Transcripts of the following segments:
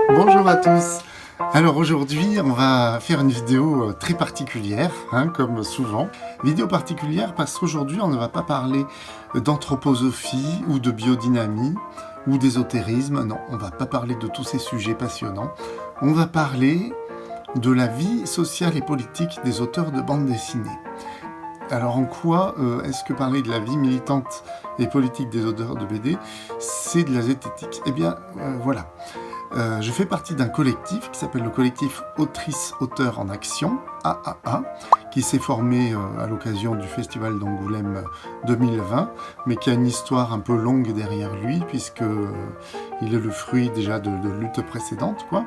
Bonjour à tous. Alors aujourd'hui, on va faire une vidéo très particulière, hein, comme souvent. Vidéo particulière parce qu'aujourd'hui, on ne va pas parler d'anthroposophie ou de biodynamie ou d'ésotérisme. Non, on va pas parler de tous ces sujets passionnants. On va parler de la vie sociale et politique des auteurs de bande dessinée. Alors en quoi est-ce que parler de la vie militante et politique des auteurs de BD, c'est de la zététique? Eh bien, voilà. Je fais partie d'un collectif qui s'appelle le collectif Autrices-Auteurs en Action, AAA, qui s'est formé à l'occasion du Festival d'Angoulême 2020, mais qui a une histoire un peu longue derrière lui, puisque il est le fruit déjà de luttes précédentes, quoi.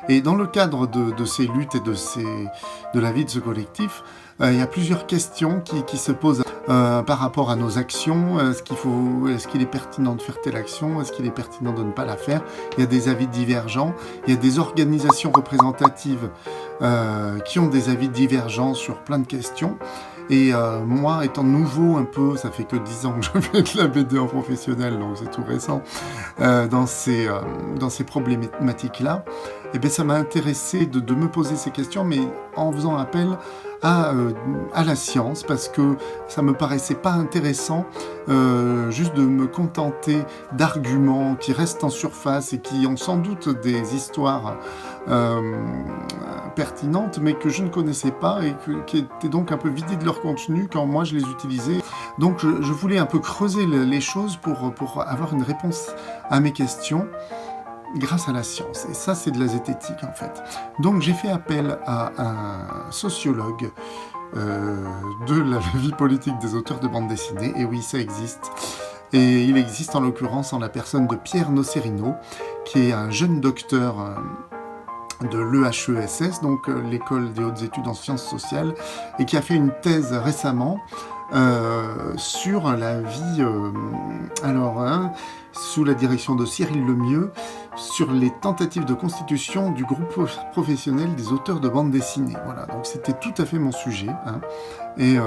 Et dans le cadre de ces luttes et de la vie de ce collectif, il y a plusieurs questions qui se posent par rapport à nos actions. Est-ce qu'il est pertinent de faire telle action? Est-ce qu'il est pertinent de ne pas la faire? Il y a des avis divergents. Il y a des organisations représentatives qui ont des avis divergents sur plein de questions. Et moi, étant nouveau un peu, ça fait que 10 ans que je fais de la BD en professionnel, donc c'est tout récent, dans ces problématiques-là, eh bien, ça m'a intéressé de me poser ces questions, mais en faisant appel à la science, parce que ça me paraissait pas intéressant juste de me contenter d'arguments qui restent en surface et qui ont sans doute des histoires pertinentes, mais que je ne connaissais pas et qui étaient donc un peu vidées de leur contenu quand moi je les utilisais. Donc je voulais un peu creuser les choses pour avoir une réponse à mes questions grâce à la science. Et ça, c'est de la zététique, en fait. Donc j'ai fait appel à un sociologue de la vie politique des auteurs de bande dessinée. Et oui, ça existe. Et il existe en l'occurrence en la personne de Pierre Nocerino, qui est un jeune docteur de l'EHESS, donc l'école des hautes études en sciences sociales, et qui a fait une thèse récemment sur la vie, sous la direction de Cyril Lemieux, sur les tentatives de constitution du groupe professionnel des auteurs de bande dessinée. Voilà, donc c'était tout à fait mon sujet. Hein. Et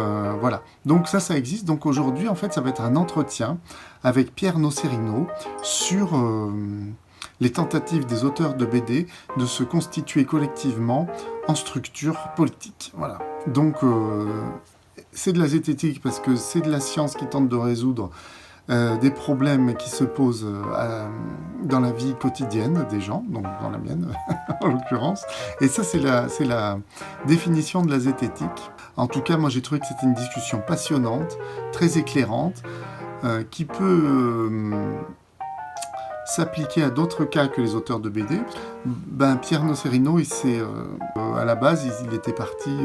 voilà, donc ça existe. Donc aujourd'hui, en fait, ça va être un entretien avec Pierre Nocerino sur les tentatives des auteurs de BD de se constituer collectivement en structure politique. Voilà. Donc c'est de la zététique parce que c'est de la science qui tente de résoudre des problèmes qui se posent dans la vie quotidienne des gens, donc dans la mienne en l'occurrence. Et ça, c'est la définition de la zététique. En tout cas, moi, j'ai trouvé que c'était une discussion passionnante, très éclairante, qui peut s'appliquer à d'autres cas que les auteurs de BD. Pierre Nocerino, à la base, il était parti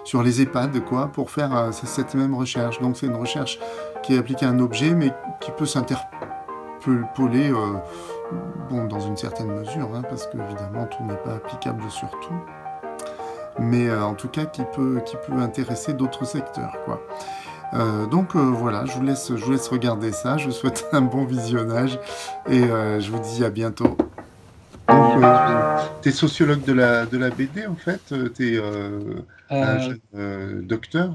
sur les EHPAD, quoi, pour faire cette même recherche. Donc c'est une recherche qui est appliquée à un objet, mais qui peut s'interpoler dans une certaine mesure, hein, parce que évidemment tout n'est pas applicable sur tout. Mais en tout cas qui peut intéresser d'autres secteurs, quoi. Donc voilà, je vous laisse regarder ça, je vous souhaite un bon visionnage et je vous dis à bientôt. Donc t'es sociologue de la BD en fait, t'es un Euh, jeune docteur,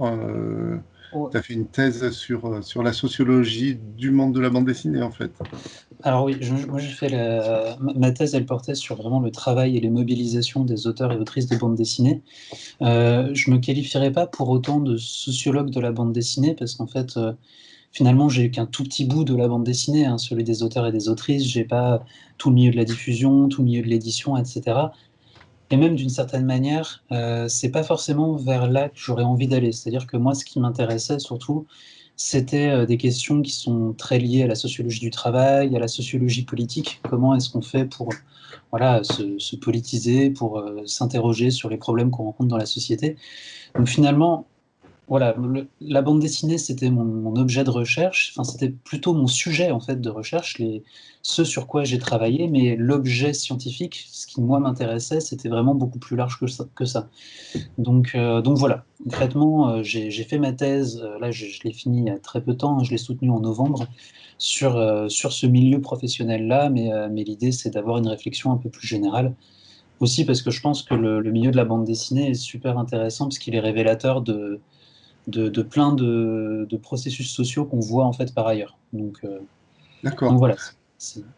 oh, t'as fait une thèse sur la sociologie du monde de la bande dessinée en fait. alors oui, moi j'ai fait ma thèse, elle portait sur vraiment le travail et les mobilisations des auteurs et autrices de bande dessinée. Je me qualifierais pas pour autant de sociologue de la bande dessinée parce qu'en fait, finalement, j'ai qu'un tout petit bout de la bande dessinée, hein, celui des auteurs et des autrices. J'ai pas tout le milieu de la diffusion, tout le milieu de l'édition, etc. Et même d'une certaine manière, c'est pas forcément vers là que j'aurais envie d'aller. C'est-à-dire que moi, ce qui m'intéressait surtout, c'était des questions qui sont très liées à la sociologie du travail, à la sociologie politique. Comment est-ce qu'on fait pour voilà, se politiser, pour s'interroger sur les problèmes qu'on rencontre dans la société. Donc finalement, voilà, la bande dessinée, c'était mon objet de recherche, enfin, c'était plutôt mon sujet en fait de recherche, ce sur quoi j'ai travaillé, mais l'objet scientifique, ce qui moi m'intéressait, c'était vraiment beaucoup plus large que ça. Donc voilà, concrètement, j'ai fait ma thèse, là je l'ai finie il y a très peu de temps, hein, je l'ai soutenue en novembre, sur ce milieu professionnel-là, mais l'idée c'est d'avoir une réflexion un peu plus générale. Aussi parce que je pense que le milieu de la bande dessinée est super intéressant parce qu'il est révélateur de plein de processus sociaux qu'on voit en fait par ailleurs. Donc D'accord. voilà,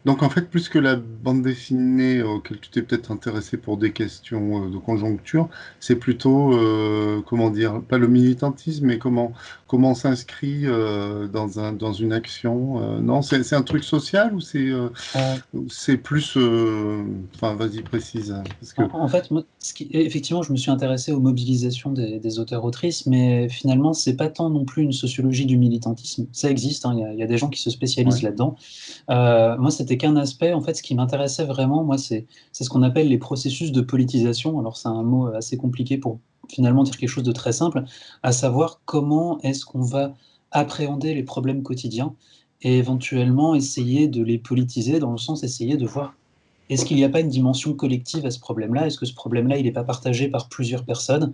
Donc en fait, plus que la bande dessinée auquel tu t'es peut-être intéressé pour des questions de conjoncture, c'est plutôt, comment dire, pas le militantisme, mais comment on s'inscrit dans une action. Non, c'est un truc social ou c'est plus... Enfin, vas-y, précise, hein, parce que... En fait, moi, effectivement, je me suis intéressé aux mobilisations des auteurs-autrices, mais finalement, c'est pas tant non plus une sociologie du militantisme. Ça existe, hein, il y a des gens qui se spécialisent Ouais, là-dedans. Moi, c'était qu'un aspect. En fait, ce qui m'intéressait vraiment, moi, c'est ce qu'on appelle les processus de politisation. Alors, c'est un mot assez compliqué pour finalement dire quelque chose de très simple, à savoir comment est-ce qu'on va appréhender les problèmes quotidiens et éventuellement essayer de les politiser, dans le sens essayer de voir est-ce qu'il n'y a pas une dimension collective à ce problème-là? Est-ce que ce problème-là, il n'est pas partagé par plusieurs personnes?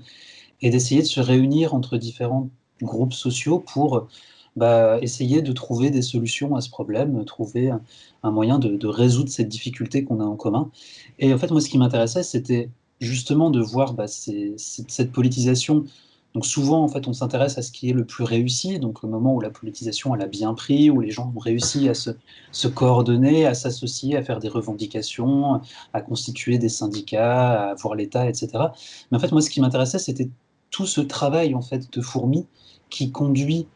Et d'essayer de se réunir entre différents groupes sociaux pour essayer de trouver des solutions à ce problème, trouver un moyen de résoudre cette difficulté qu'on a en commun. Et en fait, moi, ce qui m'intéressait, c'était justement de voir cette politisation. Donc souvent, en fait, on s'intéresse à ce qui est le plus réussi, donc le moment où la politisation elle a bien pris, où les gens ont réussi à se coordonner, à s'associer, à faire des revendications, à constituer des syndicats, à voir l'État, etc. Mais en fait, moi, ce qui m'intéressait, c'était tout ce travail en fait de fourmi qui conduit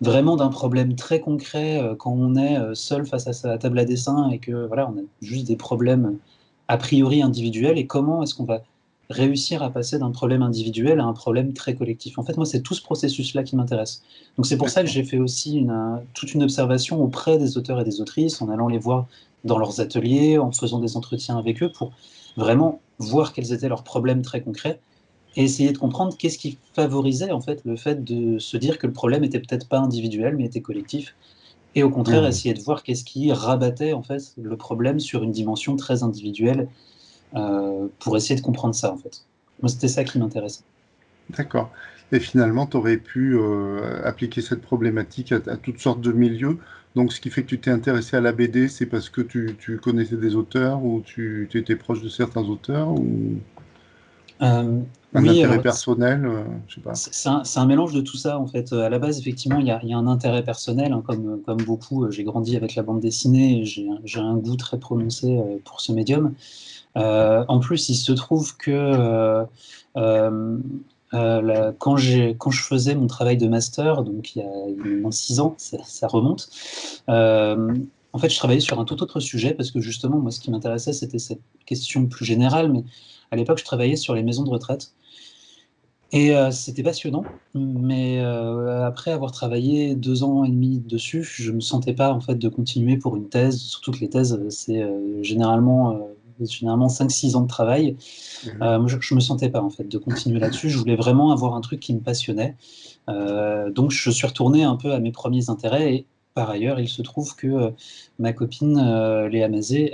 vraiment d'un problème très concret quand on est seul face à sa table à dessin et que voilà, on a juste des problèmes a priori individuels et comment est-ce qu'on va réussir à passer d'un problème individuel à un problème très collectif. En fait, moi, c'est tout ce processus-là qui m'intéresse. Donc c'est pour ça que d'accord. j'ai fait aussi toute une observation auprès des auteurs et des autrices, en allant les voir dans leurs ateliers, en faisant des entretiens avec eux pour vraiment voir quels étaient leurs problèmes très concrets et essayer de comprendre qu'est-ce qui favorisait en fait le fait de se dire que le problème était peut-être pas individuel, mais était collectif. Et au contraire, Mhm. essayer de voir qu'est-ce qui rabattait en fait le problème sur une dimension très individuelle pour essayer de comprendre ça en fait. Moi, c'était ça qui m'intéressait. D'accord. Et finalement, tu aurais pu appliquer cette problématique à toutes sortes de milieux. Donc, ce qui fait que tu t'es intéressé à la BD, c'est parce que tu connaissais des auteurs ou tu étais proche de certains auteurs ou un Oui, intérêt alors personnel, je sais pas. c'est un mélange de tout ça en fait. À la base, effectivement, il y a un intérêt personnel, hein, comme beaucoup. J'ai grandi avec la bande dessinée et j'ai un goût très prononcé pour ce médium. En plus, il se trouve que euh, quand je faisais mon travail de master, donc il y a maintenant 6 ans, ça remonte, euh, en fait, je travaillais sur un tout autre sujet parce que justement, moi, ce qui m'intéressait, c'était cette question plus générale, mais à l'époque, je travaillais sur les maisons de retraite. Et c'était passionnant, mais après avoir travaillé 2 ans et demi dessus, je me sentais pas en fait de continuer pour une thèse, surtout que les thèses, c'est généralement 5-6 ans de travail. Mhm. Moi, je me sentais pas en fait de continuer là-dessus. Je voulais vraiment avoir un truc qui me passionnait. Donc je suis retourné un peu à mes premiers intérêts et par ailleurs, il se trouve que ma copine Léa Mazet,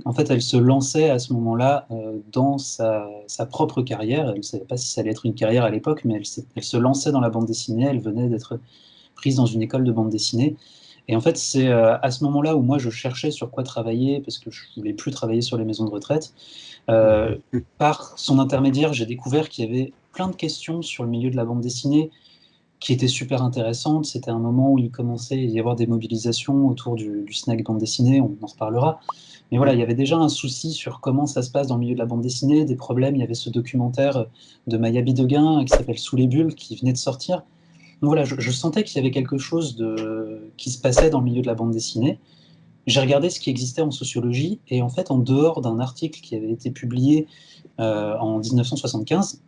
en fait, elle se lançait à ce moment-là dans sa propre carrière. Elle ne savait pas si ça allait être une carrière à l'époque, mais elle se lançait dans la bande dessinée. Elle venait d'être prise dans une école de bande dessinée. Et en fait, c'est à ce moment-là où moi je cherchais sur quoi travailler parce que je voulais plus travailler sur les maisons de retraite. Euh, Mhm. Par son intermédiaire, j'ai découvert qu'il y avait plein de questions sur le milieu de la bande dessinée qui étaient super intéressantes. C'était un moment où il commençait à y avoir des mobilisations autour du snack bande dessinée, on en reparlera. Mais voilà, il y Mhm. avait déjà un souci sur comment ça se passe dans le milieu de la bande dessinée, des problèmes. Il y avait ce documentaire de Maya Bidegain qui s'appelle Sous les bulles, qui venait de sortir. Donc voilà, je sentais qu'il y avait quelque chose qui se passait dans le milieu de la bande dessinée. J'ai regardé ce qui existait en sociologie, et en fait, en dehors d'un article qui avait été publié en 1975,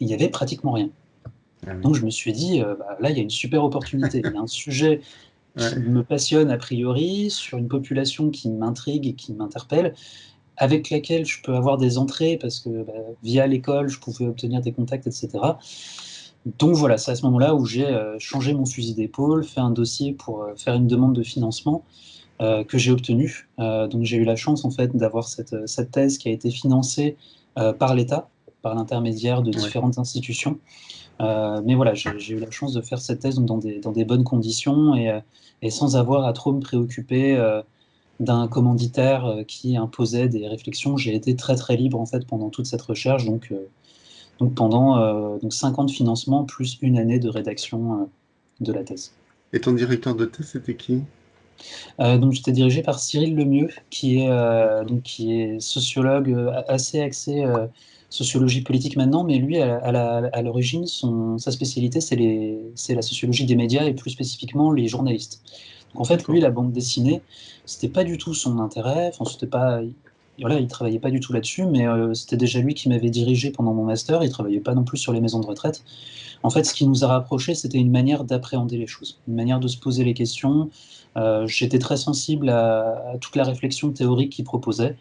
il n'y avait pratiquement rien. Ah oui. Donc je me suis dit, là, il y a une super opportunité. Il y a un sujet qui Ouais. me passionne a priori, sur une population qui m'intrigue et qui m'interpelle, avec laquelle je peux avoir des entrées, parce que via l'école, je pouvais obtenir des contacts, etc. Donc voilà, c'est à ce moment-là où j'ai changé mon fusil d'épaule, fait un dossier pour faire une demande de financement que j'ai obtenu. Donc j'ai eu la chance en fait d'avoir cette thèse qui a été financée par l'État, par l'intermédiaire de Ouais. différentes institutions. Mais voilà, j'ai eu la chance de faire cette thèse donc, dans des bonnes conditions et sans avoir à trop me préoccuper d'un commanditaire qui imposait des réflexions. J'ai été très très libre en fait pendant toute cette recherche, donc pendant donc 5 ans de financement plus une année de rédaction de la thèse. Et ton directeur de thèse, c'était qui? Donc j'étais dirigé par Cyril Lemieux, qui est sociologue assez axé sociologie politique maintenant, mais lui, à l'origine, sa spécialité, c'est la sociologie des médias et plus spécifiquement les journalistes. Donc en fait, lui, D'accord. la bande dessinée, c'était pas du tout son intérêt, enfin, c'était pas, voilà, il travaillait pas du tout là-dessus, mais c'était déjà lui qui m'avait dirigé pendant mon master, il travaillait pas non plus sur les maisons de retraite. En fait, ce qui nous a rapprochés, c'était une manière d'appréhender les choses, une manière de se poser les questions. J'étais très sensible à toute la réflexion théorique qu'il proposait.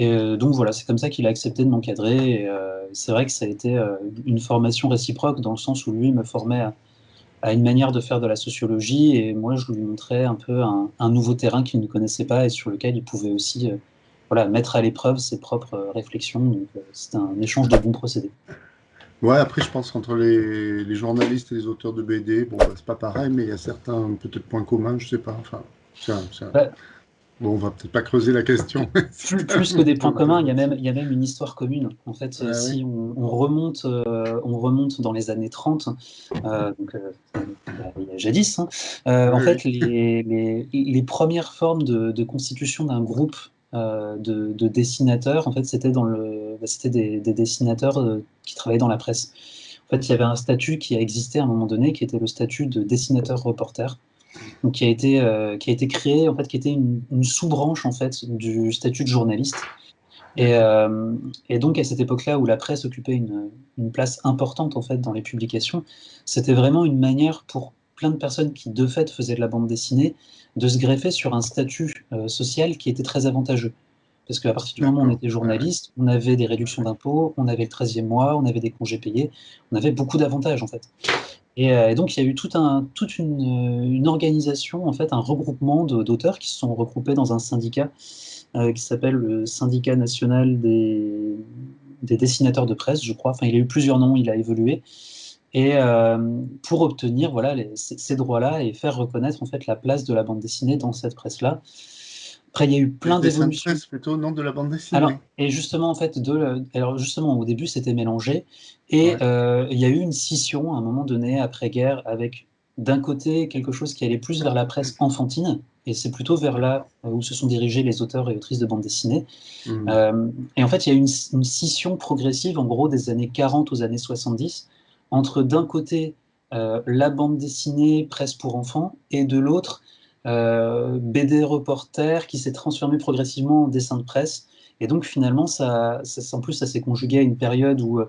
Et donc voilà, c'est comme ça qu'il a accepté de m'encadrer. Et c'est vrai que ça a été une formation réciproque dans le sens où lui me formait à une manière de faire de la sociologie et moi je lui montrais un peu un nouveau terrain qu'il ne connaissait pas et sur lequel il pouvait aussi voilà, mettre à l'épreuve ses propres réflexions. Donc c'était un échange de bons procédés. Ouais, après, je pense qu'entre les journalistes et les auteurs de BD, bon, bah, c'est pas pareil, mais il y a certains peut-être points communs, je sais pas. Enfin, Bah, bon, on va peut-être pas creuser la question. C'est un plus que des points peu communs, vaste. il y a même une histoire commune. En fait, Ah oui. si on remonte dans les années 30, donc il y a jadis, hein, en Oui, fait, oui. les premières formes de constitution d'un groupe de dessinateurs, en fait, c'était des dessinateurs qui travaillaient dans la presse. En fait, il y avait un statut qui a existé à un moment donné, qui était le statut de dessinateur-reporter donc qui a été créé, en fait, qui était une sous-branche en fait du statut de journaliste. Et, D'accord. et donc à cette époque-là où la presse occupait une place importante en fait dans les publications, c'était vraiment une manière pour plein de personnes qui de fait faisaient de la bande dessinée de se greffer sur un statut social qui était très avantageux. Parce qu'à partir du moment où on D'accord. était Ouais, ouais. journaliste, on avait des Ouais, réductions ouais. d'impôts, on avait le 13e mois, on avait des congés payés, on avait beaucoup d'avantages en fait. Et donc, il y a eu toute une organisation, en fait, un regroupement d'auteurs qui se sont regroupés dans un syndicat qui s'appelle le Syndicat national des dessinateurs de presse, je crois. Enfin, il a eu plusieurs noms, il a évolué. Et pour obtenir voilà, ces droits-là et faire reconnaître en fait la place de la bande dessinée dans cette presse-là. Après, il y a eu plein Des dessins de d'évolutions. presse plutôt, non de la bande dessinée. Alors, et justement, en fait, alors justement, au début, c'était mélangé, et Ouais. il y a eu une scission à un moment donné, après-guerre, avec d'un côté quelque chose qui allait plus vers la presse enfantine, et c'est plutôt vers là où se sont dirigés les auteurs et autrices de bande dessinée. Hmm. Et en fait, il y a eu une scission progressive, en gros, des années 40 aux années 70, entre d'un côté la bande dessinée presse pour enfants, et de l'autre BD reporter qui s'est transformé progressivement en dessin de presse. Et donc finalement, en plus, ça s'est conjugué à une période où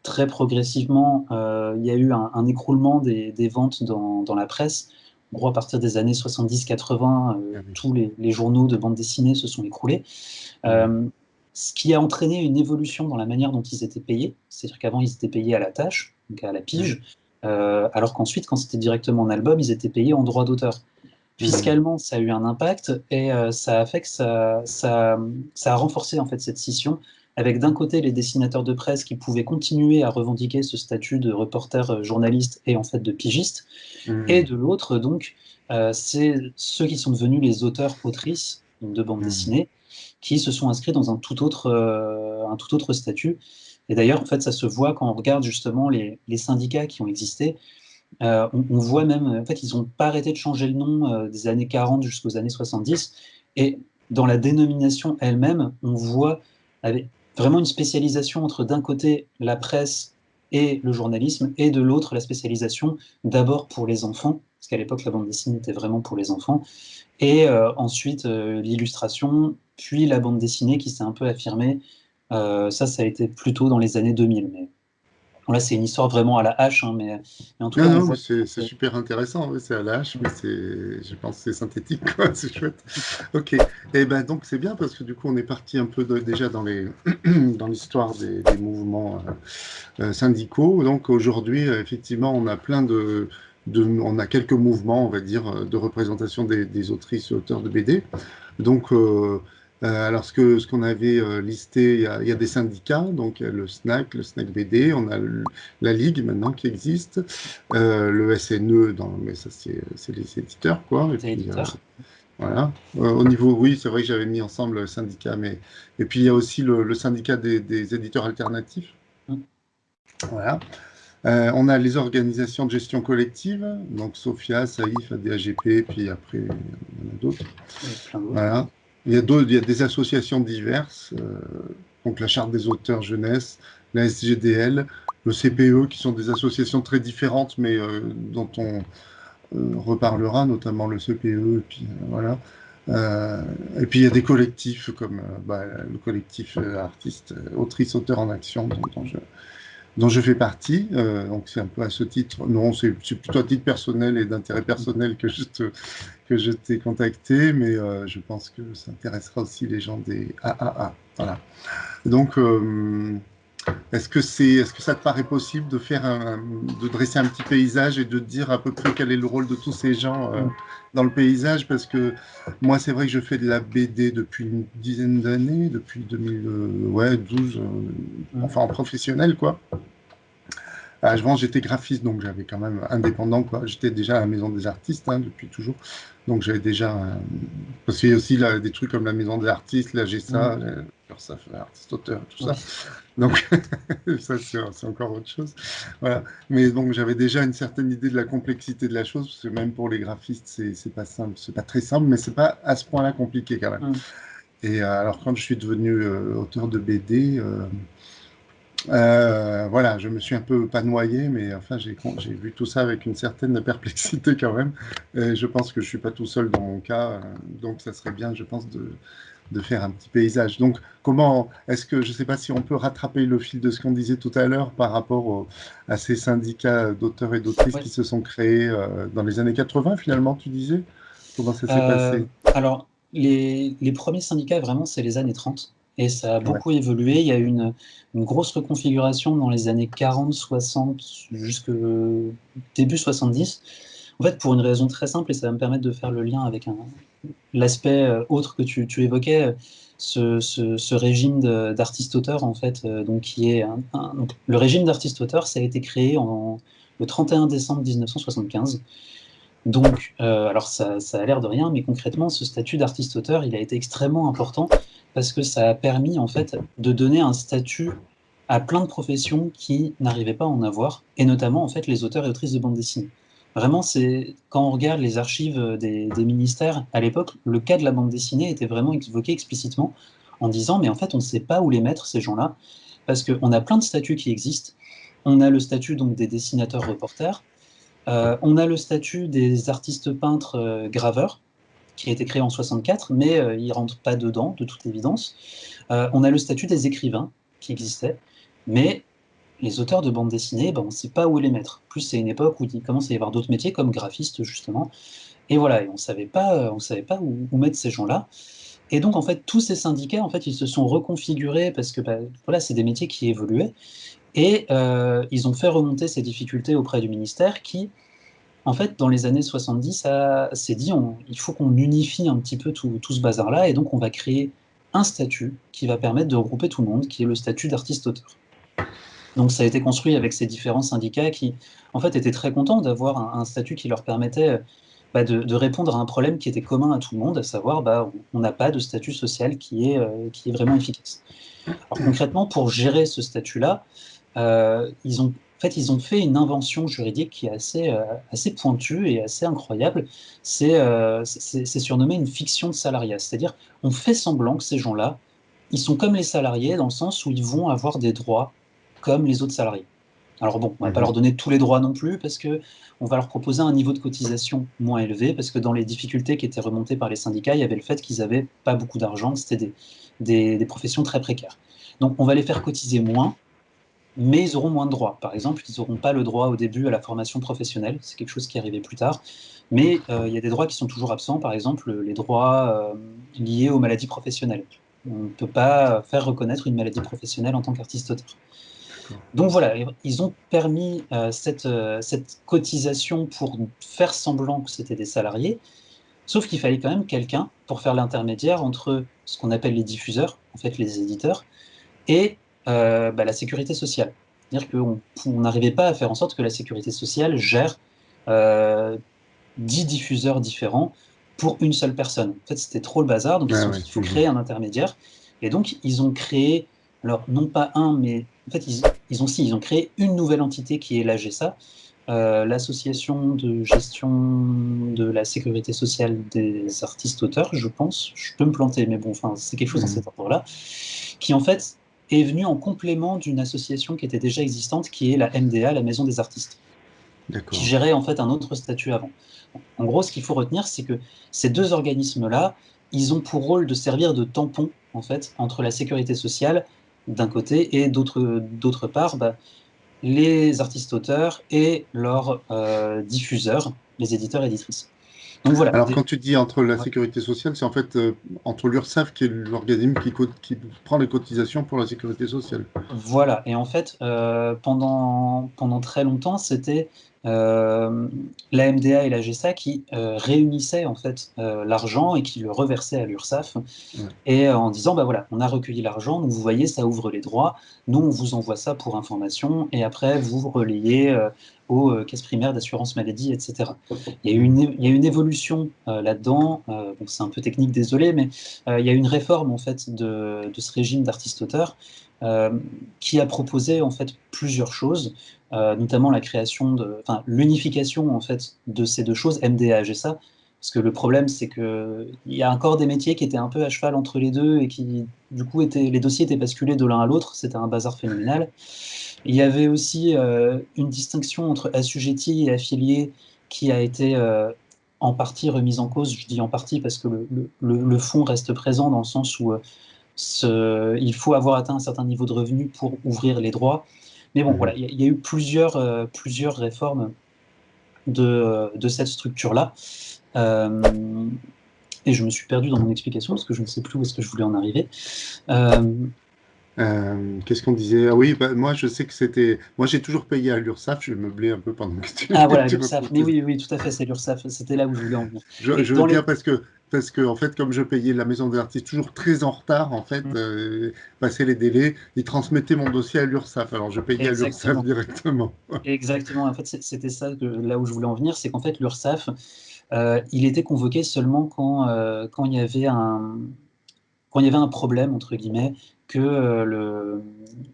très progressivement, il y a eu un écroulement des ventes dans la presse. En gros, à partir des années 70-80, Ah oui. tous les journaux de bande dessinée se sont écroulés. Hmm. Euh, Ce qui a entraîné une évolution dans la manière dont ils étaient payés. C'est-à-dire qu'avant, ils étaient payés à la tâche, donc à la Hmm. pige, alors qu'ensuite, quand c'était directement en album, ils étaient payés en droit d'auteur. Hmm. Fiscalement, ça a eu un impact et ça a fait que ça a renforcé en fait cette scission avec d'un côté les dessinateurs de presse qui pouvaient continuer à revendiquer ce statut de reporter journaliste et en fait de pigiste, et Hmm. de l'autre donc c'est ceux qui sont devenus les auteurs-autrices de bande Hmm. dessinée qui se sont inscrits dans un tout autre statut. Et d'ailleurs, en fait, ça se voit quand on regarde justement les syndicats qui ont existé. On voit même, en fait, ils n'ont pas arrêté de changer le nom des années 40 jusqu'aux années 70. Et dans la dénomination elle-même, on voit avec vraiment une spécialisation entre d'un côté la presse et le journalisme, et de l'autre la spécialisation d'abord pour les enfants, parce qu'à l'époque la bande dessinée était vraiment pour les enfants, et ensuite l'illustration, puis la bande dessinée qui s'est un peu affirmée. Ça a été plutôt dans les années 2000. Mais là, c'est une histoire vraiment à la hache, hein, mais en tout cas, Non, on non, mais voit. c'est super intéressant, oui, c'est à la hache, mais je pense que c'est synthétique, quoi, c'est chouette. Ok, et ben donc c'est bien parce que du coup on est parti un peu déjà dans dans l'histoire des mouvements syndicaux. Donc aujourd'hui, effectivement, on a on a quelques mouvements, on va dire, de représentation des autrices et auteurs de BD. Donc, alors ce qu'on avait listé, il y a des syndicats, donc il y a le SNAC BD, on a la Ligue maintenant qui existe, le SNE, mais ça c'est les éditeurs, quoi. Et C'est puis éditeur. voilà. Au niveau, oui, c'est vrai que j'avais mis ensemble le syndicat, mais et puis il y a aussi le syndicat des éditeurs alternatifs. Mm. Voilà. On a les organisations de gestion collective, donc SOFIA, SAIF, ADAGP, puis après, il y en a d'autres. Et plein d'autres. Voilà. Il y a des associations diverses, donc la Charte des auteurs jeunesse, la SGDL, le CPE, qui sont des associations très différentes, mais dont on reparlera, notamment le CPE, et puis voilà. Et puis il y a des collectifs comme le collectif artistes, autrices, auteurs en action, dont je fais partie. Donc c'est un peu à ce titre, non, c'est plutôt à titre personnel et d'intérêt personnel que je t'ai contacté, mais je pense que ça intéressera aussi les gens des AAA. Voilà. Donc, est-ce que ça te paraît possible de de dresser un petit paysage et de dire à peu près quel est le rôle de tous ces gens dans le paysage? Parce que moi, c'est vrai que je fais de la BD depuis une dizaine d'années, depuis 2012, enfin en professionnel, quoi. Avant, j'étais graphiste, donc j'avais quand même indépendant, quoi. J'étais déjà à la Maison des Artistes depuis toujours. Donc j'avais déjà. Parce qu'il y a aussi des trucs comme la Maison des Artistes, la GESA, ça fait artiste-auteur, tout ça. Donc ça, c'est encore autre chose. Voilà. Mais donc j'avais déjà une certaine idée de la complexité de la chose, parce que même pour les graphistes, c'est pas simple, c'est pas très simple, mais c'est pas à ce point-là compliqué quand même. Et alors quand je suis devenu auteur de BD. Voilà, je me suis un peu pas noyé, mais enfin, j'ai vu tout ça avec une certaine perplexité quand même. Et je pense que je suis pas tout seul dans mon cas, donc ça serait bien, je pense, de faire un petit paysage. Donc, est-ce que, je sais pas si on peut rattraper le fil de ce qu'on disait tout à l'heure par rapport à ces syndicats d'auteurs et d'autrices qui se sont créés dans les années 80, finalement, tu disais? Comment ça s'est passé? Alors, les premiers syndicats, vraiment, c'est les années 30. Et ça a Ouais. beaucoup évolué. Il y a eu une grosse reconfiguration dans les années 40, 60, jusque début 70. En fait, pour une raison très simple, et ça va me permettre de faire le lien avec l'aspect autre que tu évoquais, ce régime d'artiste-auteur, en fait, donc qui est donc, le régime d'artiste-auteur, ça a été créé le 31 décembre 1975. Donc, alors ça a l'air de rien, mais concrètement, ce statut d'artiste-auteur, il a été extrêmement important parce que ça a permis en fait de donner un statut à plein de professions qui n'arrivaient pas à en avoir, et notamment en fait les auteurs et autrices de bande dessinée. Vraiment, c'est quand on regarde les archives des ministères à l'époque, le cas de la bande dessinée était vraiment évoqué explicitement en disant mais en fait on ne sait pas où les mettre ces gens-là parce qu'on a plein de statuts qui existent. On a le statut donc des dessinateurs reporters. On a le statut des artistes peintres graveurs, qui a été créé en 64, mais il ne rentre pas dedans, de toute évidence. On a le statut des écrivains, qui existait, mais les auteurs de bande dessinée, ben, on ne sait pas où les mettre. Plus c'est une époque où il commence à y avoir d'autres métiers, comme graphiste, justement. Et voilà, et on ne savait pas où mettre ces gens-là. Et donc, en fait, tous ces syndicats, en fait, ils se sont reconfigurés parce que bah, voilà, c'est des métiers qui évoluaient. Et ils ont fait remonter ces difficultés auprès du ministère qui, en fait, dans les années 70, s'est dit il faut qu'on unifie un petit peu tout ce bazar-là, et donc on va créer un statut qui va permettre de regrouper tout le monde, qui est le statut d'artiste-auteur. Donc ça a été construit avec ces différents syndicats qui, en fait, étaient très contents d'avoir un statut qui leur permettait de répondre à un problème qui était commun à tout le monde, à savoir on n'a pas de statut social qui est vraiment efficace. Alors concrètement, pour gérer ce statut-là, ils ont fait une invention juridique qui est assez pointue et assez incroyable. C'est surnommé une fiction de salariat. C'est-à-dire, on fait semblant que ces gens-là, ils sont comme les salariés dans le sens où ils vont avoir des droits comme les autres salariés. Alors bon, on ne va pas leur donner tous les droits non plus, parce qu'on va leur proposer un niveau de cotisation moins élevé, parce que dans les difficultés qui étaient remontées par les syndicats, il y avait le fait qu'ils n'avaient pas beaucoup d'argent, c'était des professions très précaires. Donc on va les faire cotiser moins, mais ils auront moins de droits. Par exemple, ils n'auront pas le droit au début à la formation professionnelle, c'est quelque chose qui est arrivé plus tard, mais il y a des droits qui sont toujours absents, par exemple les droits liés aux maladies professionnelles. On ne peut pas faire reconnaître une maladie professionnelle en tant qu'artiste-auteur. Donc voilà, ils ont permis cette cotisation pour faire semblant que c'était des salariés, sauf qu'il fallait quand même quelqu'un pour faire l'intermédiaire entre ce qu'on appelle les diffuseurs, en fait les éditeurs, et la sécurité sociale. C'est-à-dire qu'on n'arrivait pas à faire en sorte que la sécurité sociale gère 10 diffuseurs différents pour une seule personne. En fait, c'était trop le bazar, donc ils se sont dit qu'il faut créer un intermédiaire. Et donc, ils ont créé, alors non pas un, mais en fait, ils ont créé une nouvelle entité qui est l'AGESA, l'association de gestion de la sécurité sociale des artistes-auteurs, je pense. Je peux me planter, mais bon, enfin, c'est quelque chose dans cet ordre-là, qui en fait est venu en complément d'une association qui était déjà existante, qui est la MDA, la Maison des artistes, qui D'accord. gérait en fait un autre statut avant. En gros, ce qu'il faut retenir, c'est que ces deux organismes-là, ils ont pour rôle de servir de tampon en fait entre la sécurité sociale d'un côté et d'autre part, les artistes-auteurs et leurs diffuseurs, les éditeurs-éditrices. Donc voilà. Alors, quand tu dis entre la Ouais. sécurité sociale, c'est en fait entre l'URSSAF, qui est l'organisme qui prend les cotisations pour la sécurité sociale. Voilà, et en fait, pendant très longtemps, c'était la MDA et la GESA qui réunissaient en fait l'argent et qui le reversaient à l'URSSAF, Ouais. et en disant, bah voilà, on a recueilli l'argent, donc vous voyez, ça ouvre les droits, nous on vous envoie ça pour information, et après vous relayez aux caisses primaires d'assurance maladie, etc. Il y a une évolution là-dedans, bon, c'est un peu technique, désolé, mais il y a une réforme en fait de ce régime d'artiste-auteur euh, qui a proposé en fait plusieurs choses, notamment la création enfin, l'unification en fait de ces deux choses, MDA et GSA, parce que le problème c'est que il y a encore des métiers qui étaient un peu à cheval entre les deux et qui du coup les dossiers étaient basculés de l'un à l'autre, c'était un bazar phénoménal. Il y avait aussi une distinction entre assujettis et affiliés qui a été en partie remise en cause. Je dis en partie parce que le fond reste présent dans le sens où il faut avoir atteint un certain niveau de revenu pour ouvrir les droits. Mais bon, voilà, il y a eu plusieurs réformes de cette structure-là. Euh, et je me suis perdu dans mon explication parce que je ne sais plus où est-ce que je voulais en arriver. Euh, Qu'est-ce qu'on disait? Ah oui, bah, moi je sais que c'était. Moi j'ai toujours payé à l'URSSAF, je vais meubler un peu pendant que tu, ah voilà, tu l'URSSAF. Mais racontais. oui, oui, tout à fait, c'est l'URSSAF. C'était là où je voulais en venir. Et Je veux dans dire les... parce que en fait, comme je payais la maison des artistes toujours très en retard, en fait, passer les délais, ils transmettaient mon dossier à l'URSSAF. Alors je payais à l'URSSAF Exactement. directement. Exactement. En fait, c'était ça là où je voulais en venir, c'est qu'en fait, l'URSSAF, il était convoqué seulement quand il y avait quand il y avait un problème, entre guillemets, que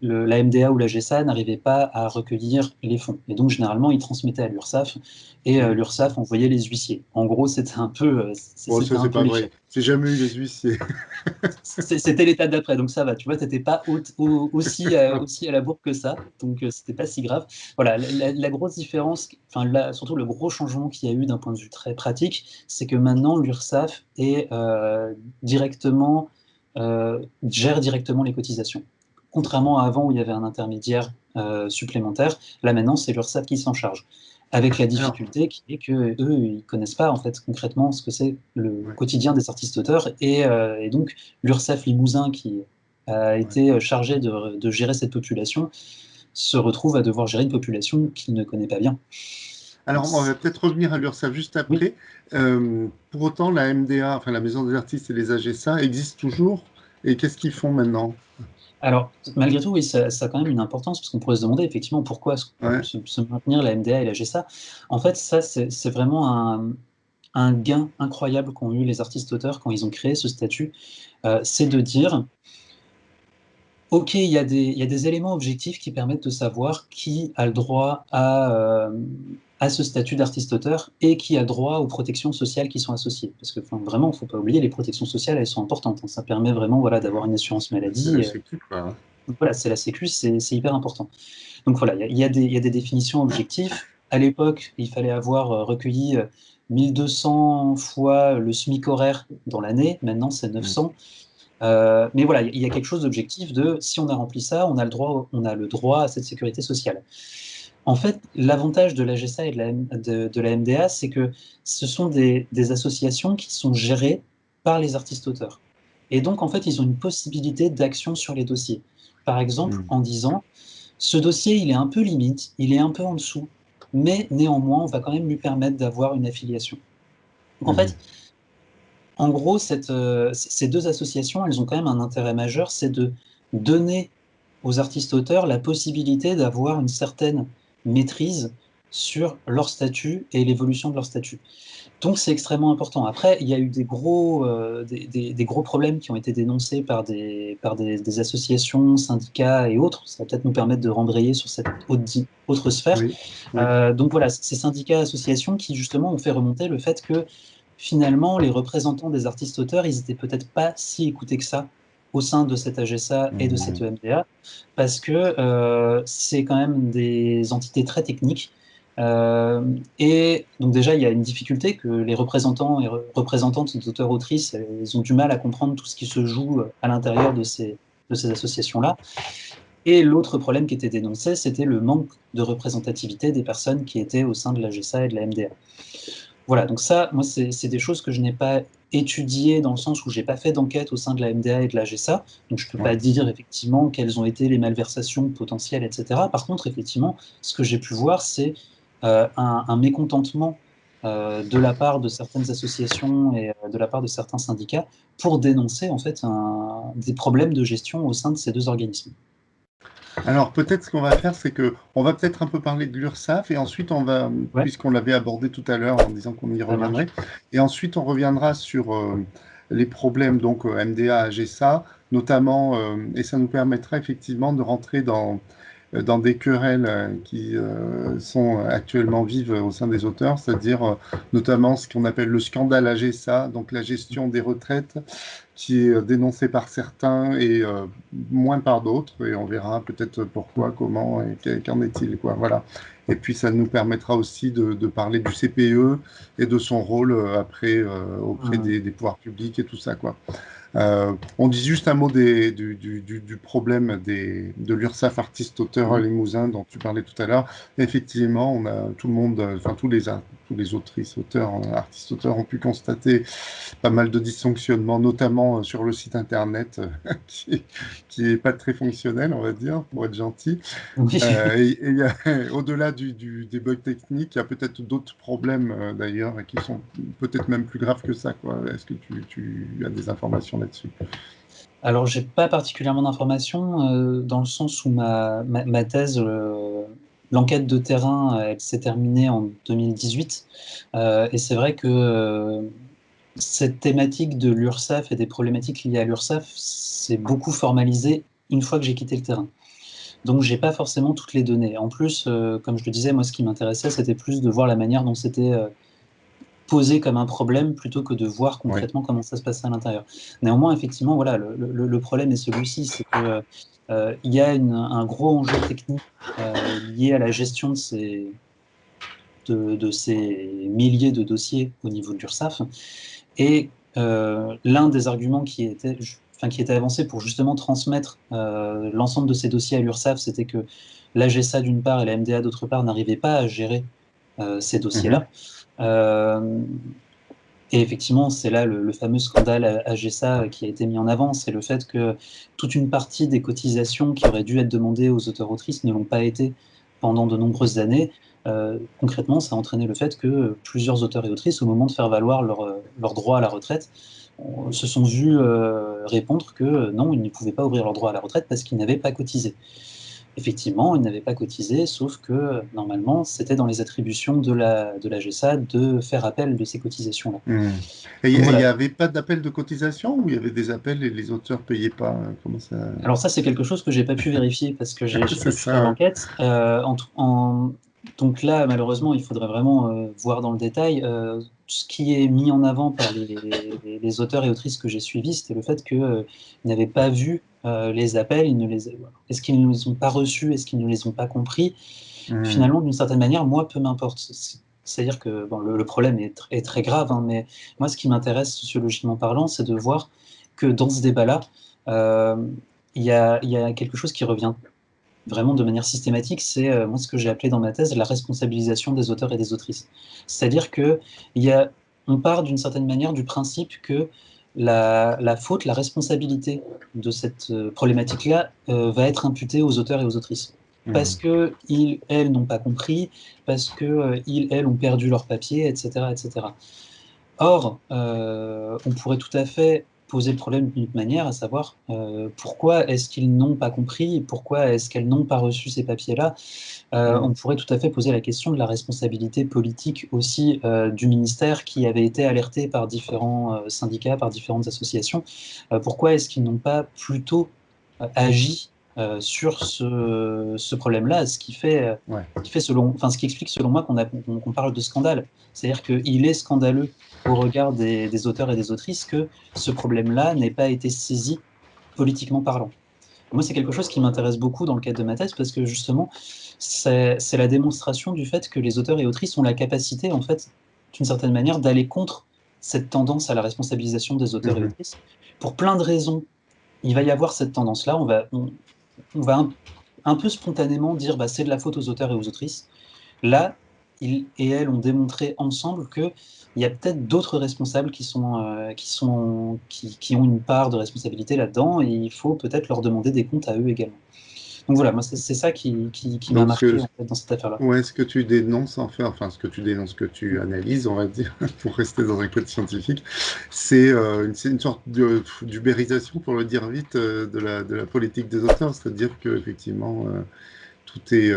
la MDA ou la GSA n'arrivait pas à recueillir les fonds. Et donc, généralement, ils transmettaient à l'URSSAF et l'URSSAF envoyait les huissiers. En gros, Bon, c'était ça un c'est peu pas les vrai. faits. J'ai jamais eu les huissiers. C'était l'étape d'après, donc ça va. Tu vois, t'étais pas aussi à la bourre que ça, donc c'était pas si grave. Voilà, la grosse différence, enfin surtout le gros changement qu'il y a eu d'un point de vue très pratique, c'est que maintenant l'URSSAF gère directement les cotisations. Contrairement à avant où il y avait un intermédiaire supplémentaire, là maintenant c'est l'URSSAF qui s'en charge. Avec la Alors, difficulté qui est que eux, ils connaissent pas en fait concrètement ce que c'est le ouais, quotidien des artistes-auteurs et donc l'URSSAF Limousin qui a ouais. été chargé de gérer cette population se retrouve à devoir gérer une population qu'il ne connaît pas bien. Donc, Alors, on va peut-être revenir à l'URSSAF juste oui. après. Pour autant, la MDA, enfin la Maison des artistes et les AGSA, existent toujours. Et qu'est-ce qu'ils font maintenant? Alors, malgré tout, oui, ça a quand même une importance, parce qu'on pourrait se demander effectivement pourquoi Ouais. se maintenir la MDA et la GSA. En fait, ça, c'est vraiment un gain incroyable qu'ont eu les artistes-auteurs quand ils ont créé ce statut. C'est de dire, OK, il y a des éléments objectifs qui permettent de savoir qui a le droit à ce statut d'artiste-auteur et qui a droit aux protections sociales qui sont associées. Parce que enfin, vraiment, il ne faut pas oublier, les protections sociales, elles sont importantes, hein. Ça permet vraiment voilà, d'avoir une assurance C'est la maladie. sécu, quoi, hein. Donc voilà, c'est la Sécu, c'est hyper important. Donc voilà, il y a des définitions objectives. À l'époque, il fallait avoir recueilli 1200 fois le SMIC horaire dans l'année. Maintenant, c'est Mm. 900. Mais voilà, il y a quelque chose d'objectif de si on a rempli ça, on a le droit à cette sécurité sociale. En fait, l'avantage de la GSA et de la MDA, c'est que ce sont des associations qui sont gérées par les artistes-auteurs. Et donc, en fait, ils ont une possibilité d'action sur les dossiers. Par exemple, Mm. en disant, ce dossier, il est un peu limite, il est un peu en dessous, mais néanmoins, on va quand même lui permettre d'avoir une affiliation. Donc, en Mhm. fait, en gros, ces deux associations, elles ont quand même un intérêt majeur, c'est de donner aux artistes-auteurs la possibilité d'avoir une certaine maîtrise sur leur statut et l'évolution de leur statut. Donc c'est extrêmement important. Après, il y a eu des gros problèmes qui ont été dénoncés par des associations, syndicats et autres. Ça va peut-être nous permettre de rembrayer sur cette autre sphère. Oui, oui. Donc voilà, ces syndicats, associations qui justement ont fait remonter le fait que finalement, les représentants des artistes-auteurs, ils étaient peut-être pas si écoutés que ça au sein de cette AGSA et de cette EMDA, parce que c'est quand même des entités très techniques. Et donc déjà, il y a une difficulté que les représentants et représentantes d'auteurs-autrices, ils ont du mal à comprendre tout ce qui se joue à l'intérieur de ces associations-là. Et l'autre problème qui était dénoncé, c'était le manque de représentativité des personnes qui étaient au sein de l'AGSA et de la MDA. Voilà, donc ça, moi, c'est des choses que je n'ai pas étudiées dans le sens où j'ai pas fait d'enquête au sein de la MDA et de la GSA, donc je peux pas dire effectivement quelles ont été les malversations potentielles, etc. Par contre, effectivement, ce que j'ai pu voir, c'est un mécontentement de la part de certaines associations et de la part de certains syndicats pour dénoncer en fait des problèmes de gestion au sein de ces deux organismes. Alors peut-être ce qu'on va faire, c'est que on va peut-être un peu parler de l'URSSAF et ensuite on va, Ouais, puisqu'on l'avait abordé tout à l'heure en disant qu'on y ça marche. reviendrait, et ensuite on reviendra sur les problèmes donc MDA, AGSA, notamment, et ça nous permettra effectivement de rentrer dans des querelles qui sont actuellement vives au sein des auteurs, c'est-à-dire notamment ce qu'on appelle le scandale AGSA, donc la gestion des retraites, qui est dénoncé par certains et moins par d'autres, et on verra peut-être pourquoi, comment et qu'en est-il, quoi. Voilà. Et puis ça nous permettra aussi de parler du CPE et de son rôle après auprès des pouvoirs publics et tout ça, quoi. On dit juste un mot du problème de l'URSSAF artiste-auteur Limousin dont tu parlais tout à l'heure. Effectivement, on a tout le monde, enfin tous les autrices, auteurs, artistes-auteurs ont pu constater pas mal de dysfonctionnements, notamment sur le site internet qui est pas très fonctionnel, on va dire, pour être gentil. Oui. Au-delà des bugs techniques, il y a peut-être d'autres problèmes d'ailleurs qui sont peut-être même plus graves que ça, quoi. Est-ce que tu as des informations là-dessus? Alors, j'ai pas particulièrement d'informations dans le sens où ma thèse, l'enquête de terrain, elle s'est terminée en 2018. Et c'est vrai que cette thématique de l'URSSAF et des problématiques liées à l'URSSAF, c'est beaucoup formalisé une fois que j'ai quitté le terrain. Donc, j'ai pas forcément toutes les données. En plus, comme je le disais, moi, ce qui m'intéressait, c'était plus de voir la manière dont c'était posé comme un problème plutôt que de voir Oui. concrètement comment ça se passe à l'intérieur. Néanmoins, effectivement, voilà, le problème est celui-ci, c'est que il y a un gros enjeu technique lié à la gestion de ces milliers de dossiers au niveau de l'URSSAF. Et l'un des arguments qui était avancé pour justement transmettre l'ensemble de ces dossiers à l'URSSAF, c'était que l'AGSA d'une part et la MDA d'autre part n'arrivaient pas à gérer ces Mhm. dossiers-là. Et effectivement, c'est là le fameux scandale AGSA qui a été mis en avant, c'est le fait que toute une partie des cotisations qui auraient dû être demandées aux auteurs-autrices ne l'ont pas été pendant de nombreuses années. Concrètement, ça a entraîné le fait que plusieurs auteurs et autrices, au moment de faire valoir leur droit à la retraite, se sont vus répondre que non, ils ne pouvaient pas ouvrir leur droit à la retraite parce qu'ils n'avaient pas cotisé. Effectivement, ils n'avaient pas cotisé, sauf que normalement, c'était dans les attributions de la GSA de faire appel de ces cotisations-là. Mhm. Et Donc il n'y voilà. avait pas d'appel de cotisation ou il y avait des appels et les auteurs ne payaient pas? Comment ça... Alors ça, c'est quelque chose que j'ai pas pu vérifier parce que j'ai C'est pas pu faire ça, ouais. l'enquête. Donc là, malheureusement, il faudrait vraiment voir dans le détail. Ce qui est mis en avant par les auteurs et autrices que j'ai suivis, c'était le fait qu'ils n'avaient pas vu les appels, est-ce qu'ils ne les ont pas reçus, est-ce qu'ils ne les ont pas compris. Mhm. Finalement, d'une certaine manière, moi, peu m'importe. C'est-à-dire que bon, le problème est très grave, hein, mais moi, ce qui m'intéresse sociologiquement parlant, c'est de voir que dans ce débat-là, euh, il y a quelque chose qui revient vraiment de manière systématique, c'est moi ce que j'ai appelé dans ma thèse la responsabilisation des auteurs et des autrices. C'est-à-dire que on part d'une certaine manière du principe que la faute, la responsabilité de cette problématique-là va être imputée aux auteurs et aux autrices. Parce Mhm. que ils, elles n'ont pas compris, parce que ils, elles ont perdu leur papier, etc., etc. Or, on pourrait tout à fait poser le problème d'une autre manière, à savoir pourquoi est-ce qu'ils n'ont pas compris, pourquoi est-ce qu'elles n'ont pas reçu ces papiers-là. On pourrait tout à fait poser la question de la responsabilité politique aussi du ministère qui avait été alerté par différents syndicats, par différentes associations. Pourquoi est-ce qu'ils n'ont pas plutôt agi sur ce problème-là, Ouais. ce qui explique selon moi qu'on parle de scandale. C'est-à-dire qu'il est scandaleux au regard des auteurs et des autrices que ce problème-là n'ait pas été saisi politiquement parlant. Moi, c'est quelque chose qui m'intéresse beaucoup dans le cadre de ma thèse parce que justement, c'est la démonstration du fait que les auteurs et autrices ont la capacité, en fait, d'une certaine manière, d'aller contre cette tendance à la responsabilisation des auteurs et Mhm. autrices. Pour plein de raisons, il va y avoir cette tendance-là. On va un peu spontanément dire bah, c'est de la faute aux auteurs et aux autrices. Là, ils et elles ont démontré ensemble qu'il y a peut-être d'autres responsables qui ont une part de responsabilité là-dedans et il faut peut-être leur demander des comptes à eux également. Donc voilà, moi c'est ça qui m'a Donc, marqué en fait, dans cette affaire-là. ouais, ce que tu dénonces, enfin, ce que tu analyses, on va dire, pour rester dans un code scientifique, c'est une sorte d'ubérisation, pour le dire vite, de la politique des auteurs. C'est-à-dire que effectivement, tout est,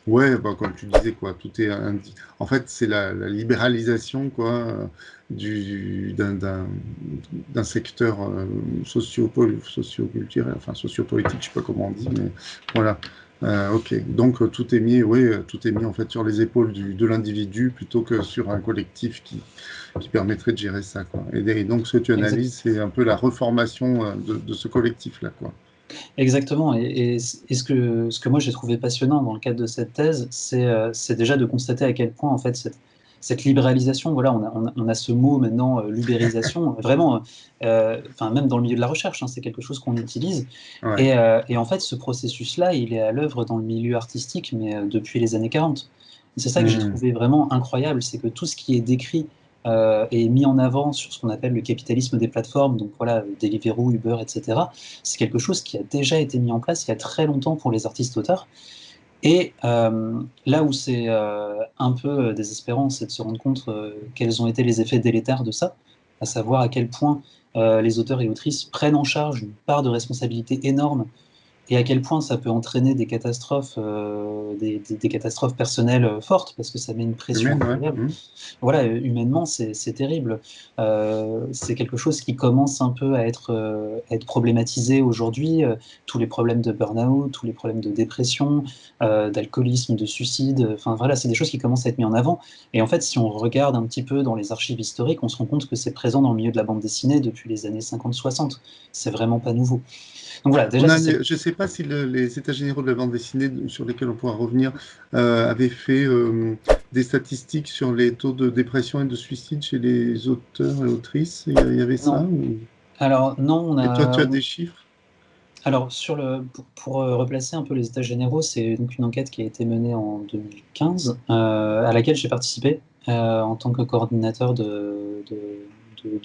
ouais, bah, comme tu disais, quoi, tout est, en fait, c'est la libéralisation, quoi, d'un secteur socioculturel, enfin sociopolitique, je sais pas comment on dit, mais voilà. Ok, donc tout est mis, oui, tout est mis en fait sur les épaules de l'individu plutôt que sur un collectif qui permettrait de gérer ça, quoi. Et donc ce que tu Exact- analyses, c'est un peu la reformation de ce collectif-là, quoi. Exactement. Et ce que moi j'ai trouvé passionnant dans le cadre de cette thèse, c'est déjà de constater à quel point en fait cette libéralisation, voilà, on a ce mot maintenant, l'ubérisation, vraiment, enfin même dans le milieu de la recherche, hein, c'est quelque chose qu'on utilise. Ouais. Et en fait, ce processus-là, il est à l'œuvre dans le milieu artistique, mais depuis les années 40. Et c'est ça que j'ai Mhm. trouvé vraiment incroyable, c'est que tout ce qui est décrit et mis en avant sur ce qu'on appelle le capitalisme des plateformes, donc voilà, Deliveroo, Uber, etc., c'est quelque chose qui a déjà été mis en place il y a très longtemps pour les artistes-auteurs. Et là où c'est un peu désespérant, c'est de se rendre compte quels ont été les effets délétères de ça, à savoir à quel point les auteurs et autrices prennent en charge une part de responsabilité énorme et à quel point ça peut entraîner des catastrophes, des catastrophes personnelles fortes, parce que ça met une pression Humaine, ouais. incroyable. Mhm. Voilà, humainement, c'est terrible. C'est quelque chose qui commence un peu à être problématisé aujourd'hui. Tous les problèmes de burn-out, tous les problèmes de dépression, d'alcoolisme, de suicide. Enfin voilà, c'est des choses qui commencent à être mises en avant. Et en fait, si on regarde un petit peu dans les archives historiques, on se rend compte que c'est présent dans le milieu de la bande dessinée depuis les années 50-60. C'est vraiment pas nouveau. Donc voilà, déjà, On ça a, c'est je ne sais pas si les États généraux de la bande dessinée, sur lesquels on pourra revenir, avaient fait des statistiques sur les taux de dépression et de suicide chez les auteurs et autrices. Il y avait ça non. Alors non, Et toi, tu as des chiffres? alors pour replacer un peu les états généraux, c'est donc une enquête qui a été menée en 2015, à laquelle j'ai participé en tant que coordinateur de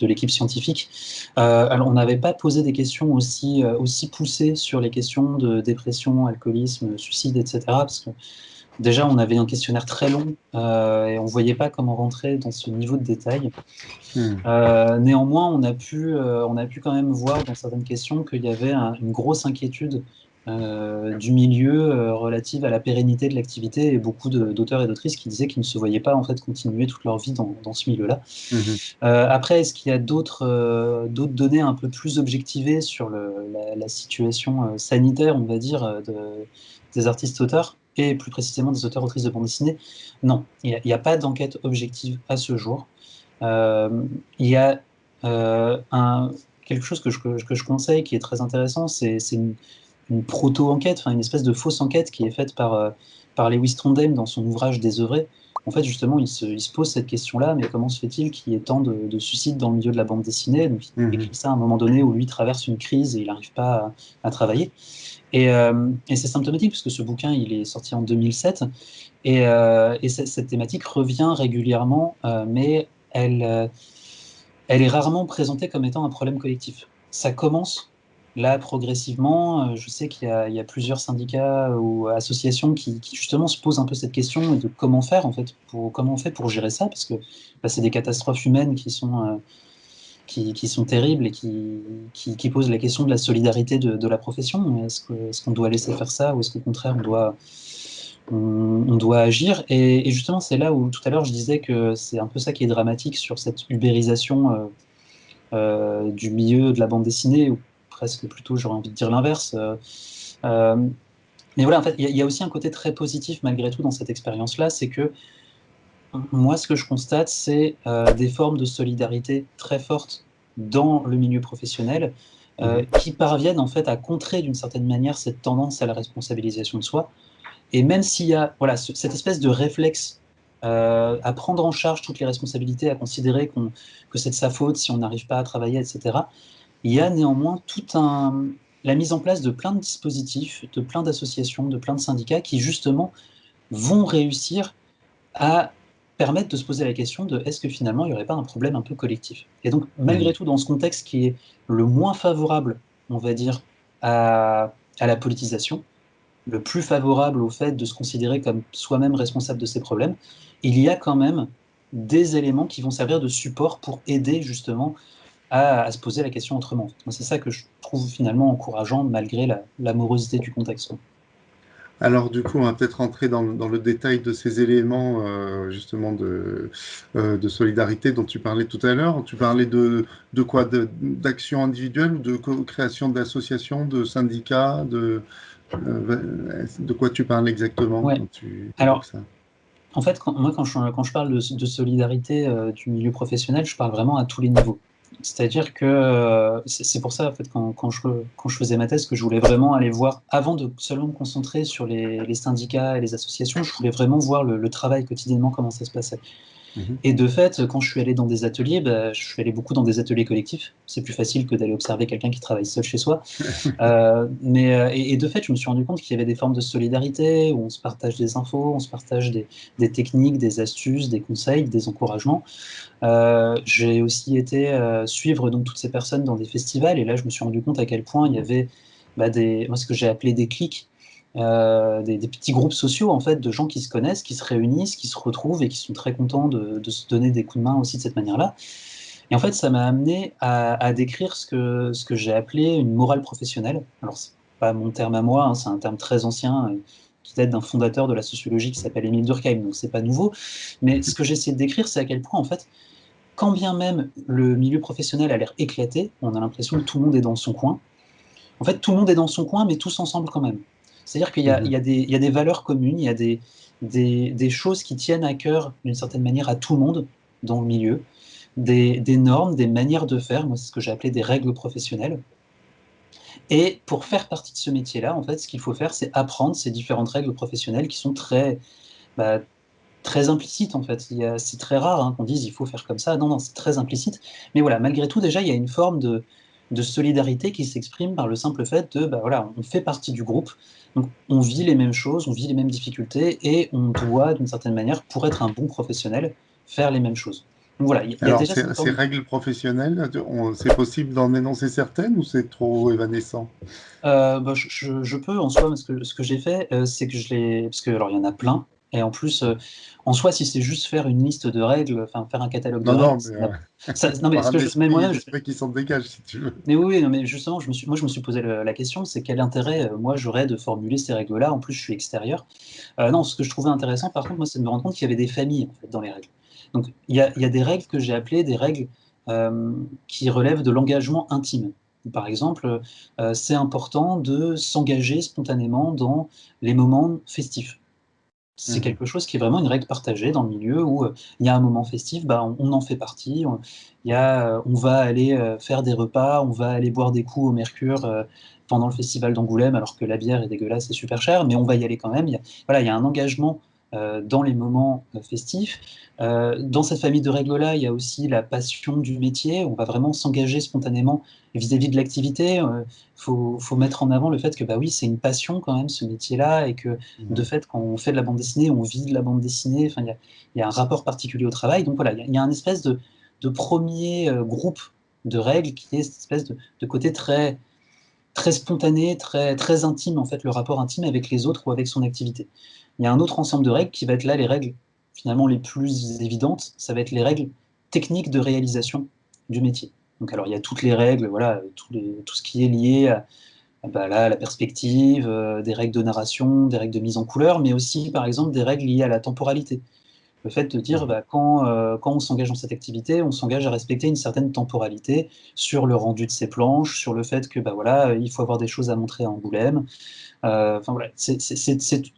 l'équipe scientifique. Alors on n'avait pas posé des questions aussi poussées sur les questions de dépression, alcoolisme, suicide, etc. Parce que déjà on avait un questionnaire très long et on ne voyait pas comment rentrer dans ce niveau de détail. Hmm. Néanmoins, on a pu quand même voir dans certaines questions qu'il y avait une grosse inquiétude du milieu relative à la pérennité de l'activité et beaucoup d'auteurs et d'autrices qui disaient qu'ils ne se voyaient pas en fait continuer toute leur vie dans ce milieu-là. Mhm. Après, est-ce qu'il y a d'autres données un peu plus objectivées sur la situation sanitaire, on va dire, des artistes-auteurs et plus précisément des auteurs-autrices de bande dessinée? Non, il n'y a pas d'enquête objective à ce jour. Euh, il y a quelque chose que je conseille qui est très intéressant, c'est une proto-enquête, enfin une espèce de fausse enquête qui est faite par Lewis Trondheim dans son ouvrage Désœuvré. En fait, justement, il se pose cette question-là, mais comment se fait-il qu'il y ait tant de suicides dans le milieu de la bande dessinée? Donc, il Mhm. écrit ça à un moment donné où lui traverse une crise et il n'arrive pas à travailler. Et c'est symptomatique puisque ce bouquin, il est sorti en 2007 et cette thématique revient régulièrement, mais elle est rarement présentée comme étant un problème collectif. Ça commence là progressivement. Je sais il y a plusieurs syndicats ou associations qui justement se posent un peu cette question de comment faire en fait, comment on fait pour gérer ça, parce que bah, c'est des catastrophes humaines qui sont terribles et qui posent la question de la solidarité de la profession. Est-ce qu'on doit laisser faire ça ou est-ce qu'au contraire on doit agir? Et justement, c'est là où tout à l'heure je disais que c'est un peu ça qui est dramatique sur cette ubérisation du milieu de la bande dessinée, ou presque plutôt j'aurais envie de dire l'inverse. Euh, mais voilà, en fait, il y a aussi un côté très positif malgré tout dans cette expérience-là, c'est que moi, ce que je constate, c'est des formes de solidarité très fortes dans le milieu professionnel Mhm. qui parviennent en fait à contrer d'une certaine manière cette tendance à la responsabilisation de soi. Et même s'il y a voilà, cette espèce de réflexe à prendre en charge toutes les responsabilités, à considérer que c'est de sa faute si on n'arrive pas à travailler, etc., il y a néanmoins la mise en place de plein de dispositifs, de plein d'associations, de plein de syndicats qui justement vont réussir à permettre de se poser la question de est-ce que finalement il n'y aurait pas un problème un peu collectif. Et donc malgré Mhm. tout, dans ce contexte qui est le moins favorable, on va dire, à la politisation, le plus favorable au fait de se considérer comme soi-même responsable de ses problèmes, il y a quand même des éléments qui vont servir de support pour aider justement à se poser la question autrement. Moi, c'est ça que je trouve finalement encourageant malgré la morosité du contexte, quoi. Alors du coup, on va peut-être rentrer dans le détail de ces éléments justement de solidarité dont tu parlais tout à l'heure. Tu parlais de quoi? D'actions individuelles ou de création d'associations, de syndicats, de quoi tu parles exactement Ouais. quand tu évoques Alors, ça? en fait, quand je parle de solidarité du milieu professionnel, je parle vraiment à tous les niveaux. C'est-à-dire que c'est pour ça, en fait, quand je faisais ma thèse, que je voulais vraiment aller voir, avant de seulement me concentrer sur les syndicats et les associations, je voulais vraiment voir le travail quotidiennement, comment ça se passait. Mhm. Et de fait, quand je suis allé dans des ateliers, bah, je suis allé beaucoup dans des ateliers collectifs. C'est plus facile que d'aller observer quelqu'un qui travaille seul chez soi. Et de fait, je me suis rendu compte qu'il y avait des formes de solidarité où on se partage des infos, on se partage des techniques, des astuces, des conseils, des encouragements. J'ai aussi été suivre donc toutes ces personnes dans des festivals et là, je me suis rendu compte à quel point il y avait bah, moi, ce que j'ai appelé des clics, des petits groupes sociaux en fait de gens qui se connaissent, qui se réunissent, qui se retrouvent et qui sont très contents de se donner des coups de main aussi de cette manière-là. Et en fait, ça m'a amené à décrire ce que j'ai appelé une morale professionnelle. Alors, c'est pas mon terme à moi, hein, c'est un terme très ancien qui date d'un fondateur de la sociologie qui s'appelle Émile Durkheim, donc c'est pas nouveau. Mais ce que j'ai essayé de décrire, c'est à quel point, en fait, quand bien même le milieu professionnel a l'air éclaté, on a l'impression que tout le monde est dans son coin. En fait, tout le monde est dans son coin, mais tous ensemble quand même. C'est-à-dire Mhm. il y a des valeurs communes, il y a des choses qui tiennent à cœur, d'une certaine manière, à tout le monde dans le milieu, des normes, des manières de faire, moi c'est ce que j'ai appelé des règles professionnelles. Et pour faire partie de ce métier-là, en fait, ce qu'il faut faire, c'est apprendre ces différentes règles professionnelles qui sont bah, très implicites, en fait. C'est très rare hein, qu'on dise il faut faire comme ça. Non, non, c'est très implicite. Mais voilà, malgré tout, déjà, il y a une forme de solidarité qui s'exprime par le simple fait de, bah, voilà, on fait partie du groupe, donc on vit les mêmes choses, on vit les mêmes difficultés, et on doit, d'une certaine manière, pour être un bon professionnel, faire les mêmes choses. Donc voilà, il y a Alors, déjà cette ces forme. règles professionnelles, c'est possible d'en énoncer certaines ou c'est trop évanescent? Bah, je peux en soi, mais ce que j'ai fait, c'est que je l'ai parce que alors il y en a plein et en plus, en soi, si c'est juste faire une liste de règles, enfin faire un catalogue de Non, règles, non, mais ça non mais par ce un que je mais moi-même je esprit qui s'en dégage, si tu veux. mais oui, oui, non mais justement, je me suis posé le la question, c'est quel intérêt, moi j'aurais de formuler ces règles-là? En plus, je suis extérieur. Non, ce que je trouvais intéressant par contre, moi, c'est de me rendre compte qu'il y avait des familles, en fait, dans les règles. Donc il y a des règles que j'ai appelées des règles, qui relèvent de l'engagement intime. Par exemple, c'est important de s'engager spontanément dans les moments festifs. C'est Mhm. quelque chose qui est vraiment une règle partagée dans le milieu où, il y a un moment festif, bah, on en fait partie. On va aller, faire des repas, on va aller boire des coups au mercure, pendant le festival d'Angoulême alors que la bière est dégueulasse et super chère, mais on va y aller quand même. Il y a un engagement, dans les moments, festifs. Dans cette famille de règles-là, il y a aussi la passion du métier. On va vraiment s'engager spontanément vis-à-vis de l'activité. Faut mettre en avant le fait que, bah, oui, c'est une passion quand même ce métier-là et que de Mhm. fait, quand on fait de la bande dessinée, on vit de la bande dessinée. Enfin, il y a un rapport particulier au travail. Donc voilà, il y a un espèce de premier groupe de règles qui est cette espèce de côté très, très spontané, très intime, en fait, le rapport intime avec les autres ou avec son activité. Il y a un autre ensemble de règles qui va être là les règles finalement les plus évidentes. Ça va être les règles techniques de réalisation du métier. Donc alors il y a toutes les règles, voilà, tout ce qui est lié à la perspective, des règles de narration, des règles de mise en couleur, mais aussi par exemple des règles liées à la temporalité. Le fait de dire, quand on s'engage dans cette activité, on s'engage à respecter une certaine temporalité sur le rendu de ses planches, sur le fait que, voilà, il faut avoir des choses à montrer à Angoulême. Enfin voilà, c'est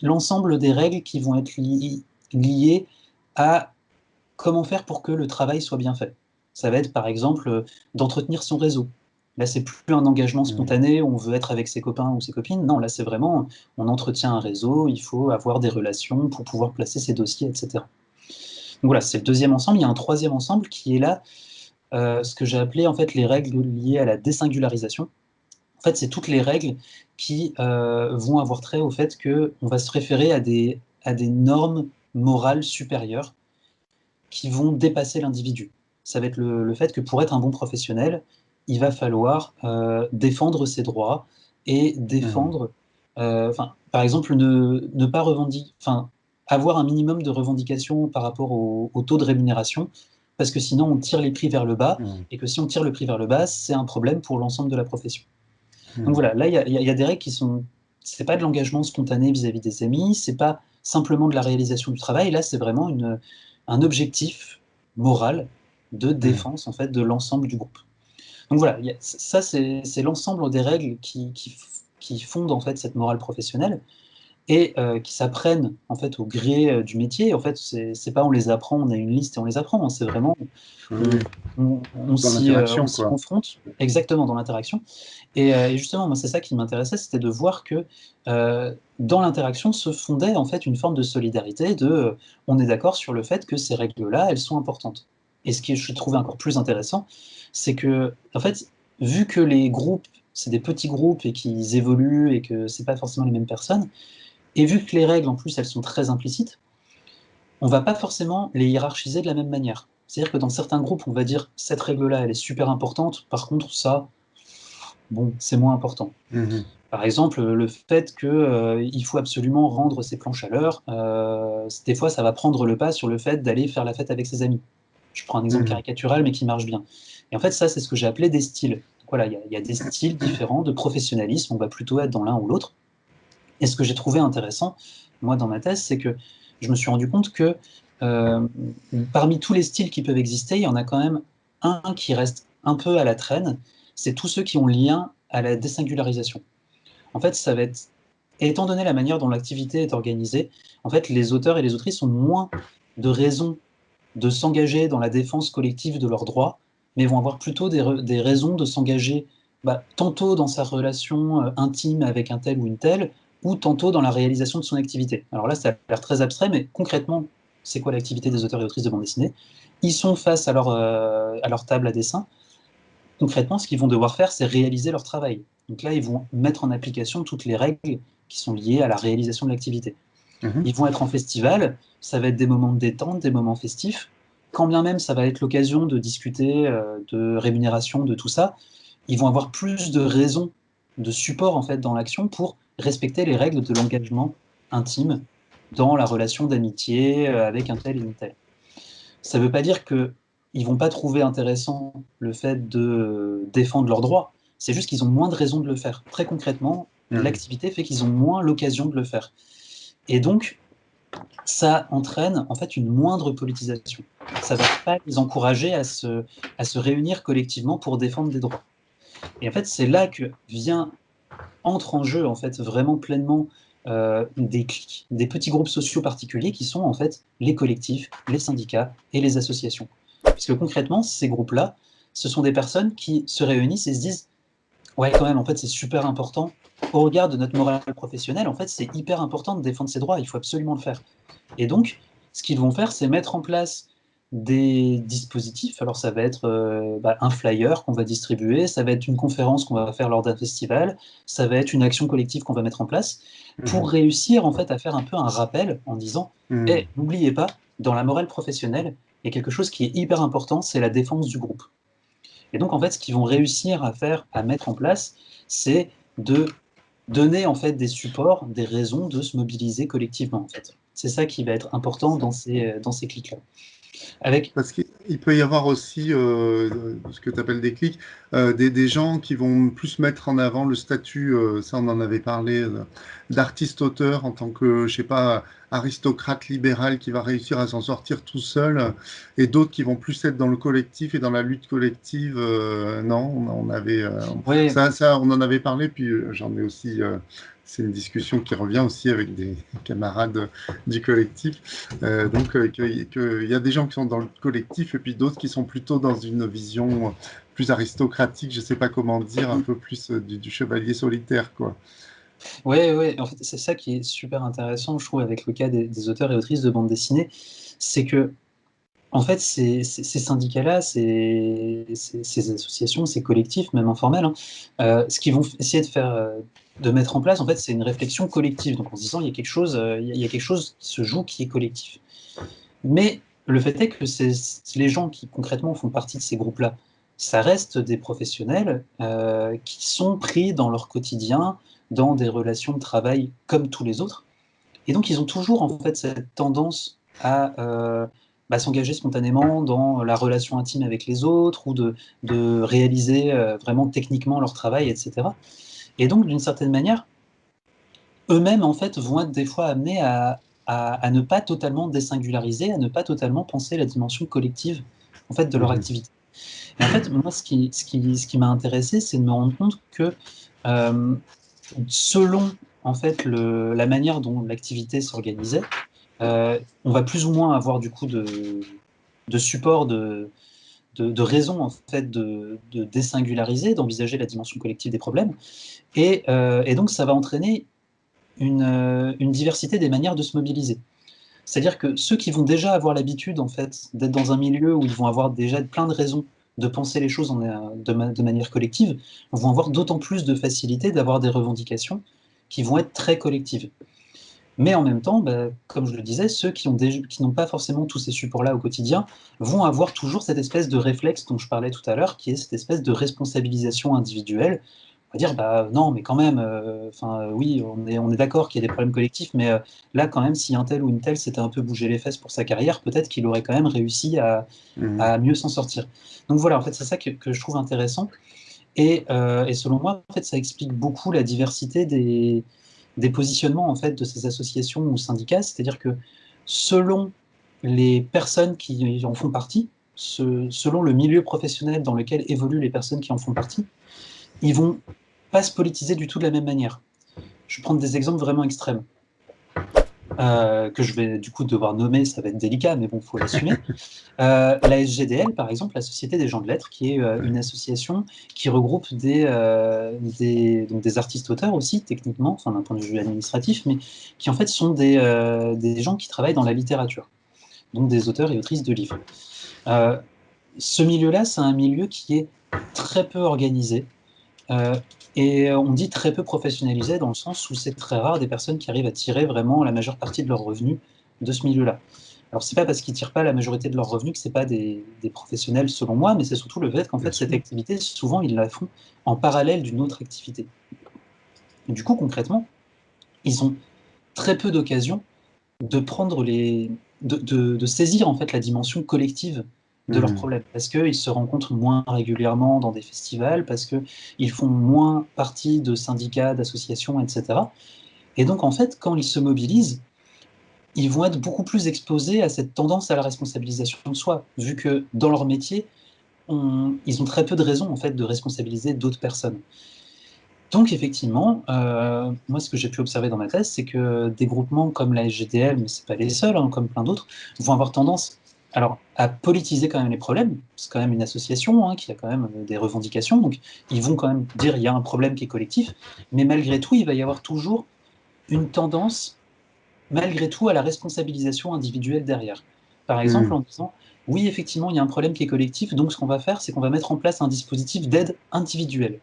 l'ensemble des règles qui vont être liées à comment faire pour que le travail soit bien fait. Ça va être par exemple, d'entretenir son réseau. Là, c'est plus un engagement spontané, on veut être avec ses copains ou ses copines. Non, là, c'est vraiment, on entretient un réseau, il faut avoir des relations pour pouvoir placer ses dossiers, et cetera. Donc voilà, c'est le deuxième ensemble. Il y a un troisième ensemble qui est là, ce que j'ai appelé en fait les règles liées à la désingularisation. En fait, c'est toutes les règles qui vont avoir trait au fait qu'on va se référer à des normes morales supérieures qui vont dépasser l'individu. Ça va être le fait que pour être un bon professionnel, il va falloir défendre ses droits et défendre, par exemple, ne pas revendiquer, avoir un minimum de revendications par rapport au taux de rémunération, parce que sinon on tire les prix vers le bas, et que si on tire le prix vers le bas, c'est un problème pour l'ensemble de la profession. Donc voilà, là il y a des règles qui sont, c'est pas de l'engagement spontané vis-à-vis des amis, c'est pas simplement de la réalisation du travail, là c'est vraiment un objectif moral de défense en fait de l'ensemble du groupe. Donc voilà, ça c'est l'ensemble des règles qui fondent en fait cette morale professionnelle et qui s'apprennent en fait au gré du métier. En fait, c'est pas on les apprend, on a une liste et on les apprend, hein, c'est vraiment on s'y confronte exactement dans l'interaction. Et justement, moi, c'est ça qui m'intéressait, c'était de voir que dans l'interaction se fondait en fait une forme de solidarité, on est d'accord sur le fait que ces règles-là, elles sont importantes. Et ce que je trouvais encore plus intéressant, c'est que, en fait, vu que les groupes, c'est des petits groupes et qu'ils évoluent et que c'est pas forcément les mêmes personnes, et vu que les règles, en plus, elles sont très implicites, on va pas forcément les hiérarchiser de la même manière. C'est-à-dire que dans certains groupes, on va dire cette règle-là, elle est super importante, par contre, ça, bon, c'est moins important. Par exemple, le fait qu'il faut absolument rendre ses planches à l'heure, des fois, ça va prendre le pas sur le fait d'aller faire la fête avec ses amis. Je prends un exemple caricatural, mais qui marche bien. Et en fait, ça, c'est ce que j'ai appelé des styles. Donc voilà, il y a des styles différents de professionnalisme, on va plutôt être dans l'un ou l'autre. Et ce que j'ai trouvé intéressant, moi, dans ma thèse, c'est que je me suis rendu compte que parmi tous les styles qui peuvent exister, il y en a quand même un qui reste un peu à la traîne, c'est tous ceux qui ont lien à la désingularisation. En fait, ça va être, étant donné la manière dont l'activité est organisée, en fait, les auteurs et les autrices ont moins de raisons de s'engager dans la défense collective de leurs droits, mais vont avoir plutôt des raisons de s'engager tantôt dans sa relation intime avec un tel ou une telle, ou tantôt dans la réalisation de son activité. Alors là, ça a l'air très abstrait, mais concrètement, c'est quoi l'activité des auteurs et autrices de bande dessinée? Ils sont face à leur table à dessin. Concrètement, ce qu'ils vont devoir faire, c'est réaliser leur travail. Donc là, ils vont mettre en application toutes les règles qui sont liées à la réalisation de l'activité. Ils vont être en festival, ça va être des moments de détente, des moments festifs. Quand bien même ça va être l'occasion de discuter de rémunération, de tout ça, ils vont avoir plus de raisons, de support en fait dans l'action pour respecter les règles de l'engagement intime dans la relation d'amitié avec un tel et une telle. Ça ne veut pas dire qu'ils ne vont pas trouver intéressant le fait de défendre leurs droits, c'est juste qu'ils ont moins de raisons de le faire. Très concrètement, l'activité fait qu'ils ont moins l'occasion de le faire. Et donc, ça entraîne en fait une moindre politisation. Ça ne va pas les encourager à se réunir collectivement pour défendre des droits. Et en fait, c'est là que entre en jeu en fait vraiment pleinement des clics, des petits groupes sociaux particuliers qui sont en fait les collectifs, les syndicats et les associations. Puisque concrètement, ces groupes-là, ce sont des personnes qui se réunissent et se disent ouais, quand même, en fait, c'est super important. Au regard de notre morale professionnelle, en fait, c'est hyper important de défendre ses droits, il faut absolument le faire. Et donc, ce qu'ils vont faire, c'est mettre en place des dispositifs. Alors, ça va être un flyer qu'on va distribuer, ça va être une conférence qu'on va faire lors d'un festival, ça va être une action collective qu'on va mettre en place pour réussir, en fait, à faire un peu un rappel en disant hey, n'oubliez pas, dans la morale professionnelle, il y a quelque chose qui est hyper important, c'est la défense du groupe. Et donc, en fait, ce qu'ils vont réussir à faire, à mettre en place, c'est de donner en fait des supports, des raisons de se mobiliser collectivement. En fait, c'est ça qui va être important dans ces clics-là. Avec Il peut y avoir aussi ce que tu appelles des clics, des gens qui vont plus mettre en avant le statut, ça on en avait parlé, d'artiste-auteur en tant que, je sais pas, aristocrate libéral qui va réussir à s'en sortir tout seul, et d'autres qui vont plus être dans le collectif et dans la lutte collective. Non, on avait Oui, ça, on en avait parlé, puis j'en ai aussi. C'est une discussion qui revient aussi avec des camarades du collectif. Donc, qu'il y a des gens qui sont dans le collectif et puis d'autres qui sont plutôt dans une vision plus aristocratique, je sais pas comment dire, un peu plus du chevalier solitaire, quoi. ouais, ouais. En fait, c'est ça qui est super intéressant, je trouve, avec le cas des auteurs et autrices de bande dessinée, c'est que, en fait, ces syndicats-là, ces associations, ces collectifs, même informels, hein, ce qu'ils vont essayer de faire, de mettre en place, en fait, c'est une réflexion collective. Donc en se disant, il y a quelque chose, il y a quelque chose qui se joue qui est collectif. Mais le fait est que les gens qui concrètement font partie de ces groupes-là, ça reste des professionnels qui sont pris dans leur quotidien, dans des relations de travail comme tous les autres. Et donc ils ont toujours en fait cette tendance à s'engager spontanément dans la relation intime avec les autres ou de réaliser vraiment techniquement leur travail, etc. Et donc d'une certaine manière, eux-mêmes en fait vont être des fois amenés à ne pas totalement désingulariser, à ne pas totalement penser la dimension collective en fait de leur Mhm. activité. Et en fait, moi, ce qui m'a intéressé, c'est de me rendre compte que euh, selon en fait la manière dont l'activité s'organisait, on va plus ou moins avoir du coup de support, de raison en fait de désingulariser, d'envisager la dimension collective des problèmes. Et donc, ça va entraîner une diversité des manières de se mobiliser. C'est-à-dire que ceux qui vont déjà avoir l'habitude en fait d'être dans un milieu où ils vont avoir déjà plein de raisons de penser les choses de manière collective, vont avoir d'autant plus de facilité d'avoir des revendications qui vont être très collectives. Mais en même temps, bah, comme je le disais, ceux qui n'ont pas forcément tous ces supports-là au quotidien vont avoir toujours cette espèce de réflexe dont je parlais tout à l'heure, qui est cette espèce de responsabilisation individuelle. On va dire, bah non, mais quand même, oui, on est d'accord qu'il y a des problèmes collectifs, mais là, quand même, si un tel ou une telle s'était un peu bougé les fesses pour sa carrière, peut-être qu'il aurait quand même réussi Mhm. à mieux s'en sortir. Donc voilà, en fait, c'est ça que je trouve intéressant. Et selon moi, en fait, ça explique beaucoup la diversité des positionnements en fait, de ces associations ou syndicats. C'est-à-dire que selon les personnes qui en font partie, selon le milieu professionnel dans lequel évoluent les personnes qui en font partie, ils vont pas se politiser du tout de la même manière. Je vais prendre des exemples vraiment extrêmes. Que je vais du coup devoir nommer, ça va être délicat, mais bon, il faut l'assumer. La SGDL, par exemple, la Société des gens de lettres, qui est une association qui regroupe donc des artistes-auteurs aussi, techniquement, enfin d'un point de vue administratif, mais qui en fait sont des gens qui travaillent dans la littérature, donc des auteurs et autrices de livres. Euh, Ce milieu-là, c'est un milieu qui est très peu organisé, euh, et on dit très peu professionnalisé dans le sens où c'est très rare des personnes qui arrivent à tirer vraiment la majeure partie de leurs revenus de ce milieu-là. Alors, c'est pas parce qu'ils tirent pas la majorité de leurs revenus que c'est pas des professionnels selon moi, mais c'est surtout le fait qu'en Bien fait cette sûr. activité, souvent ils la font en parallèle d'une autre activité. Et du coup, concrètement, ils ont très peu d'occasions de prendre de saisir en fait la dimension collective de leurs Mhm. problèmes, parce qu'ils se rencontrent moins régulièrement dans des festivals, parce qu'ils font moins partie de syndicats, d'associations, etc. Et donc, en fait, quand ils se mobilisent, ils vont être beaucoup plus exposés à cette tendance à la responsabilisation de soi, vu que dans leur métier, ils ont très peu de raisons en fait de responsabiliser d'autres personnes. Donc effectivement, moi ce que j'ai pu observer dans ma thèse, c'est que des groupements comme la SGDL, mais c'est pas les seuls, hein, comme plein d'autres, vont avoir tendance alors à politiser quand même les problèmes. C'est quand même une association hein, qui a quand même des revendications, donc ils vont quand même dire il y a un problème qui est collectif, mais malgré tout, il va y avoir toujours une tendance malgré tout à la responsabilisation individuelle derrière. Par exemple, Mhm. en disant, oui, effectivement, il y a un problème qui est collectif, donc ce qu'on va faire, c'est qu'on va mettre en place un dispositif d'aide individuelle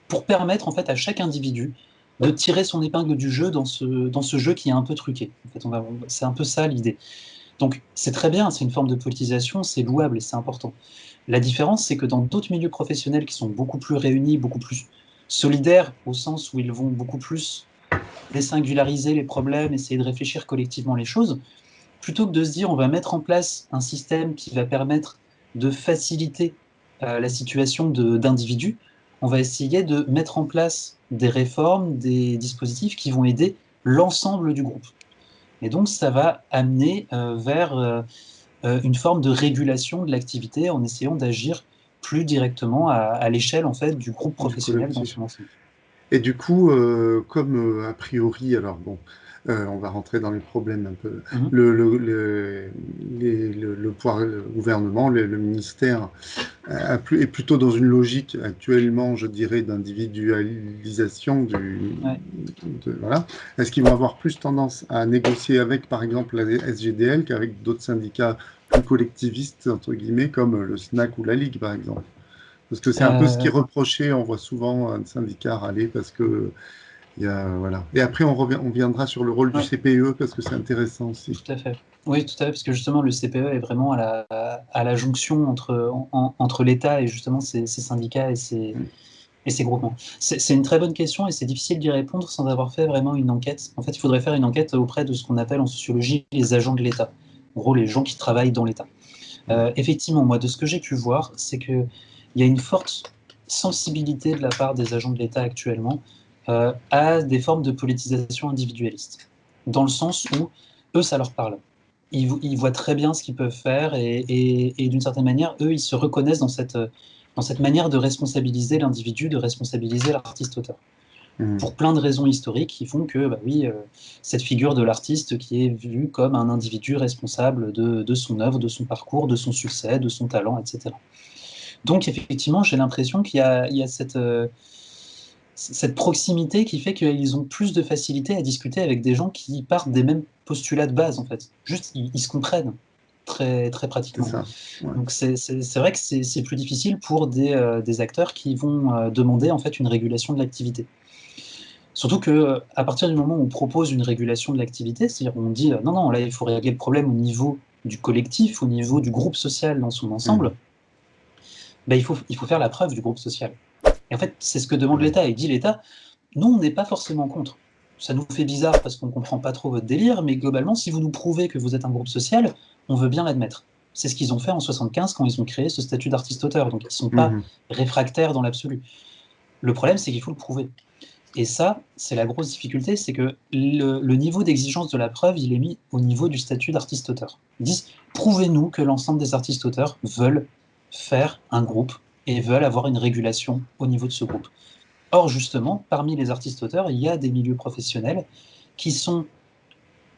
pour permettre en fait à chaque individu de tirer son épingle du jeu dans ce jeu qui est un peu truqué. En fait, c'est un peu ça l'idée. Donc c'est très bien, c'est une forme de politisation, c'est louable et c'est important. La différence, c'est que dans d'autres milieux professionnels qui sont beaucoup plus réunis, beaucoup plus solidaires, au sens où ils vont beaucoup plus désingulariser les problèmes, essayer de réfléchir collectivement les choses, plutôt que de se dire on va mettre en place un système qui va permettre de faciliter la situation d'individus, on va essayer de mettre en place des réformes, des dispositifs qui vont aider l'ensemble du groupe. Et donc, ça va amener vers une forme de régulation de l'activité en essayant d'agir plus directement à l'échelle en fait, du groupe du professionnel dans collectif. son ensemble. Et du coup, comme a priori, alors bon, on va rentrer dans les problèmes un peu. Mhm. Le pouvoir, le gouvernement, le ministère est plutôt dans une logique actuellement, je dirais, d'individualisation Ouais. voilà. Est-ce qu'ils vont avoir plus tendance à négocier avec, par exemple, la SGDL qu'avec d'autres syndicats plus collectivistes, entre guillemets, comme le SNAC ou la Ligue, par exemple? Parce que c'est un peu ce qui est Euh, reproché, on voit souvent un syndicat râler parce que il y a, voilà. Et après, on viendra sur le rôle du ouais, CPE parce que c'est intéressant aussi. tout à fait. Oui, tout à fait, parce que justement, le CPE est vraiment à la jonction entre l'État et justement ces syndicats et ces groupements. C'est une très bonne question et c'est difficile d'y répondre sans avoir fait vraiment une enquête. En fait, il faudrait faire une enquête auprès de ce qu'on appelle en sociologie les agents de l'État. En gros, les gens qui travaillent dans l'État. Effectivement, moi, de ce que j'ai pu voir, c'est qu'il y a une forte sensibilité de la part des agents de l'État actuellement à des formes de politisation individualiste, dans le sens où eux, ça leur parle. Ils voient très bien ce qu'ils peuvent faire et d'une certaine manière, eux, ils se reconnaissent dans cette manière de responsabiliser l'individu, de responsabiliser l'artiste-auteur Mhm. pour plein de raisons historiques qui font que, bah oui, cette figure de l'artiste qui est vue comme un individu responsable de son œuvre, de son parcours, de son succès, de son talent, etc. Donc, effectivement, j'ai l'impression qu'il y a cette proximité qui fait qu'ils ont plus de facilité à discuter avec des gens qui partent des mêmes postulats de base, en fait. Juste, ils se comprennent très, très C'est pratiquement. ça. Ouais. Donc, c'est vrai que c'est plus difficile pour des acteurs qui vont demander, en fait, une régulation de l'activité. Surtout que à partir du moment où on propose une régulation de l'activité, c'est-à-dire on dit non, non, là il faut régler le problème au niveau du collectif, au niveau du groupe social dans son Mhm. ensemble, ben, il faut faire la preuve du groupe social. Et en fait, c'est ce que demande Ouais. l'État. Il dit l'État, nous, on n'est pas forcément contre. Ça nous fait bizarre parce qu'on ne comprend pas trop votre délire, mais globalement, si vous nous prouvez que vous êtes un groupe social, on veut bien l'admettre. C'est ce qu'ils ont fait en 75 quand ils ont créé ce statut d'artiste-auteur. Donc ils ne sont pas Mhm. réfractaires dans l'absolu. Le problème, c'est qu'il faut le prouver. Et ça, c'est la grosse difficulté, c'est que le niveau d'exigence de la preuve, il est mis au niveau du statut d'artiste-auteur. Ils disent, prouvez-nous que l'ensemble des artistes-auteurs veulent faire un groupe et veulent avoir une régulation au niveau de ce groupe. Or, justement, parmi les artistes-auteurs, il y a des milieux professionnels qui sont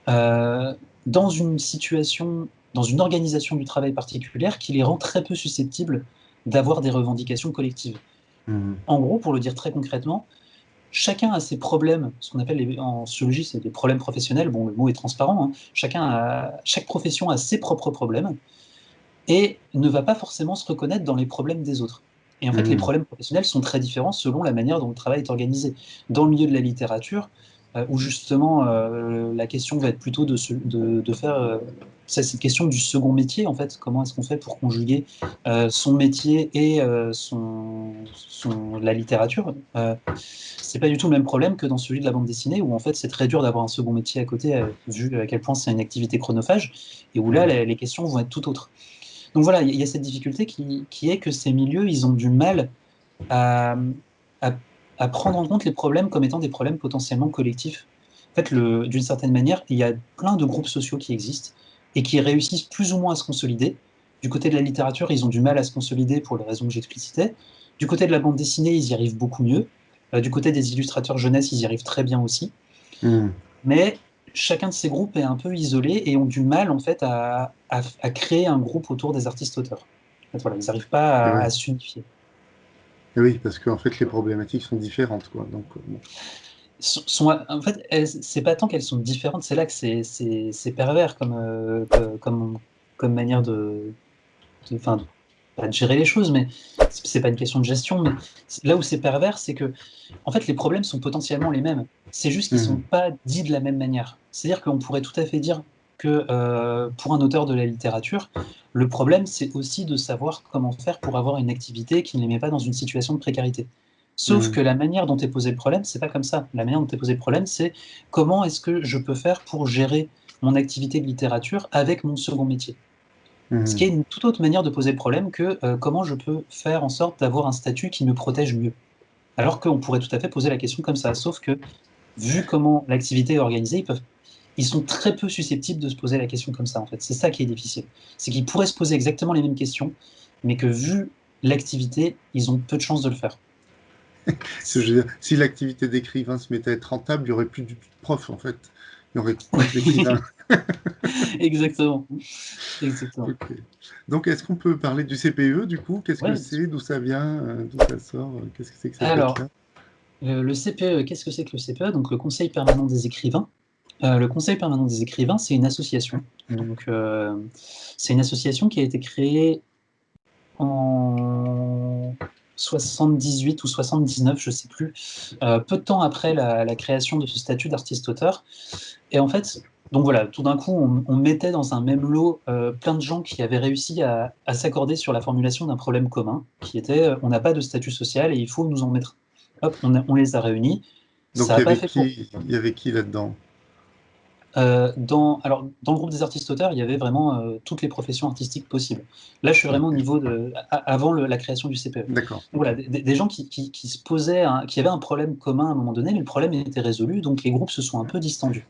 euh, dans une situation, dans une organisation du travail particulière qui les rend très peu susceptibles d'avoir des revendications collectives. Mhm. En gros, pour le dire très concrètement, chacun a ses problèmes, ce qu'on appelle en sociologie, c'est des problèmes professionnels. Bon, le mot est transparent, hein. Chaque profession a ses propres problèmes et ne va pas forcément se reconnaître dans les problèmes des autres. Et en fait, les Mhm. problèmes professionnels sont très différents selon la manière dont le travail est organisé. Dans le milieu de la littérature, où justement la question va être plutôt de faire c'est cette question du second métier, en fait. Comment est-ce qu'on fait pour conjuguer son métier et la littérature c'est pas du tout le même problème que dans celui de la bande dessinée, où en fait c'est très dur d'avoir un second métier à côté, vu à quel point c'est une activité chronophage, et où là Mhm. les questions vont être tout autres. Donc voilà, il y a cette difficulté qui est que ces milieux, ils ont du mal à, à, à prendre en compte les problèmes comme étant des problèmes potentiellement collectifs. En fait, d'une certaine manière, il y a plein de groupes sociaux qui existent et qui réussissent plus ou moins à se consolider. Du côté de la littérature, ils ont du mal à se consolider pour les raisons que j'explicitais. Du côté de la bande dessinée, ils y arrivent beaucoup mieux. Du côté des illustrateurs jeunesse, ils y arrivent très bien aussi. Mhm. Mais chacun de ces groupes est un peu isolé et ont du mal en fait à créer un groupe autour des artistes-auteurs. En fait, voilà, ils n'arrivent Et pas ouais. à s'unifier. Et oui, parce qu'en fait, les problématiques sont différentes, quoi. Donc, bon. En fait, c'est pas tant qu'elles sont différentes, c'est là que c'est pervers comme manière enfin, pas de gérer les choses, mais c'est pas une question de gestion, mais là où c'est pervers, c'est que, en fait, les problèmes sont potentiellement les mêmes. C'est juste qu'ils sont Mhm. pas dits de la même manière. C'est-à-dire qu'on pourrait tout à fait dire que pour un auteur de la littérature, le problème, c'est aussi de savoir comment faire pour avoir une activité qui ne les met pas dans une situation de précarité. Sauf Mhm. que la manière dont est posé le problème, c'est pas comme ça. La manière dont est posé le problème, c'est comment est-ce que je peux faire pour gérer mon activité de littérature avec mon second métier. Ce qui est Mhm. une toute autre manière de poser le problème que comment je peux faire en sorte d'avoir un statut qui me protège mieux. Alors qu'on pourrait tout à fait poser la question comme ça, sauf que vu comment l'activité est organisée, ils sont très peu susceptibles de se poser la question comme ça, en fait. C'est ça qui est difficile. C'est qu'ils pourraient se poser exactement les mêmes questions, mais que vu l'activité, ils ont peu de chances de le faire. Je veux dire, si l'activité d'écrivain se mettait à être rentable, il n'y aurait plus du tout de profs, en fait. Il n'y aurait plus d'écrivains. Exactement. Exactement. Ok. Donc, est-ce qu'on peut parler du CPE, du coup? Qu'est-ce que Ouais. c'est? D'où ça vient? D'où ça sort? Qu'est-ce que c'est que cette Alors, bête-là? le CPE, qu'est-ce que c'est que le CPE? Donc, le Conseil permanent des écrivains. Le Conseil permanent des écrivains, c'est une association. Donc, c'est une association qui a été créée en 78 ou 79, je ne sais plus, peu de temps après la création de ce statut d'artiste-auteur. Et en fait, donc voilà, tout d'un coup, on mettait dans un même lot plein de gens qui avaient réussi à s'accorder sur la formulation d'un problème commun, qui était on n'a pas de statut social et il faut nous en mettre. Hop, on les a réunis. Ça Donc, n'a pas fait pour. il y avait qui là-dedans? Dans le groupe des artistes-auteurs, il y avait vraiment toutes les professions artistiques possibles. Là, je suis vraiment au Ok. niveau avant la création du CPE. Donc D'accord. voilà, des gens qui se posaient, qui avaient un problème commun à un moment donné, mais le problème était résolu, donc les groupes se sont un peu distendus.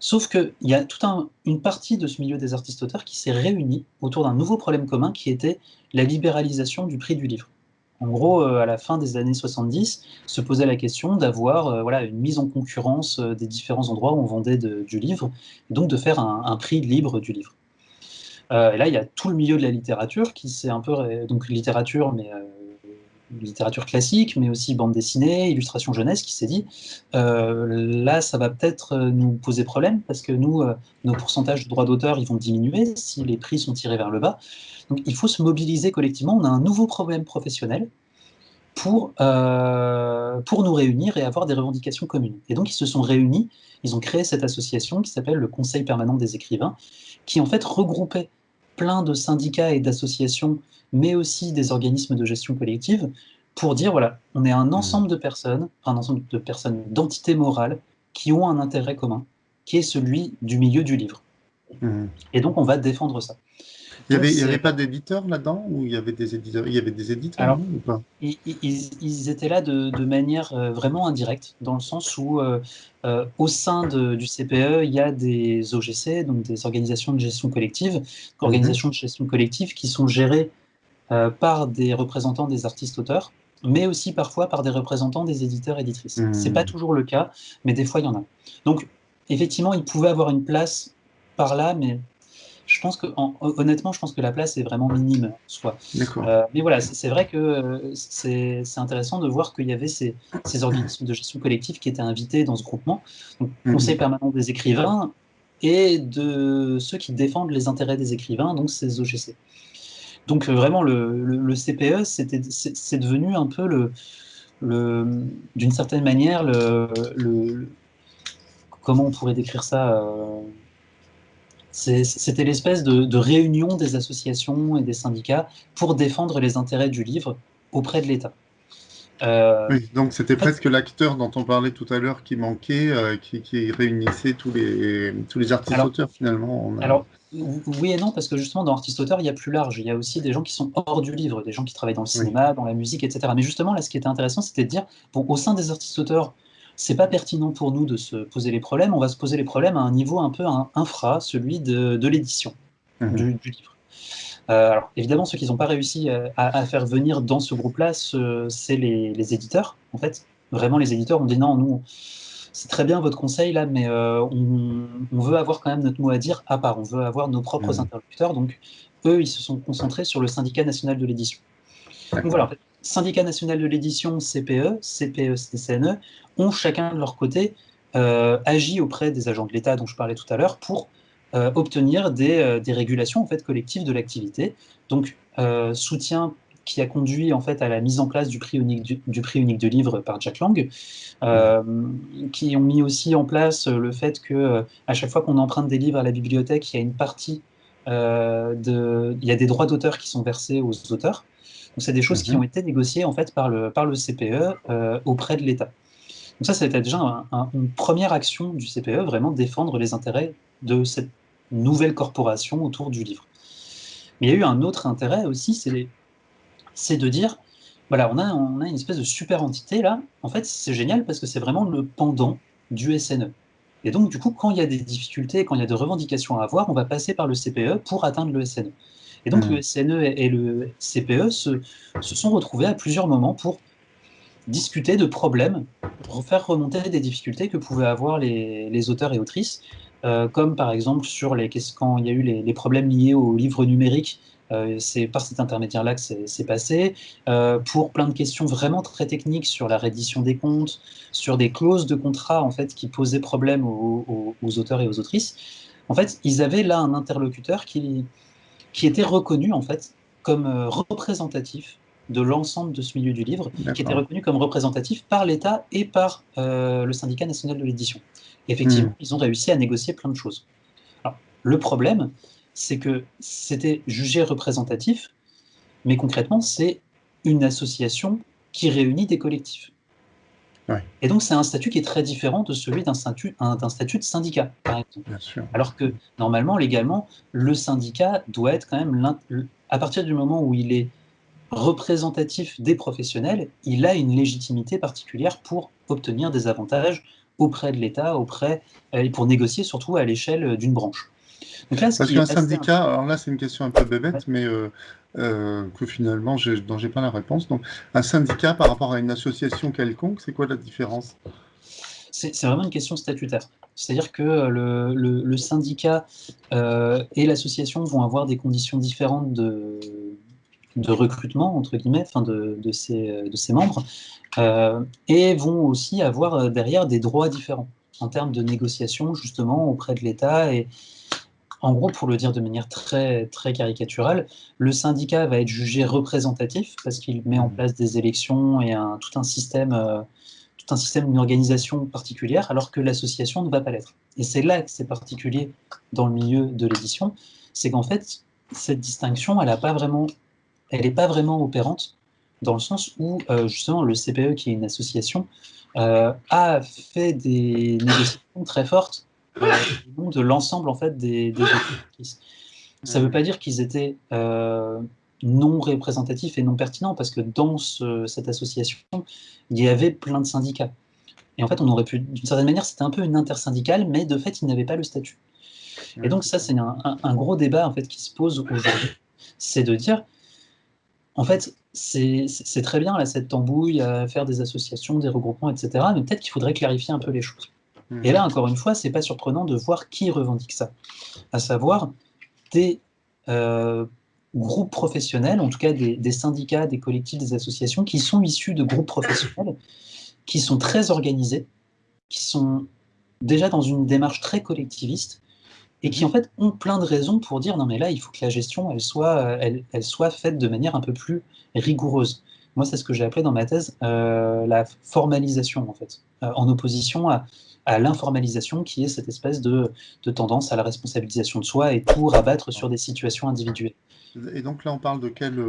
Sauf qu'il y a une partie de ce milieu des artistes-auteurs qui s'est réunie autour d'un nouveau problème commun qui était la libéralisation du prix du livre. En gros, à la fin des années 70, se posait la question d'avoir voilà, une mise en concurrence des différents endroits où on vendait du livre, et donc de faire un prix libre du livre. Et là, il y a tout le milieu de la littérature qui s'est un peu. Donc, littérature, mais littérature classique, mais aussi bande dessinée, illustration jeunesse, qui s'est dit là, ça va peut-être nous poser problème parce que nous, nos pourcentages de droits d'auteur, ils vont diminuer si les prix sont tirés vers le bas. Donc, il faut se mobiliser collectivement. On a un nouveau problème professionnel pour nous réunir et avoir des revendications communes. Et donc, ils se sont réunis, ils ont créé cette association qui s'appelle le Conseil permanent des écrivains, qui en fait regroupait plein de syndicats et d'associations, mais aussi des organismes de gestion collective, pour dire, voilà, on est un Mhm. ensemble de personnes, un ensemble de personnes, d'entités morales, qui ont un intérêt commun, qui est celui du milieu du livre. Mhm. Et donc, on va défendre ça. Donc, Il y avait c'est. pas d'éditeurs là-dedans? Ou il y avait des éditeurs? Il y avait des éditeurs, Alors, non? Ou pas? ils étaient là de manière vraiment indirecte, dans le sens où au sein du CPE, il y a des OGC, donc des organisations de gestion collective, Mhm. organisations de gestion collective qui sont gérées par des représentants des artistes-auteurs, mais aussi parfois par des représentants des éditeurs-éditrices. C'est pas Mhm. toujours le cas, mais des fois il y en a. Donc, effectivement, ils pouvaient avoir une place par là, mais honnêtement, je pense que la place est vraiment minime en soi. D'accord. Mais voilà, c'est vrai que c'est intéressant de voir qu'il y avait ces organismes de gestion collective qui étaient invités dans ce groupement, donc Conseil Mhm. permanent des écrivains et de ceux qui défendent les intérêts des écrivains, donc ces OGC. Donc vraiment, le CPE, c'est devenu un peu d'une certaine manière, comment on pourrait décrire ça c'était l'espèce de réunion des associations et des syndicats pour défendre les intérêts du livre auprès de l'État. Oui, donc c'était En fait, presque l'acteur dont on parlait tout à l'heure qui manquait, qui réunissait tous les alors, artistes-auteurs finalement. On a... alors, oui et non, parce que justement, dans artiste-auteur, il y a plus large. Il y a aussi des gens qui sont hors du livre, des gens qui travaillent dans le Oui. cinéma, dans la musique, etc. Mais justement, là, ce qui était intéressant, c'était de dire, bon, au sein des artistes-auteurs, c'est pas pertinent pour nous de se poser les problèmes, on va se poser les problèmes à un niveau un peu infra, celui de l'édition Mhm. du livre. Alors, évidemment, ceux qui n'ont pas réussi à faire venir dans ce groupe-là, c'est les éditeurs, en fait. Vraiment, les éditeurs ont dit non, nous, c'est très bien votre conseil là, mais on veut avoir quand même notre mot à dire à part. On veut avoir nos propres Mhm. interlocuteurs. Donc, eux, ils se sont concentrés sur le syndicat national de l'édition. Donc voilà, D'accord. en fait, syndicat national de l'édition, CPE, CPE, CNE, ont chacun de leur côté agi auprès des agents de l'État dont je parlais tout à l'heure pour obtenir des régulations en fait, collectives de l'activité. Donc, soutien qui a conduit en fait à la mise en place du prix unique du prix unique du livre par Jack Lang, Mhm. euh, qui ont mis aussi en place le fait que à chaque fois qu'on emprunte des livres à la bibliothèque, il y a une partie il y a des droits d'auteur qui sont versés aux auteurs. Donc, c'est des choses qui ont Mhm. été négociées en fait par le CPE auprès de l'État. Donc ça, c'était déjà une première action du CPE, vraiment défendre les intérêts de cette nouvelle corporation autour du livre. Mais il y a eu un autre intérêt aussi, c'est de dire, voilà, on a une espèce de super entité là. En fait, c'est génial parce que c'est vraiment le pendant du SNE. Et donc, du coup, quand il y a des difficultés, quand il y a des revendications à avoir, on va passer par le CPE pour atteindre le SNE. Et donc, le Hmm. SNE et le CPE se sont retrouvés à plusieurs moments pour discuter de problèmes, faire remonter des difficultés que pouvaient avoir les auteurs et autrices, comme par exemple quand il y a eu les problèmes liés aux livres numériques, c'est par cet intermédiaire-là que c'est passé, pour plein de questions vraiment très techniques sur la reddition des comptes, sur des clauses de contrat en fait, qui posaient problème aux auteurs et aux autrices. En fait, ils avaient là un interlocuteur qui était reconnu en fait comme représentatif de l'ensemble de ce milieu du livre, qui était D'accord. reconnu comme représentatif par l'État et par le syndicat national de l'édition. Hmm. Effectivement, ils ont réussi à négocier plein de choses. Alors, le problème, c'est que c'était jugé représentatif, mais concrètement, c'est une association qui réunit des collectifs. Ouais, Et donc, c'est un statut qui est très différent de celui d'un statut de syndicat, par exemple. bien sûr. Alors que, normalement, légalement, le syndicat doit être quand même, à partir du moment où il est représentatif des professionnels, il a une légitimité particulière pour obtenir des avantages auprès de l'État, et pour négocier surtout à l'échelle d'une branche. Donc là, ce Parce qui qu'un est assez... syndicat, alors là c'est une question un peu Ouais. bébête, mais que finalement dont j'ai pas la réponse. Donc un syndicat par rapport à une association quelconque, c'est quoi la différence? C'est vraiment une question statutaire. C'est-à-dire que le syndicat et l'association vont avoir des conditions différentes de recrutement, entre guillemets, enfin de ses membres, et vont aussi avoir derrière des droits différents en termes de négociation justement auprès de l'État. Et en gros, pour le dire de manière très, très caricaturale, le syndicat va être jugé représentatif parce qu'il met en Hmm. place des élections et tout un système, une organisation particulière, alors que l'association ne va pas l'être. Et c'est là que c'est particulier dans le milieu de l'édition, c'est qu'en fait, cette distinction, elle n'est pas vraiment opérante dans le sens où justement le CPE, qui est une association, a fait des négociations très fortes au nom de l'ensemble en fait des autorités. Ça ne veut Hmm. pas dire qu'ils étaient non représentatifs et non pertinents, parce que dans cette association, il y avait plein de syndicats. Et en fait, on aurait pu, d'une certaine manière, c'était un peu une intersyndicale, mais de fait, ils n'avaient pas le statut. Et Ouais, donc c'est ça, ça. c'est un gros débat en fait qui se pose aujourd'hui, c'est de dire, en fait, c'est très bien là, cette tambouille à faire des associations, des regroupements, etc. Mais peut-être qu'il faudrait clarifier un peu les choses. Et Hmm. là, encore une fois, c'est pas surprenant de voir qui revendique ça, à savoir des euh, groupes professionnels, en tout cas des syndicats, des collectifs, des associations qui sont issus de groupes professionnels, qui sont très organisés, qui sont déjà dans une démarche très collectiviste et qui Mhm. en fait ont plein de raisons pour dire non mais là il faut que la gestion elle soit faite de manière un peu plus rigoureuse. Moi c'est ce que j'ai appelé dans ma thèse la formalisation en fait, en opposition à l'informalisation qui est cette espèce de tendance à la responsabilisation de soi et tout rabattre sur des situations individuelles. Et donc là, on parle de quelles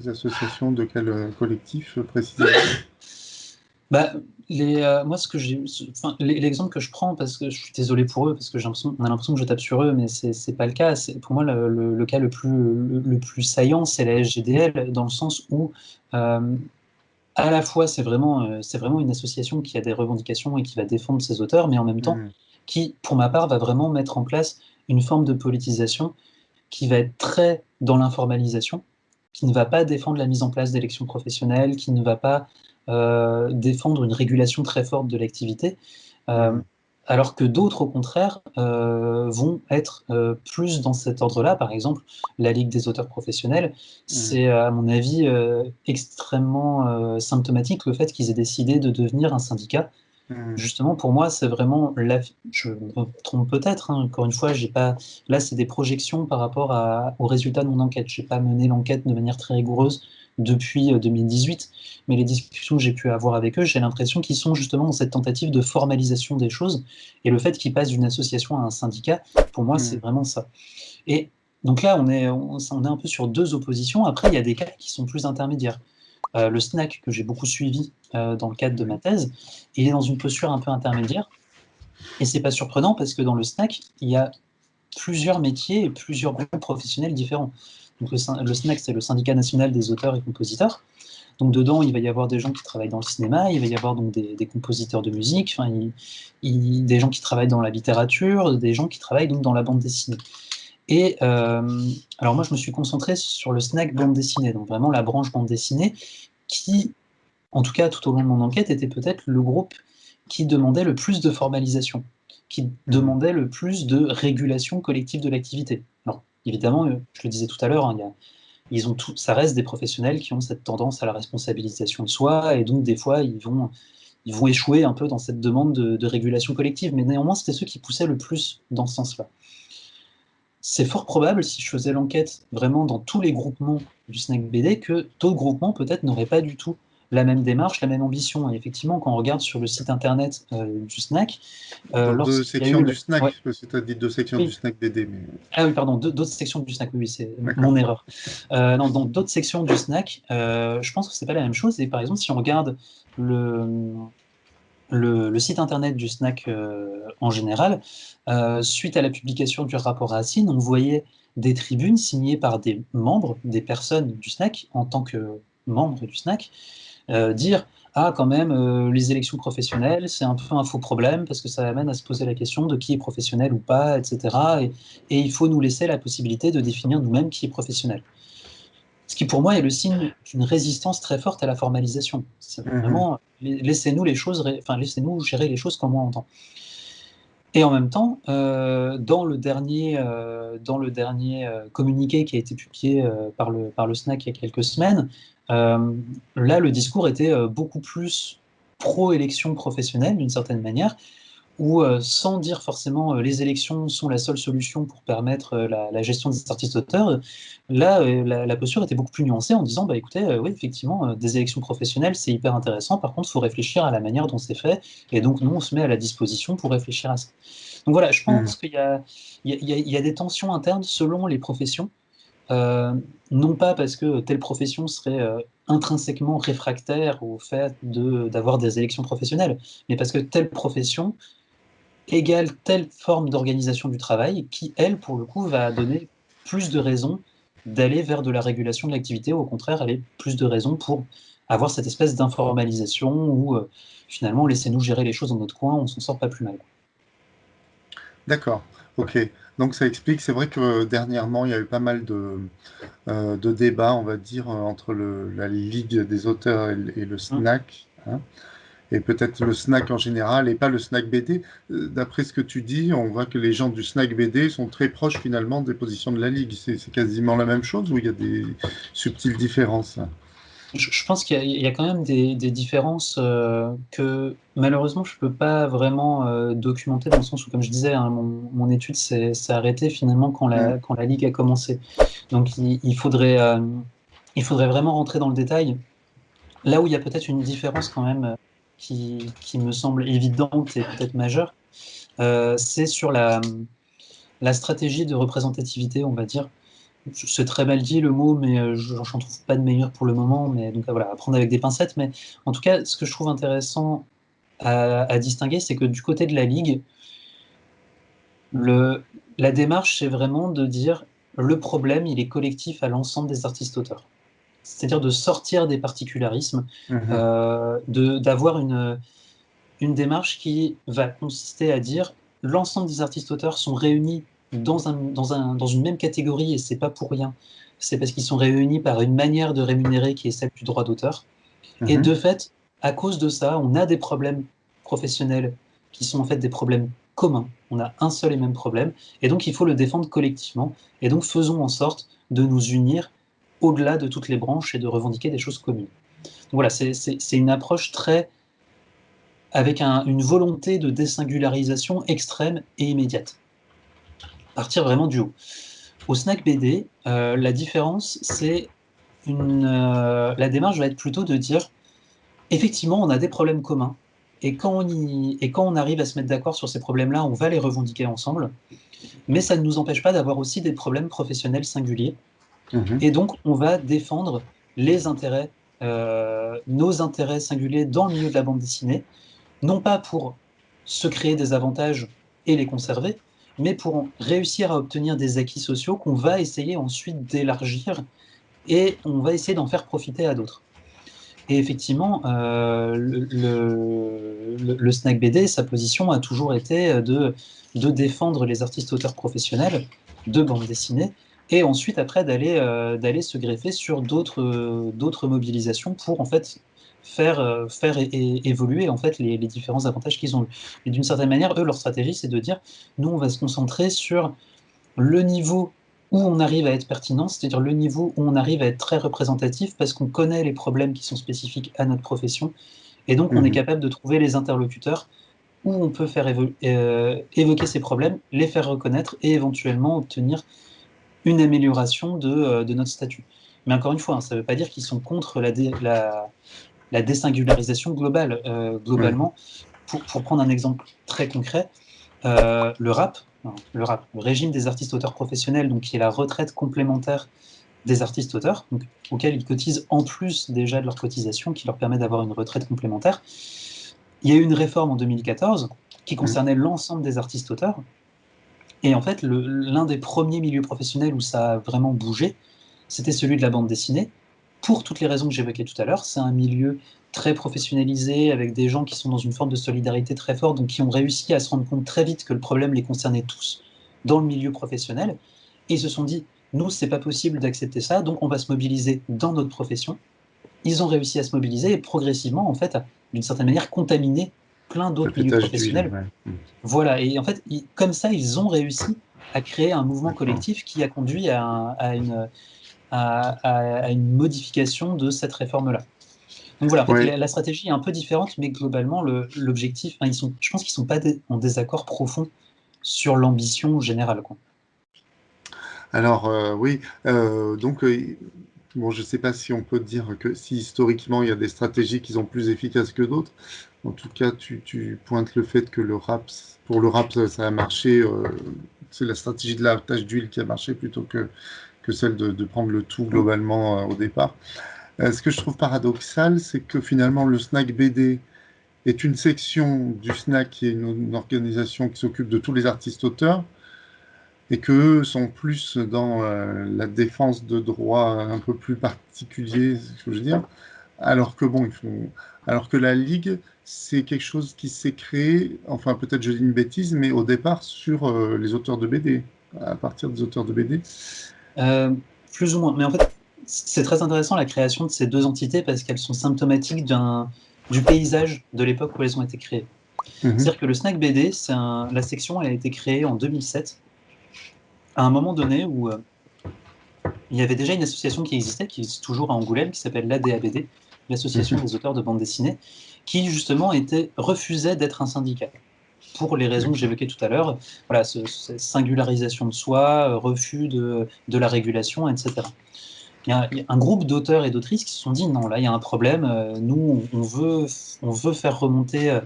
associations, de quel collectif précisément? Bah, moi, enfin, l'exemple que je prends, parce que je suis désolé pour eux, parce que on a l'impression que je tape sur eux, mais c'est pas le cas. Pour moi, le cas le plus saillant, c'est la SGDL, dans le sens où, euh, à la fois, c'est vraiment une association qui a des revendications et qui va défendre ses auteurs, mais en même temps, Hmm. qui, pour ma part, va vraiment mettre en place une forme de politisation qui va être très dans l'informalisation, qui ne va pas défendre la mise en place d'élections professionnelles, qui ne va pas défendre une régulation très forte de l'activité, euh, Hmm. alors que d'autres, au contraire, vont être plus dans cet ordre-là. Par exemple, la Ligue des auteurs professionnels, Hmm. c'est à mon avis extrêmement symptomatique le fait qu'ils aient décidé de devenir un syndicat. Hmm. Justement, pour moi, c'est vraiment je me trompe peut-être, hein, encore une fois, j'ai pas. Là, c'est des projections par rapport aux résultats de mon enquête. J'ai pas mené l'enquête de manière très rigoureuse depuis 2018, mais les discussions que j'ai pu avoir avec eux, j'ai l'impression qu'ils sont justement dans cette tentative de formalisation des choses. Et le fait qu'ils passent d'une association à un syndicat, pour moi, c'est Hmm. vraiment ça. Et donc là, on est un peu sur deux oppositions. Après, il y a des cas qui sont plus intermédiaires. Le SNAC, que j'ai beaucoup suivi dans le cadre de ma Oui. thèse, il est dans une posture un peu intermédiaire. Et c'est pas surprenant parce que dans le SNAC, il y a plusieurs métiers et plusieurs groupes professionnels différents. Donc le SNAC, c'est le Syndicat national des auteurs et compositeurs. Donc dedans, il va y avoir des gens qui travaillent dans le cinéma, il va y avoir donc des compositeurs de musique, enfin, des gens qui travaillent dans la littérature, des gens qui travaillent donc dans la bande dessinée. Et alors moi, je me suis concentré sur le SNAC bande dessinée, donc vraiment la branche bande dessinée, qui, en tout cas tout au long de mon enquête, était peut-être le groupe qui demandait le plus de formalisation, qui demandait le plus de régulation collective de l'activité. Alors évidemment, je le disais tout à l'heure, hein, ça reste des professionnels qui ont cette tendance à la responsabilisation de soi, et donc des fois ils vont échouer un peu dans cette demande de régulation collective, mais néanmoins c'était ceux qui poussaient le plus dans ce sens-là. C'est fort probable, si je faisais l'enquête vraiment dans tous les groupements du SNAC BD, que d'autres groupements peut-être n'auraient pas du tout la même démarche, la même ambition. Et effectivement, quand on regarde sur le site internet du SNAC, Dans deux lorsqu'il y a sections eu du SNAC, ouais, parce que tu as dit deux sections du oui. SNAC BD, mais... Ah oui, pardon, d'autres sections du SNAC, oui, c'est D'accord. mon erreur. Non, dans d'autres sections du SNAC, je pense que c'est pas la même chose. Et par exemple, si on regarde le site internet du SNAC en général, suite à la publication du rapport Racine, on voyait des tribunes signées par des membres, des personnes du SNAC, en tant que membres du SNAC, dire ah quand même les élections professionnelles c'est un peu un faux problème parce que ça amène à se poser la question de qui est professionnel ou pas, etc. Et il faut nous laisser la possibilité de définir nous-mêmes qui est professionnel. Ce qui pour moi est le signe d'une résistance très forte à la formalisation. C'est vraiment laissez-nous les choses, enfin laissez-nous gérer les choses comme on entend. Et en même temps, dans le dernier communiqué qui a été publié par le SNAC il y a quelques semaines, là, le discours était beaucoup plus pro-élection professionnelle, d'une certaine manière, où, sans dire forcément les élections sont la seule solution pour permettre la gestion des artistes-auteurs, là, la posture était beaucoup plus nuancée en disant bah, écoutez, oui, effectivement, des élections professionnelles, c'est hyper intéressant. Par contre, il faut réfléchir à la manière dont c'est fait. Et donc, nous, on se met à la disposition pour réfléchir à ça. Donc voilà, je pense qu'il y a des tensions internes selon les professions. Non pas parce que telle profession serait intrinsèquement réfractaire au fait d'avoir des élections professionnelles, mais parce que telle profession égale telle forme d'organisation du travail qui, elle, pour le coup, va donner plus de raisons d'aller vers de la régulation de l'activité, ou au contraire, elle a plus de raisons pour avoir cette espèce d'informalisation où finalement, laissez-nous gérer les choses dans notre coin, on s'en sort pas plus mal. D'accord, ok. Donc ça explique, c'est vrai que dernièrement, il y a eu pas mal de débats, on va dire, entre la Ligue des auteurs et le Hum. SNAC, hein, et peut-être le SNAC en général, et pas le SNAC BD. D'après ce que tu dis, on voit que les gens du SNAC BD sont très proches finalement des positions de la Ligue. C'est quasiment la même chose ou il y a des subtiles différences? Je pense qu'il y a quand même des différences que malheureusement je ne peux pas vraiment documenter dans le sens où, comme je disais, hein, mon étude s'est arrêtée finalement Hmm. quand la Ligue a commencé. Donc il faudrait vraiment rentrer dans le détail. Là où il y a peut-être une différence quand même qui me semble évidente et peut-être majeure, c'est sur la stratégie de représentativité, on va dire. C'est très mal dit le mot, mais j'en trouve pas de meilleur pour le moment. Mais donc voilà, à prendre avec des pincettes. Mais en tout cas, ce que je trouve intéressant à distinguer, c'est que du côté de la Ligue, la démarche, c'est vraiment de dire le problème, il est collectif à l'ensemble des artistes-auteurs. C'est-à-dire de sortir des particularismes, Mhm. d'avoir une démarche qui va consister à dire l'ensemble des artistes-auteurs sont réunis dans une même catégorie et c'est pas pour rien. C'est parce qu'ils sont réunis par une manière de rémunérer qui est celle du droit d'auteur. Et Mhm. de fait, à cause de ça, on a des problèmes professionnels qui sont en fait des problèmes communs. On a un seul et même problème. Et donc, il faut le défendre collectivement. Et donc, faisons en sorte de nous unir au-delà de toutes les branches et de revendiquer des choses communes. Donc voilà, c'est une approche très avec une volonté de désingularisation extrême et immédiate. Partir vraiment du haut. Au Snack BD, la différence, c'est la démarche va être plutôt de dire, effectivement, on a des problèmes communs, et quand on arrive à se mettre d'accord sur ces problèmes-là, on va les revendiquer ensemble, mais ça ne nous empêche pas d'avoir aussi des problèmes professionnels singuliers, Mhm. et donc on va défendre les intérêts, nos intérêts singuliers dans le milieu de la bande dessinée, non pas pour se créer des avantages et les conserver, mais pour réussir à obtenir des acquis sociaux qu'on va essayer ensuite d'élargir et on va essayer d'en faire profiter à d'autres. Et effectivement, le Snack BD, sa position a toujours été de défendre les artistes auteurs professionnels de bande dessinée et ensuite après d'aller se greffer sur d'autres mobilisations pour en fait faire évoluer en fait les différents avantages qu'ils ont eu. Et d'une certaine manière, eux, leur stratégie, c'est de dire, nous, on va se concentrer sur le niveau où on arrive à être pertinent, c'est-à-dire le niveau où on arrive à être très représentatif parce qu'on connaît les problèmes qui sont spécifiques à notre profession et donc on est Mhm. capable de trouver les interlocuteurs où on peut faire évoquer ces problèmes, les faire reconnaître et éventuellement obtenir une amélioration de notre statut. Mais encore une fois, hein, ça ne veut pas dire qu'ils sont contre la désingularisation globale. Ouais. Globalement, pour prendre un exemple très concret, le rap, non, le régime des artistes auteurs professionnels, donc qui est la retraite complémentaire des artistes auteurs, donc, auxquels ils cotisent en plus déjà de leur cotisation, qui leur permet d'avoir une retraite complémentaire. Il y a eu une réforme en 2014 qui Mhm. concernait l'ensemble des artistes auteurs. Et en fait, l'un des premiers milieux professionnels où ça a vraiment bougé, c'était celui de la bande dessinée. Pour toutes les raisons que j'évoquais tout à l'heure, c'est un milieu très professionnalisé, avec des gens qui sont dans une forme de solidarité très forte, donc qui ont réussi à se rendre compte très vite que le problème les concernait tous dans le milieu professionnel. Et ils se sont dit, nous, c'est pas possible d'accepter ça, donc on va se mobiliser dans notre profession. Ils ont réussi à se mobiliser et progressivement, en fait, d'une certaine manière, contaminer plein Le d'autres milieux pétage d'huile, professionnels. ouais. Mhm. Voilà, et en fait, comme ça, ils ont réussi à créer un mouvement D'accord. collectif qui a conduit à une modification de cette réforme-là. Donc voilà, en fait, Ouais. la stratégie est un peu différente, mais globalement, l'objectif, enfin, je pense qu'ils ne sont pas en désaccord profond sur l'ambition générale, quoi. Alors, oui, donc, bon, je ne sais pas si on peut dire que si historiquement il y a des stratégies qui sont plus efficaces que d'autres. En tout cas, tu pointes le fait que pour le rap, ça a marché. C'est la stratégie de la tâche d'huile qui a marché plutôt que celle de prendre le tout globalement au départ. Ce que je trouve paradoxal, c'est que finalement, le Snack BD est une section du Snack qui est une organisation qui s'occupe de tous les artistes auteurs et qu'eux sont plus dans la défense de droits un peu plus particuliers, c'est ce que je veux dire. Alors que bon, alors que la Ligue, c'est quelque chose qui s'est créé, enfin peut-être je dis une bêtise, mais au départ sur les auteurs de BD, à partir des auteurs de BD. Euh, Plus ou moins. Mais en fait, c'est très intéressant la création de ces deux entités parce qu'elles sont symptomatiques du paysage de l'époque où elles ont été créées. Mhm, C'est-à-dire que le Snack BD, la section, elle a été créée en 2007, à un moment donné où il y avait déjà une association qui existe toujours à Angoulême, qui s'appelle l'ADABD, l'Association mhm, des auteurs de bande dessinée, qui justement refusait d'être un syndicat. Pour les raisons que d'accord. j'évoquais tout à l'heure, voilà, cette singularisation de soi, refus de la régulation, etc. Il y a un groupe d'auteurs et d'autrices qui se sont dit non, là, il y a un problème, nous, on veut faire remonter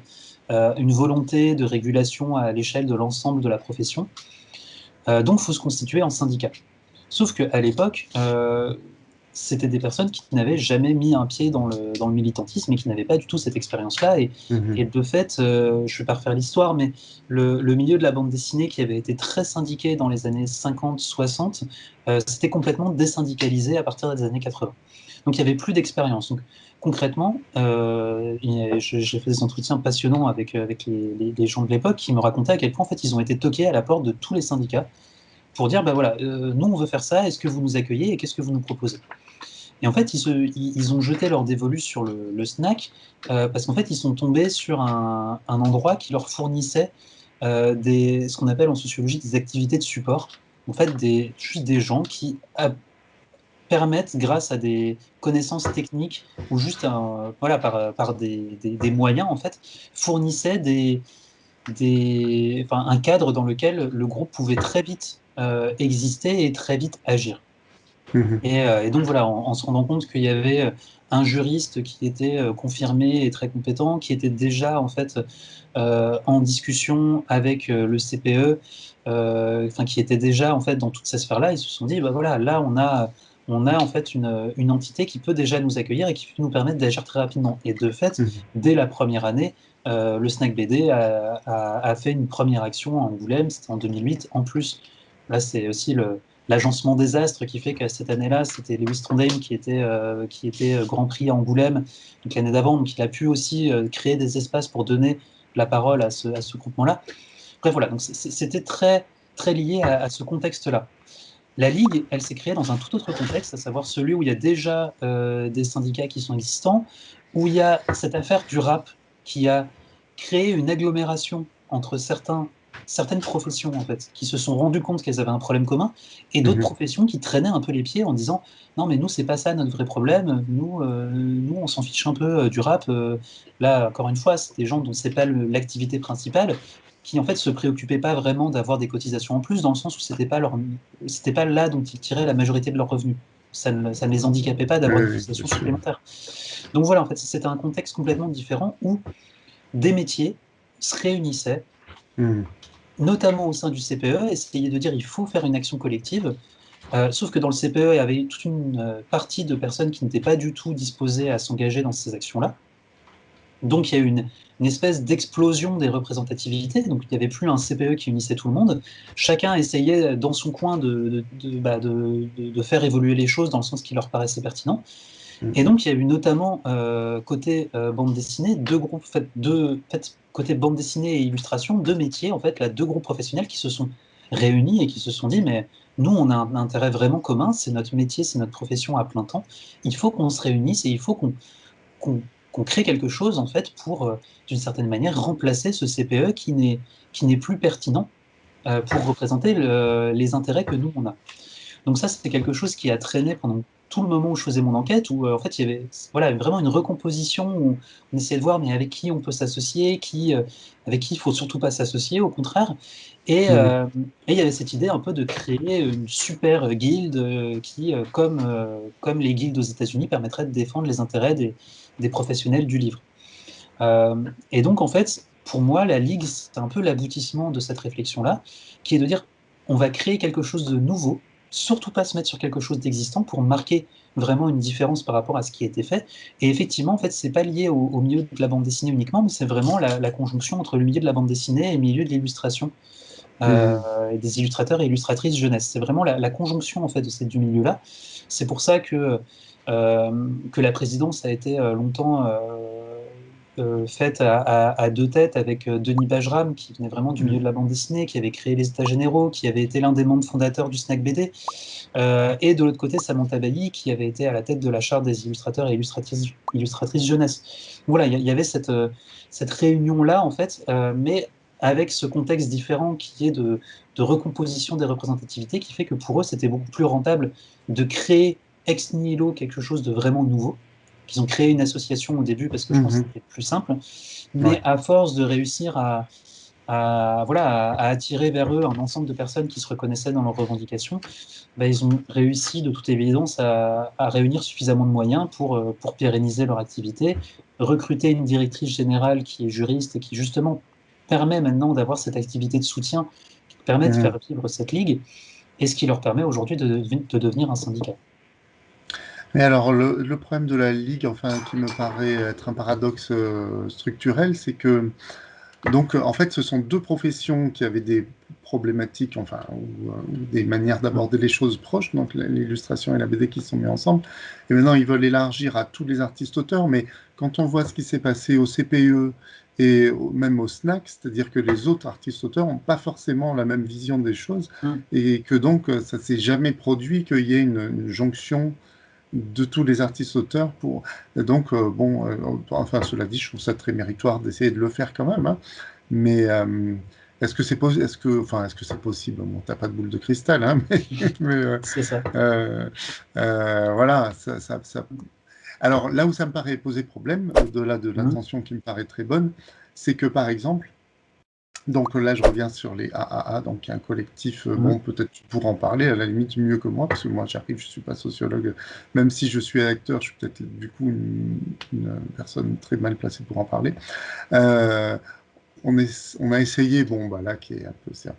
une volonté de régulation à l'échelle de l'ensemble de la profession, donc il faut se constituer en syndicat. Sauf qu'à l'époque, c'était des personnes qui n'avaient jamais mis un pied dans le militantisme et qui n'avaient pas du tout cette expérience-là. Et Mhm, de fait, je ne vais pas refaire l'histoire, mais le milieu de la bande dessinée qui avait été très syndiqué dans les années 50-60, s'était complètement désyndicalisé à partir des années 80. Donc il n'y avait plus d'expérience. Donc concrètement, j'ai fait des entretiens passionnants avec les gens de l'époque qui me racontaient à quel point en fait, ils ont été toqués à la porte de tous les syndicats pour dire, bah voilà, nous on veut faire ça, est-ce que vous nous accueillez et qu'est-ce que vous nous proposez? Et en fait, ils ont jeté leur dévolu sur le snack parce qu'en fait, ils sont tombés sur un endroit qui leur fournissait ce qu'on appelle en sociologie des activités de support. En fait, juste des gens qui permettent, grâce à des connaissances techniques ou juste voilà, par des moyens, en fait, fournissaient enfin, un cadre dans lequel le groupe pouvait très vite exister et très vite agir. mhm. Et donc voilà, en se rendant compte qu'il y avait un juriste qui était confirmé et très compétent, qui était déjà en fait en discussion avec le CPE, enfin qui était déjà en fait dans toute cette sphère-là, ils se sont dit bah voilà, là on a en fait une entité qui peut déjà nous accueillir et qui peut nous permettre d'agir très rapidement. Et de fait, Mhm. dès la première année, le Snack BD a fait une première action à Angoulême, c'était en 2008. En plus, là, c'est aussi l'agencement des astres qui fait que cette année-là, c'était Lewis Trondheim qui était Grand Prix à Angoulême, donc l'année d'avant. Donc il a pu aussi créer des espaces pour donner la parole à ce groupement-là. Bref, voilà, donc c'était très, très lié à ce contexte-là. La Ligue, elle s'est créée dans un tout autre contexte, à savoir celui où il y a déjà des syndicats qui sont existants, où il y a cette affaire du rap qui a créé une agglomération entre certaines professions, en fait, qui se sont rendues compte qu'elles avaient un problème commun, et d'autres Mhm. professions qui traînaient un peu les pieds en disant non, mais nous, c'est pas ça notre vrai problème, nous on s'en fiche un peu du rap. Là, encore une fois, c'est des gens dont c'est pas l'activité principale, qui en fait se préoccupaient pas vraiment d'avoir des cotisations en plus, dans le sens où c'était pas là dont ils tiraient la majorité de leurs revenus. Ça ne les handicapait pas Oui, d'avoir des oui, bien cotisations sûr. supplémentaires. Donc voilà, en fait, c'était un contexte complètement différent où des métiers se réunissaient, Mhm. notamment au sein du CPE, essayaient de dire il faut faire une action collective. Sauf que dans le CPE, il y avait toute une partie de personnes qui n'étaient pas du tout disposées à s'engager dans ces actions-là. Donc il y a eu une espèce d'explosion des représentativités. Donc il n'y avait plus un CPE qui unissait tout le monde. Chacun essayait dans son coin de faire évoluer les choses dans le sens qui leur paraissait pertinent. Et Mhm. donc il y a eu notamment côté bande dessinée deux groupes, côté bande dessinée et illustration, deux métiers, en fait, là, deux groupes professionnels qui se sont réunis et qui se sont dit, mais nous, on a un intérêt vraiment commun, c'est notre métier, c'est notre profession à plein temps. Il faut qu'on se réunisse et il faut qu'on crée quelque chose, en fait, pour, d'une certaine manière, remplacer ce CPE qui n'est plus pertinent pour représenter les intérêts que nous, on a. Donc ça, c'était quelque chose qui a traîné pendant tout le moment où je faisais mon enquête, où en fait, il y avait voilà, vraiment une recomposition, où on essayait de voir mais avec qui on peut s'associer, avec qui il faut surtout pas s'associer, au contraire. Mhm. Et il y avait cette idée un peu de créer une super guilde qui, comme les guildes aux États-Unis, permettrait de défendre les intérêts des professionnels du livre. Et donc, en fait, pour moi, la Ligue, c'est un peu l'aboutissement de cette réflexion-là, qui est de dire, on va créer quelque chose de nouveau, surtout pas se mettre sur quelque chose d'existant pour marquer vraiment une différence par rapport à ce qui a été fait. Et effectivement, en fait, c'est pas lié au milieu de la bande dessinée uniquement, mais c'est vraiment la conjonction entre le milieu de la bande dessinée et le milieu de l'illustration, Mhm. et des illustrateurs et illustratrices jeunesse. C'est vraiment la conjonction, en fait, de ces deux milieux-là. C'est pour ça que la présidence a été longtemps faite à deux têtes avec Denis Bajram, qui venait vraiment du milieu Mhm. de la bande dessinée, qui avait créé les États généraux, qui avait été l'un des membres fondateurs du Snack BD, et de l'autre côté, Samantha Bailly, qui avait été à la tête de la charte des illustrateurs et illustratrices jeunesse. Voilà, il y avait cette réunion-là, en fait, mais avec ce contexte différent qui est de recomposition des représentativités, qui fait que pour eux, c'était beaucoup plus rentable de créer ex nihilo quelque chose de vraiment nouveau, qu'ils ont créé une association au début parce que je pense que Mhm. c'était plus simple, mais Ouais. à force de réussir à attirer vers eux un ensemble de personnes qui se reconnaissaient dans leurs revendications, bah, ils ont réussi de toute évidence à réunir suffisamment de moyens pour pérenniser leur activité, recruter une directrice générale qui est juriste et qui justement permet maintenant d'avoir cette activité de soutien qui permet de faire Mhm. vivre cette ligue et ce qui leur permet aujourd'hui de devenir un syndicat. Mais alors, le problème de la Ligue, enfin, qui me paraît être un paradoxe structurel, c'est que donc, en fait, ce sont deux professions qui avaient des problématiques, enfin, ou des manières Mm. d'aborder les choses proches, donc l'illustration et la BD qui sont mis ensemble. Et maintenant, ils veulent élargir à tous les artistes-auteurs, mais quand on voit ce qui s'est passé au CPE et même au SNAC, c'est-à-dire que les autres artistes-auteurs n'ont pas forcément la même vision des choses, Mm. et que donc, ça s'est jamais produit qu'il y ait une jonction de tous les artistes-auteurs pour... Donc, bon, enfin, cela dit, je trouve ça très méritoire d'essayer de le faire quand même, hein. Mais est-ce que c'est est-ce que, enfin, est-ce que c'est possible? Bon, t'as pas de boule de cristal, hein, mais, C'est ça. euh, voilà. Alors là où ça me paraît poser problème, au-delà de Mm. l'intention qui me paraît très bonne, c'est que par exemple, donc là je reviens sur les AAA, donc il y a un collectif, bon Mm. peut-être tu pourras en parler à la limite mieux que moi, parce que moi j'arrive, je suis pas sociologue, même si je suis acteur, je suis peut-être du coup une personne très mal placée pour en parler. Euh, on a essayé, bon, bah là, qui est un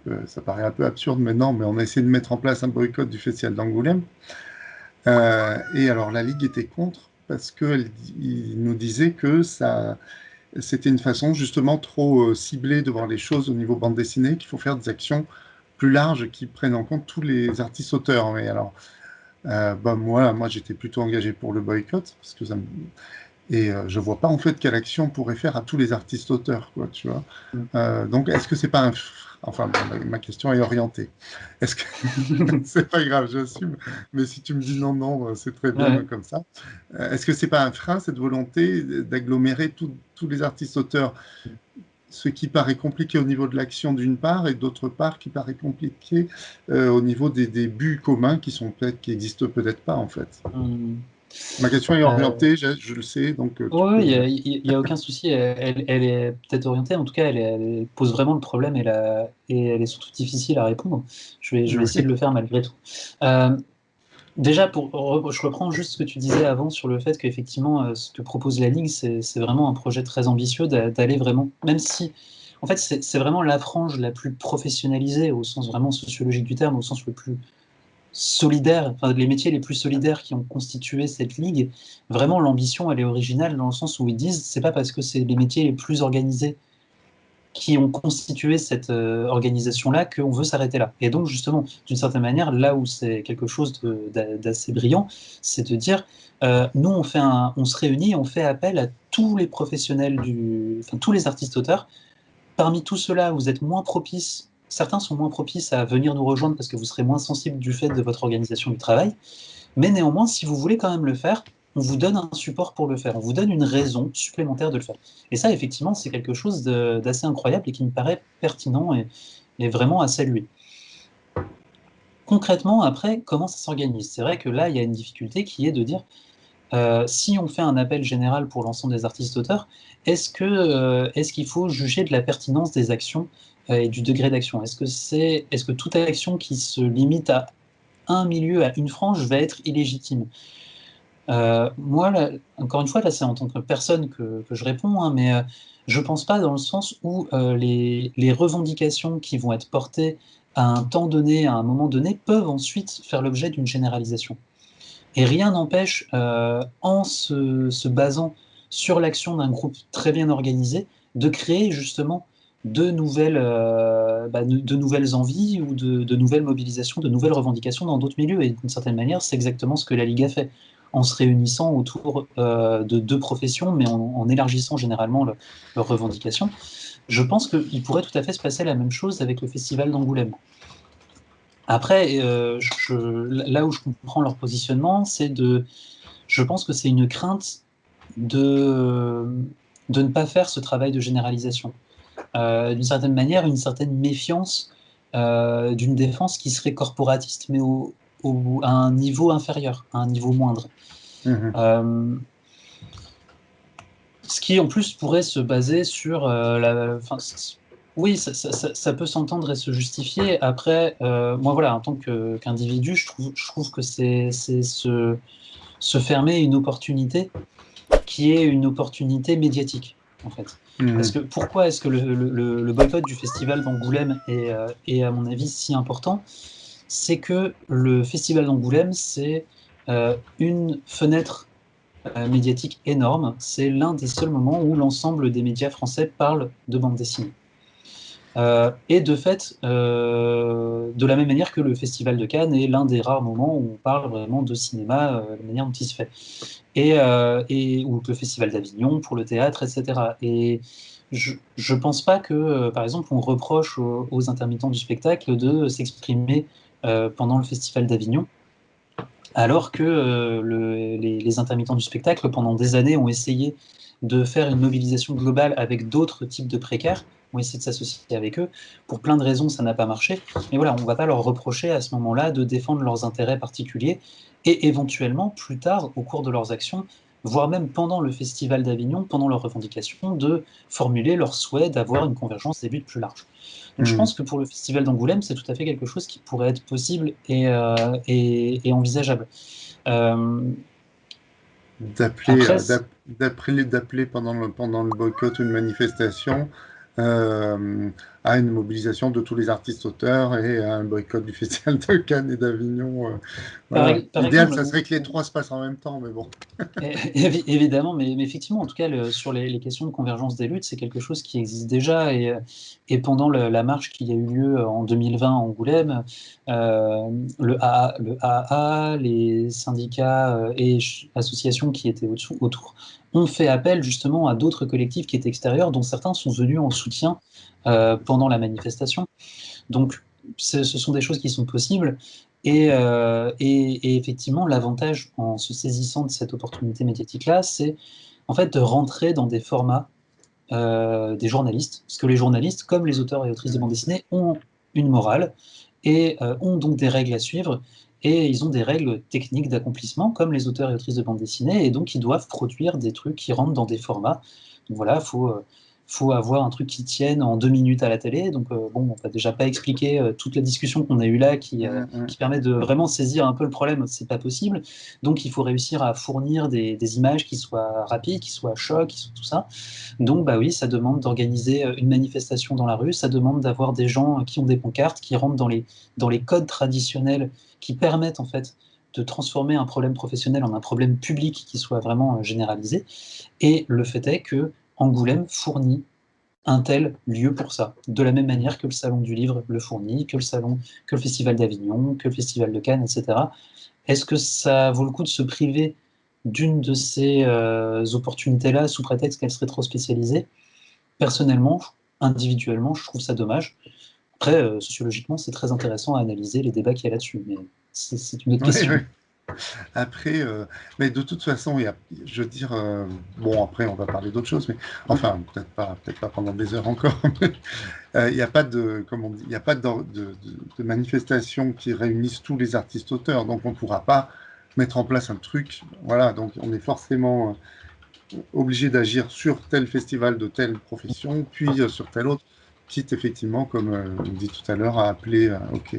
peu, ça paraît un peu absurde maintenant, mais on a essayé de mettre en place un boycott du Festival d'Angoulême. Et alors la Ligue était contre parce qu'il nous disait que ça, c'était une façon justement trop ciblée de voir les choses au niveau bande dessinée, qu'il faut faire des actions plus larges qui prennent en compte tous les artistes auteurs. Mais alors, bah moi j'étais plutôt engagé pour le boycott parce que je vois pas en fait quelle action on pourrait faire à tous les artistes auteurs, quoi, tu vois. Donc, est-ce que c'est pas un... Enfin, bon, ma question est orientée. Est-ce que... c'est pas grave, j'assume. Mais si tu me dis non, non, c'est très bien Ouais. comme ça. Est-ce que c'est pas un frein, cette volonté d'agglomérer tous les artistes auteurs, ce qui paraît compliqué au niveau de l'action d'une part, et d'autre part qui paraît compliqué au niveau des buts communs qui existent peut-être pas en fait. Hum. Ma question est Euh, orientée, je le sais, donc tu ouais, peux. il y a aucun souci. Elle est peut-être orientée. En tout cas, elle pose vraiment le problème et elle est surtout difficile à répondre. Je vais essayer de Oui. le faire malgré tout. Euh, Déjà, je reprends juste ce que tu disais avant sur le fait qu'effectivement, ce que propose la Ligue, c'est vraiment un projet très ambitieux d'aller vraiment, même si, en fait, c'est vraiment la frange la plus professionnalisée au sens vraiment sociologique du terme, au sens le plus solidaire, enfin, les métiers les plus solidaires qui ont constitué cette Ligue. Vraiment, l'ambition, elle est originale dans le sens où ils disent, c'est pas parce que c'est les métiers les plus organisés qui ont constitué cette organisation-là qu'on veut s'arrêter là. Et donc, justement, d'une certaine manière, là où c'est quelque chose d'assez brillant, c'est de dire, nous, on se réunit, on fait appel à tous les professionnels enfin, tous les artistes-auteurs. Parmi tout cela, vous êtes moins propices, certains sont moins propices à venir nous rejoindre parce que vous serez moins sensibles du fait de votre organisation du travail. Mais néanmoins, si vous voulez quand même le faire, on vous donne un support pour le faire, on vous donne une raison supplémentaire de le faire. Et ça, effectivement, c'est quelque chose d'assez incroyable et qui me paraît pertinent et vraiment à saluer. Concrètement, après, comment ça s'organise? C'est vrai que là, il y a une difficulté qui est de dire, si on fait un appel général pour l'ensemble des artistes-auteurs, est-ce qu'il faut juger de la pertinence des actions et du degré d'action? Est-ce que toute action qui se limite à un milieu, à une frange, va être illégitime? Moi, là, encore une fois, là, c'est en tant que personne que je réponds, hein, mais je pense pas dans le sens où les revendications qui vont être portées à un temps donné, à un moment donné, peuvent ensuite faire l'objet d'une généralisation. Et rien n'empêche, se basant sur l'action d'un groupe très bien organisé, de créer justement de nouvelles envies ou de nouvelles mobilisations, de nouvelles revendications dans d'autres milieux. Et d'une certaine manière, c'est exactement ce que la Ligue a fait, en se réunissant autour de deux professions, mais en élargissant généralement leurs revendications. Je pense qu'il pourrait tout à fait se passer la même chose avec le Festival d'Angoulême. Après, là où je comprends leur positionnement, je pense que c'est une crainte de, de ne pas faire ce travail de généralisation. D'une certaine manière, une certaine méfiance d'une défense qui serait corporatiste, mais à un niveau inférieur, à un niveau moindre. Mhm. Euh, Ce qui en plus pourrait se baser sur enfin, oui, ça peut s'entendre et se justifier. Après, moi voilà, en tant qu'individu, je trouve que c'est se fermer une opportunité qui est une opportunité médiatique, en fait. Parce Mhm. que pourquoi est-ce que le boycott du festival d'Angoulême est, à mon avis, si important? C'est que le festival d'Angoulême, c'est une fenêtre médiatique énorme. C'est l'un des seuls moments où l'ensemble des médias français parlent de bande dessinée. Et de fait, de la même manière que le Festival de Cannes est l'un des rares moments où on parle vraiment de cinéma, la manière dont il se fait, ou le Festival d'Avignon pour le théâtre, etc. Et je pense pas que, par exemple, on reproche aux intermittents du spectacle de s'exprimer pendant le Festival d'Avignon, alors que les intermittents du spectacle, pendant des années, ont essayé de faire une mobilisation globale avec d'autres types de précaires, ont essayé de s'associer avec eux. Pour plein de raisons, ça n'a pas marché. Mais voilà, on ne va pas leur reprocher à ce moment-là de défendre leurs intérêts particuliers et éventuellement, plus tard, au cours de leurs actions, voire même pendant le Festival d'Avignon, pendant leurs revendications, de formuler leur souhait d'avoir une convergence des buts plus large. Donc je Mhm. pense que pour le Festival d'Angoulême, c'est tout à fait quelque chose qui pourrait être possible et envisageable. Euh, D'appeler après, d'appeler pendant le boycott ou une manifestation, euh, à une mobilisation de tous les artistes-auteurs et à un boycott du Festival de Cannes et d'Avignon. Voilà. Par L'idéal, exemple, ça serait que les trois se passent en même temps, mais bon. Évidemment, mais effectivement, en tout cas, sur les questions de convergence des luttes, c'est quelque chose qui existe déjà. Et pendant la marche qui a eu lieu en 2020 à Angoulême, le AA, les syndicats et associations qui étaient autour ont fait appel justement à d'autres collectifs qui étaient extérieurs, dont certains sont venus en soutien pendant la manifestation. Donc, ce sont des choses qui sont possibles. Et effectivement, l'avantage en se saisissant de cette opportunité médiatique-là, c'est en fait de rentrer dans des formats des journalistes, parce que les journalistes, comme les auteurs et autrices de bande dessinée, ont une morale et ont donc des règles à suivre, et ils ont des règles techniques d'accomplissement, comme les auteurs et autrices de bande dessinée, et donc ils doivent produire des trucs qui rentrent dans des formats. Donc voilà, faut avoir un truc qui tienne en 2 minutes à la télé. Donc bon, on va déjà pas expliquer toute la discussion qu'on a eue là, qui permet de vraiment saisir un peu le problème. C'est pas possible. Donc il faut réussir à fournir des images qui soient rapides, qui soient chocs, qui soient tout ça. Donc bah oui, ça demande d'organiser une manifestation dans la rue, ça demande d'avoir des gens qui ont des pancartes, qui rentrent dans les codes traditionnels qui permettent en fait de transformer un problème professionnel en un problème public qui soit vraiment généralisé. Et le fait est que Angoulême fournit un tel lieu pour ça, de la même manière que le Salon du Livre le fournit, que le Festival d'Avignon, que le Festival de Cannes, etc. Est-ce que ça vaut le coup de se priver d'une de ces opportunités-là sous prétexte qu'elle serait trop spécialisée? Personnellement, individuellement, je trouve ça dommage. Après, sociologiquement, c'est très intéressant à analyser les débats qu'il y a là-dessus, mais c'est une autre Oui, oui. question. Après, mais de toute façon, je veux dire, bon, après, on va parler d'autre chose, mais enfin, peut-être pas pendant des heures encore. Mais, il n'y a pas de, comment on dit, il y a pas de manifestation qui réunisse tous les artistes-auteurs, donc on ne pourra pas mettre en place un truc. Voilà, donc on est forcément obligé d'agir sur tel festival de telle profession, puis sur tel autre, quitte effectivement, comme on dit tout à l'heure, à appeler. Ok.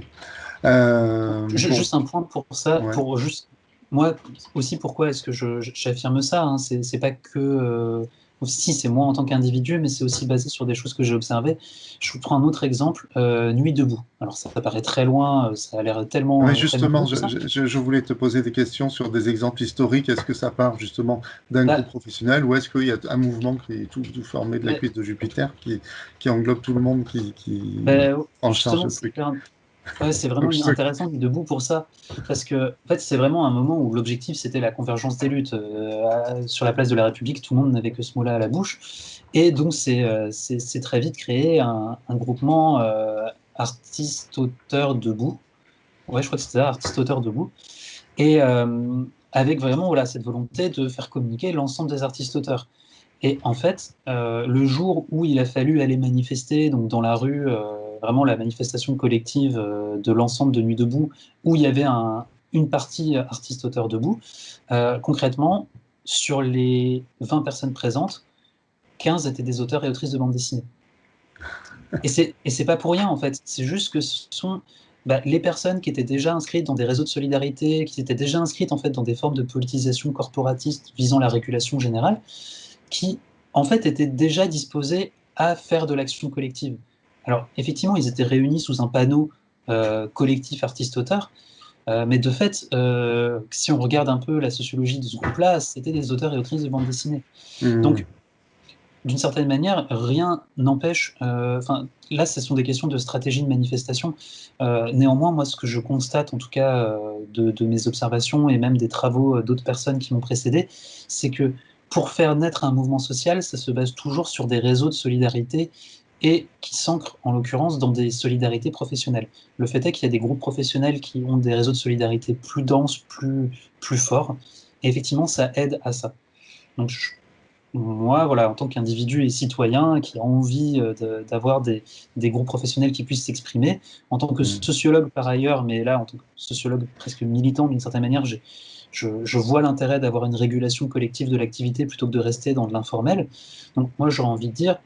Bon, Juste un point pour ça, ouais. pour juste moi aussi pourquoi est-ce que j'affirme ça, hein, c'est pas que si c'est moi en tant qu'individu, mais c'est aussi basé sur des choses que j'ai observées. Je vous prends un autre exemple, Nuit debout. Alors ça paraît très loin, ça a l'air Oui, tellement justement, gros tout ça. je voulais te poser des questions sur des exemples historiques. Est-ce que ça part justement d'un groupe Bah, professionnel ou est-ce qu'il y a un mouvement qui est tout formé de la bah, cuisse de Jupiter qui englobe tout le monde qui bah, prend en charge justement, le truc? ouais, c'est Donc, vraiment intéressant Nuit debout pour ça, parce que en fait, c'est vraiment un moment où l'objectif c'était la convergence des luttes. Sur la place de la République, tout le monde n'avait que ce mot-là à la bouche, et donc c'est très vite créé un groupement artistes-auteurs debout. Ouais, je crois que c'était ça, artistes-auteurs debout, et avec vraiment voilà cette volonté de faire communiquer l'ensemble des artistes-auteurs. Et en fait, le jour où il a fallu aller manifester, donc dans la rue, vraiment la manifestation collective de l'ensemble de Nuit debout, où il y avait une partie artiste-auteur debout, concrètement, sur les 20 personnes présentes, 15 étaient des auteurs et autrices de bande dessinée. Et c'est pas pour rien, en fait. C'est juste que ce sont les personnes qui étaient déjà inscrites dans des réseaux de solidarité, qui étaient déjà inscrites en fait dans des formes de politisation corporatiste visant la régulation générale, qui, en fait, étaient déjà disposés à faire de l'action collective. Alors, effectivement, ils étaient réunis sous un panneau collectif artiste-auteur, mais de fait, si on regarde un peu la sociologie de ce groupe-là, c'était des auteurs et autrices de bande dessinée. Hmm. Donc, d'une certaine manière, rien n'empêche. Enfin, là, ce sont des questions de stratégie de manifestation. Néanmoins, moi, ce que je constate, en tout cas, de mes observations et même des travaux d'autres personnes qui m'ont précédé, c'est que pour faire naître un mouvement social, ça se base toujours sur des réseaux de solidarité et qui s'ancrent, en l'occurrence, dans des solidarités professionnelles. Le fait est qu'il y a des groupes professionnels qui ont des réseaux de solidarité plus denses, plus forts, et effectivement, ça aide à ça. Donc, moi, voilà, en tant qu'individu et citoyen qui a envie d'avoir des groupes professionnels qui puissent s'exprimer, en tant que Hmm. sociologue par ailleurs, mais là, en tant que sociologue presque militant d'une certaine manière, je vois l'intérêt d'avoir une régulation collective de l'activité plutôt que de rester dans de l'informel. Donc moi, j'aurais envie de dire,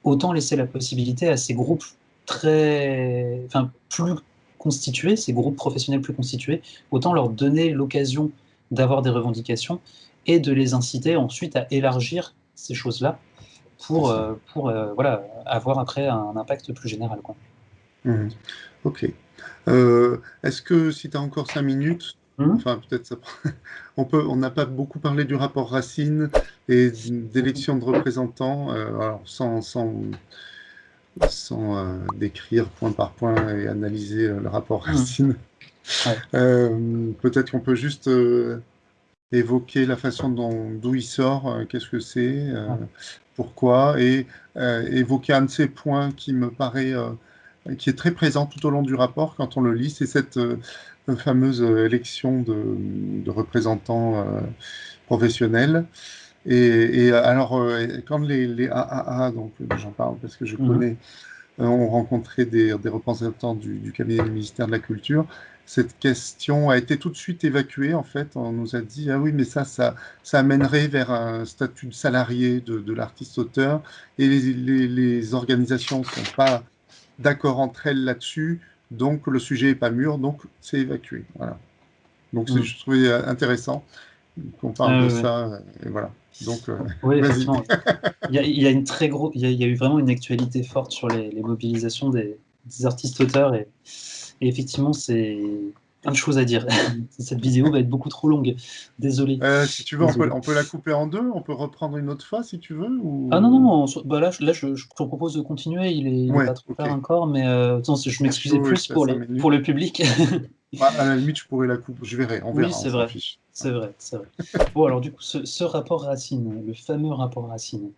autant laisser la possibilité à ces groupes plus constitués, ces groupes professionnels plus constitués, autant leur donner l'occasion d'avoir des revendications et de les inciter ensuite à élargir ces choses-là c'est ça. voilà, avoir après un impact plus général, quoi. Mhm. Ok. Est-ce que si tu as encore 5 minutes, Mhm. enfin peut-être ça, on n'a pas beaucoup parlé du rapport Racine et d'élection de représentants, alors sans décrire point par point et analyser le rapport Mhm. Racine. Ouais. Peut-être qu'on peut juste évoquer la façon d'où il sort, qu'est-ce que c'est, Ouais. pourquoi, et évoquer un de ces points qui me paraît, qui est très présent tout au long du rapport quand on le lit, c'est cette fameuse élection de représentants professionnels. Et alors, quand les AAA, donc j'en parle parce que je Mhm. connais, ont rencontré des représentants du cabinet du ministère de la Culture. Cette question a été tout de suite évacuée, en fait. On nous a dit, ah oui, mais ça amènerait vers un statut de salarié de l'artiste-auteur, et les organisations ne sont pas d'accord entre elles là-dessus, donc le sujet n'est pas mûr, donc c'est évacué. Voilà. Donc Mhm. je trouvais intéressant qu'on parle de Ouais, ouais. ça, et voilà. Donc, Oui, vas-y. effectivement. Il y a une très gros, il y a eu vraiment une actualité forte sur les mobilisations des artistes-auteurs et effectivement, c'est plein de choses à dire. Cette vidéo va être beaucoup trop longue. Désolé, Si tu veux, désolé. on peut la couper en deux, on peut reprendre une autre fois si tu veux, Ah non, non, ou... bah là, je te propose de continuer. Il est Ouais, pas trop ok. tard encore, mais attends, je Je suis m'excusais chaud et je plus fais 5 pour minutes. le public. Bah, à la limite, je pourrais la couper. Je verrai, on Oui, verra, on c'est s'en vrai, fiche. c'est vrai, c'est vrai. Bon, alors du coup, ce rapport Racine, le fameux rapport Racine.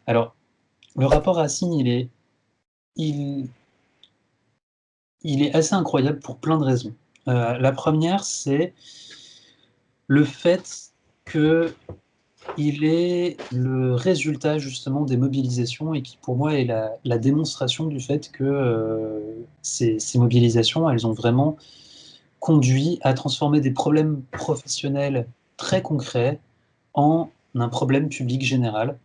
Alors, le rapport Racine, il, il est assez incroyable pour plein de raisons. La première, c'est le fait qu'il est le résultat justement des mobilisations et qui pour moi est la démonstration du fait que ces mobilisations, elles ont vraiment conduit à transformer des problèmes professionnels très concrets en un problème public général.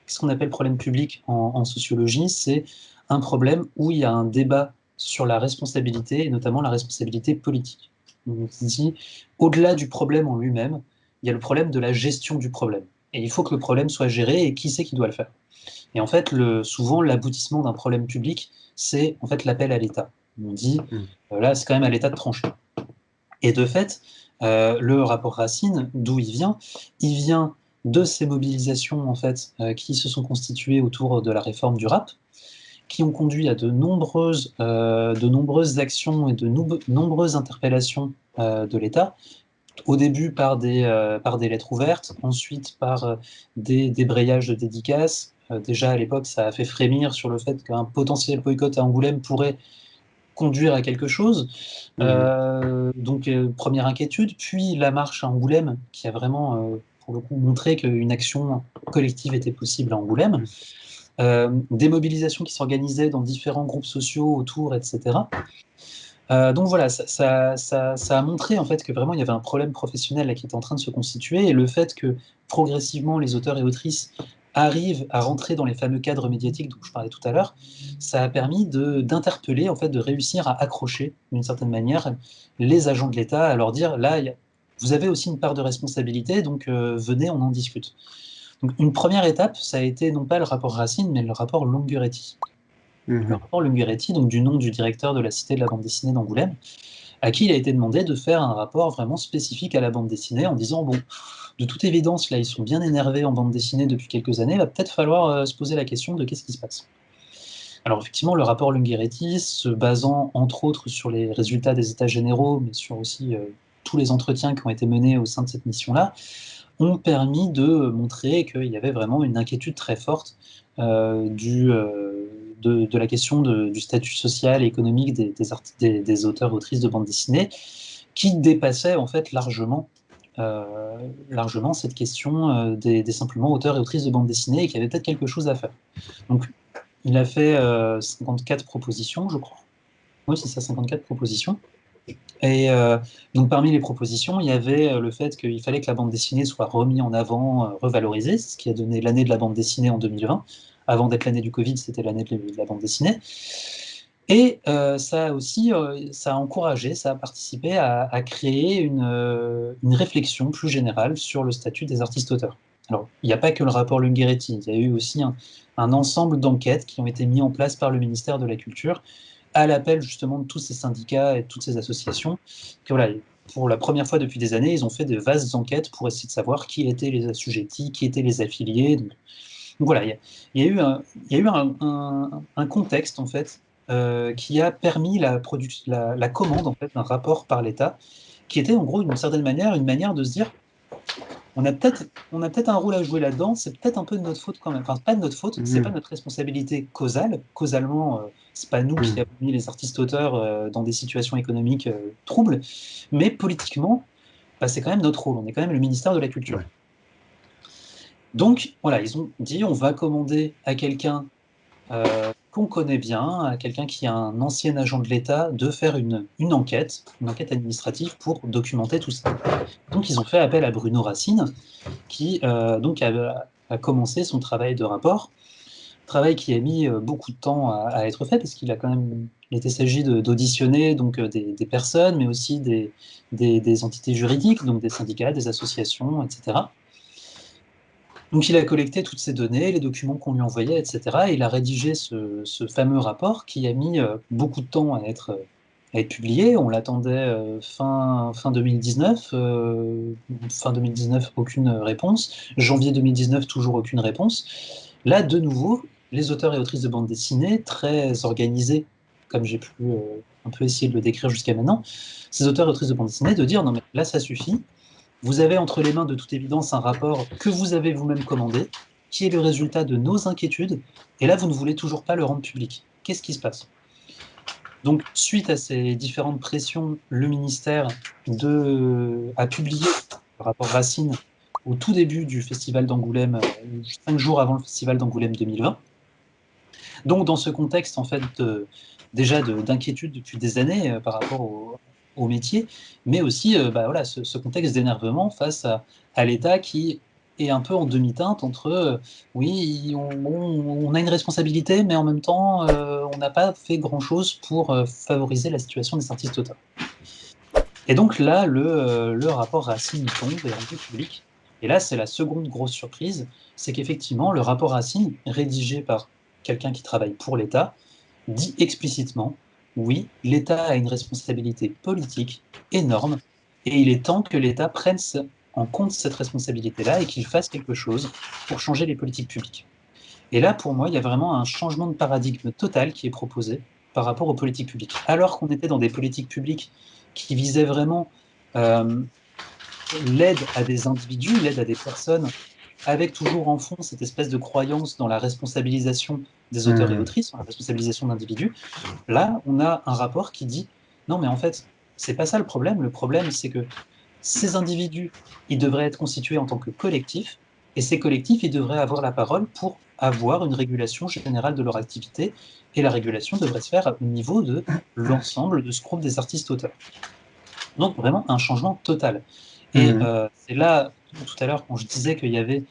Ce qu'on appelle problème public en sociologie, c'est un problème où il y a un débat sur la responsabilité, et notamment la responsabilité politique. On se dit, au-delà du problème en lui-même, il y a le problème de la gestion du problème. Et il faut que le problème soit géré, et qui c'est qui doit le faire? Et en fait, souvent, l'aboutissement d'un problème public, c'est en fait l'appel à l'État. On dit, Hmm. là, c'est quand même à l'État de trancher. Et de fait, le rapport Racine, d'où il vient de ces mobilisations en fait, qui se sont constituées autour de la réforme du rap, qui ont conduit à de nombreuses actions et de nombreuses interpellations de l'État, au début par des lettres ouvertes, ensuite par des débrayages de dédicaces. Déjà à l'époque, ça a fait frémir sur le fait qu'un potentiel boycott à Angoulême pourrait conduire à quelque chose. Mhm. Donc, première inquiétude, puis la marche à Angoulême, qui a vraiment, pour le coup, montré qu'une action collective était possible à Angoulême. Des mobilisations qui s'organisaient dans différents groupes sociaux autour, etc. Donc voilà, ça a montré en fait que vraiment il y avait un problème professionnel là, qui était en train de se constituer, et le fait que progressivement les auteurs et autrices arrivent à rentrer dans les fameux cadres médiatiques dont je parlais tout à l'heure, ça a permis d'interpeller, en fait, de réussir à accrocher d'une certaine manière les agents de l'État, à leur dire là, vous avez aussi une part de responsabilité, donc venez, on en discute. Donc une première étape, ça a été non pas le rapport Racine, mais le rapport Longueretti. Le Mhm. rapport Lungaretti, donc du nom du directeur de la Cité de la bande dessinée d'Angoulême, à qui il a été demandé de faire un rapport vraiment spécifique à la bande dessinée en disant, bon, de toute évidence, là, ils sont bien énervés en bande dessinée depuis quelques années, il va peut-être falloir se poser la question de qu'est-ce qui se passe. Alors effectivement, le rapport Lungaretti, se basant entre autres sur les résultats des états généraux, mais sur aussi tous les entretiens qui ont été menés au sein de cette mission-là, ont permis de montrer qu'il y avait vraiment une inquiétude très forte de la question du statut social et économique des auteurs autrices de bande dessinée, qui dépassait en fait largement cette question des simplement auteurs et autrices de bande dessinée et qui avait peut-être quelque chose à faire. Donc il a fait 54 propositions, je crois. Oui, c'est ça, 54 propositions. Et donc parmi les propositions, il y avait le fait qu'il fallait que la bande dessinée soit remise en avant, revalorisée, ce qui a donné l'année de la bande dessinée en 2020. Avant d'être l'année du Covid, c'était l'année de la bande dessinée. Et ça a aussi, ça a encouragé, ça a participé à créer une réflexion plus générale sur le statut des artistes-auteurs. Alors, il n'y a pas que le rapport Lungaretti, il y a eu aussi un ensemble d'enquêtes qui ont été mis en place par le ministère de la Culture, à l'appel justement de tous ces syndicats et de toutes ces associations. Que, voilà, pour la première fois depuis des années, ils ont fait de vastes enquêtes pour essayer de savoir qui étaient les assujettis, qui étaient les affiliés. Donc voilà, il y a eu un contexte, en fait, qui a permis la commande, en fait, d'un rapport par l'État, qui était, en gros, d'une certaine manière, une manière de se dire, on a peut-être un rôle à jouer là-dedans, c'est peut-être un peu de notre faute quand même. Enfin, pas de notre faute, c'est pas Mhm. notre responsabilité causale. Causalement, c'est pas nous qui Mhm. avons mis les artistes-auteurs dans des situations économiques troubles, mais politiquement, bah, c'est quand même notre rôle. On est quand même le ministère de la Culture. Ouais. Donc, voilà, ils ont dit, on va commander à quelqu'un qu'on connaît bien, à quelqu'un qui est un ancien agent de l'État, de faire une enquête administrative pour documenter tout ça. Donc, ils ont fait appel à Bruno Racine, qui donc a commencé son travail de rapport, travail qui a mis beaucoup de temps à être fait, parce qu'il a quand même, il était s'agit d'auditionner donc des personnes, mais aussi des entités juridiques, donc des syndicats, des associations, etc. Donc il a collecté toutes ces données, les documents qu'on lui envoyait, etc. Et il a rédigé ce fameux rapport qui a mis beaucoup de temps à être publié. On l'attendait fin 2019. Fin 2019, aucune réponse. Janvier 2019, toujours aucune réponse. Là, de nouveau, les auteurs et autrices de bande dessinée, très organisés, comme j'ai pu un peu essayer de le décrire jusqu'à maintenant, ces auteurs et autrices de bande dessinée, de dire non mais là ça suffit, vous avez entre les mains de toute évidence un rapport que vous avez vous-même commandé, qui est le résultat de nos inquiétudes, et là vous ne voulez toujours pas le rendre public. Qu'est-ce qui se passe? Donc, suite à ces différentes pressions, le ministère a publié le rapport Racine au tout début du festival d'Angoulême, 5 jours avant le festival d'Angoulême 2020. Donc, dans ce contexte, en fait, déjà d'inquiétude depuis des années par rapport au métier, mais aussi bah, voilà, ce contexte d'énervement face à l'État qui est un peu en demi-teinte entre oui, on a une responsabilité, mais en même temps, on n'a pas fait grand-chose pour favoriser la situation des artistes auteurs. Et donc là, le rapport Racine tombe et rendu public. Et là, c'est la seconde grosse surprise, c'est qu'effectivement, le rapport Racine, rédigé par quelqu'un qui travaille pour l'État, dit explicitement, oui, l'État a une responsabilité politique énorme, et il est temps que l'État prenne en compte cette responsabilité-là et qu'il fasse quelque chose pour changer les politiques publiques. Et là, pour moi, il y a vraiment un changement de paradigme total qui est proposé par rapport aux politiques publiques. Alors qu'on était dans des politiques publiques qui visaient vraiment euh, l'aide à des individus, l'aide à des personnes, avec toujours en fond cette espèce de croyance dans la responsabilisation des auteurs et Mhm. autrices, dans la responsabilisation d'individus, là, on a un rapport qui dit non, mais en fait, c'est pas ça le problème. Le problème, c'est que ces individus, ils devraient être constitués en tant que collectifs, et ces collectifs, ils devraient avoir la parole pour avoir une régulation générale de leur activité, et la régulation devrait se faire au niveau de l'ensemble de ce groupe des artistes-auteurs. Donc vraiment un changement total. Et Mhm. c'est là, tout à l'heure, quand je disais qu'il y avait